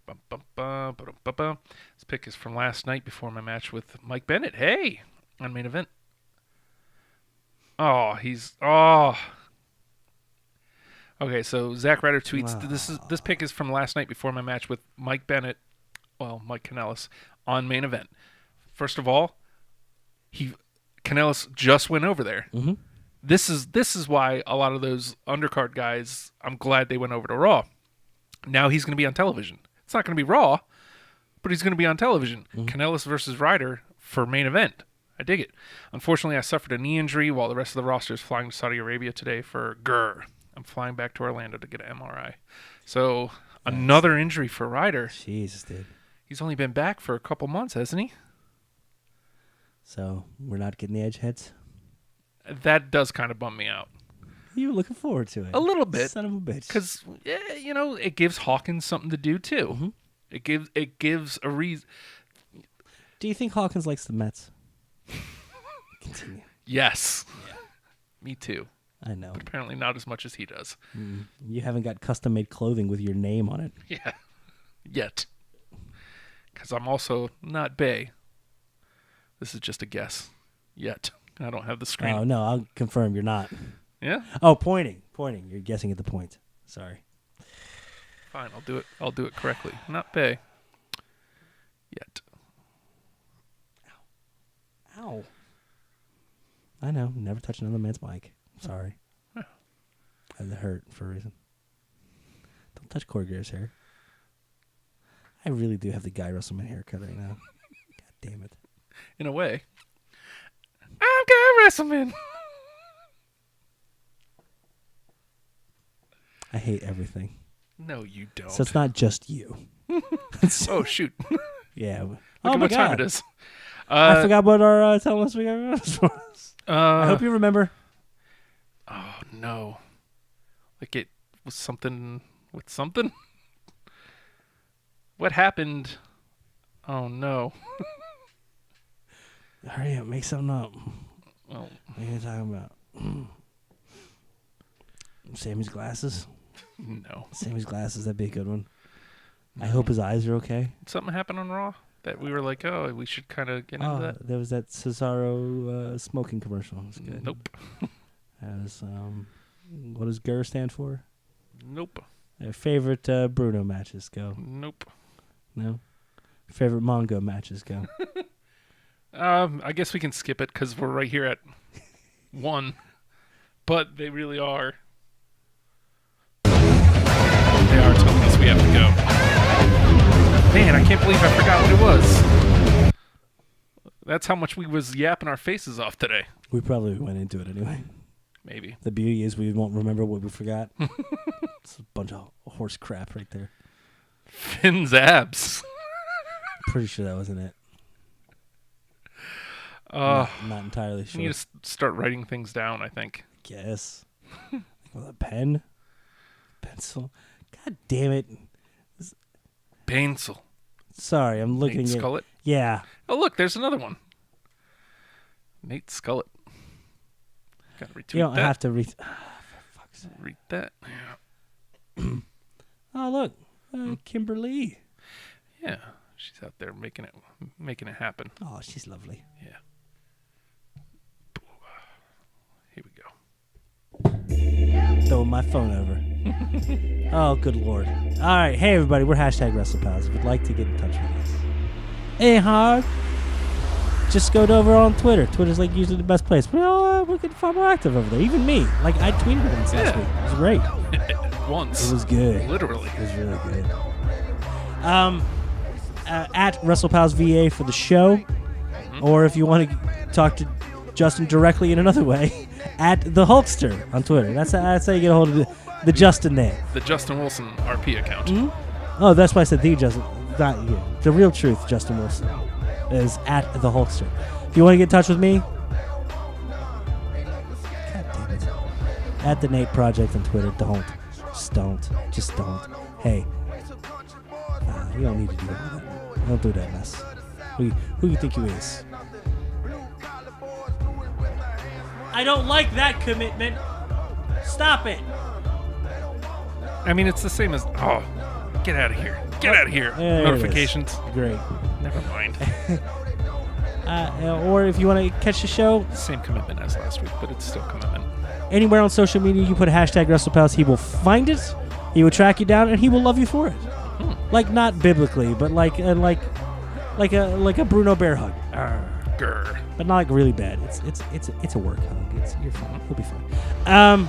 Bum, bum, bum, ba-dum, ba-bum. This pick is from last night before my match with Mike Bennett. Hey, on main event. Okay, so Zack Ryder tweets. This pick is from last night before my match with Mike Bennett. Well, Mike Kanellis on main event. First of all, Kanellis just went over there. Mm-hmm. This is why a lot of those undercard guys, I'm glad they went over to Raw. Now he's going to be on television. It's not going to be Raw, but he's going to be on television. Kanellis versus Ryder for main event. I dig it. Unfortunately, I suffered a knee injury while the rest of the roster is flying to Saudi Arabia today for GRR. I'm flying back to Orlando to get an MRI. So another injury for Ryder. Jesus, dude. He's only been back for a couple months, hasn't he? So we're not getting the edge heads. That does kind of bum me out. You were looking forward to it. A little bit. Son of a bitch. Because, it gives Hawkins something to do, too. Mm-hmm. It gives a reason. Do you think Hawkins likes the Mets? Continue. Yes. Yeah. Me too. I know. But apparently not as much as he does. You haven't got custom-made clothing with your name on it. Yeah. Yet. Because I'm also not Bay. This is just a guess. Yet. I don't have the screen. Oh, no, I'll confirm you're not. Yeah? Oh, pointing. You're guessing at the point. Sorry. Fine, I'll do it correctly. Not Bay. Yet. Ow. I know. Never touch another man's mic. Sorry. Huh. And it hurt for a reason. Don't touch Corey Greer's hair. I really do have the Guy Russellman haircut right now. God damn it. In a way. I'm Guy Russellman. I hate everything. No, you don't. So it's not just you. Oh, shoot. Yeah. Look Oh, at my what time God. it is. I forgot what our tell us we got. I hope you remember. Oh, no. Like it was something with something? What happened? Oh, no. Hurry up, make something up. Well, What are you talking about? Sammy's glasses? no. Sammy's glasses, that'd be a good one. I hope his eyes are okay. Something happened on Raw that we were like, oh, we should kind of get into that. There was that Cesaro smoking commercial. It was good. Nope. That was, what does GRR stand for? Nope. Favorite Bruno matches go. Nope. No? Favorite Mongo matches go. I guess we can skip it because we're right here at 1. But they really are. They are telling us we have to go. Man, I can't believe I forgot what it was. That's how much we was yapping our faces off today. We probably went into it anyway. Maybe. The beauty is we won't remember what we forgot. It's a bunch of horse crap right there. Finn's abs. Pretty sure that wasn't it. Not entirely You sure. need to start writing things down, I think. Guess. With a pen? Pencil? God damn it. Pencil. Sorry, I'm looking Nate at... Scullett. Yeah. Oh, look, there's another one. Nate Scullett. Gotta retweet You don't that. have to read... Read that. Yeah. Oh, look. Kimberly. Yeah. She's out there making it happen. Oh, she's lovely. Yeah. Here we go. Throwing my phone over. Oh, good Lord. All right. Hey, everybody. We're #Wrestlepals. If you'd like to get in touch with us. Hey, hard. Just go over on Twitter. Twitter's like usually the best place. We're getting far more active over there. Even me. Like, I tweeted it last week. It was great. Once. It was good. Literally. It was really good. At WrestlePals VA for the show. Or if you want to talk to Justin directly in another way, at the Hulkster on Twitter. That's how you get a hold of the Justin name. The Justin Wilson RP account. Mm-hmm. Oh, that's why I said the Justin. Not you. The real truth, Justin Wilson, is at the Hulkster. If you want to get in touch with me, God damn it. At the Nate Project on Twitter. Don't. Just don't. Hey. You don't need to do that. Don't do that mess. Who you think you is? I don't like that commitment. Stop it. I mean, it's the same as, oh, get out of here. Get out of here. There Notifications. Great. Never mind. Or if you want to catch the show, Same commitment as last week, but it's still commitment. anywhere on social media, you put #WrestlePals, he will find it, he will track you down, and he will love you for it. Like, not biblically, but like a Bruno bear hug. Grr. But not like really bad. It's a work hug. You're fine. You'll be fine.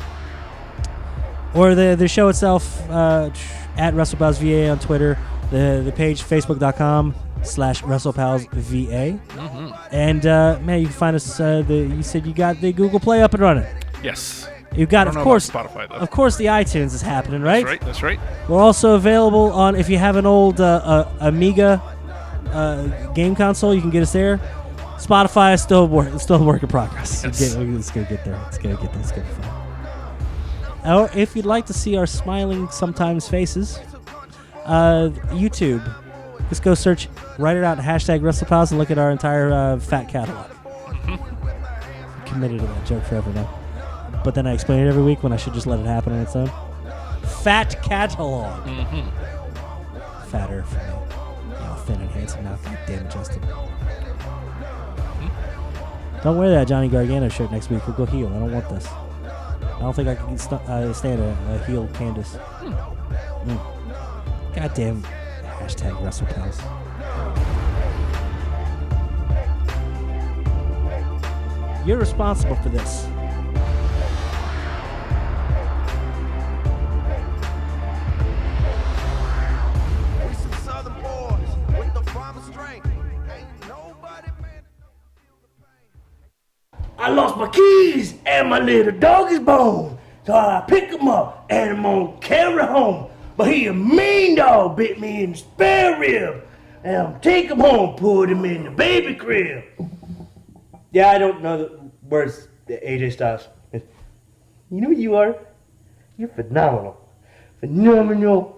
Or the show itself at WrestlePals VA on Twitter. The page facebook.com/WrestlepalsVA. And man, you can find us. You said you got the Google Play up and running. Yes. You got, I of don't know course, about Spotify, though. of course, the iTunes is happening, right? That's right. We're also available on, if you have an old Amiga game console, you can get us there. Spotify is still a work in progress. Yes. It's gonna get there. It's gonna be fun. Or if you'd like to see our smiling sometimes faces, YouTube, just go search, write it out, #WrestlePals, and look at our entire fat catalog. I'm committed to that joke forever now. But then I explain it every week when I should just let it happen on its own. Fat catalog. Fatter for me. Thin and handsome now. God damn it, Justin. Don't wear that Johnny Gargano shirt next week. We'll go heel. I don't want this. I don't think I can stand a heel Candace. God damn. #WrestlePals. You're responsible for this. I lost my keys and my little dog is bone. So I pick him up and I'm gonna carry home. But he a mean dog, bit me in the spare rib. And I'll take him home, put him in the baby crib. Yeah, I don't know the words, AJ Styles. You know who you are? You're phenomenal. Phenomenal.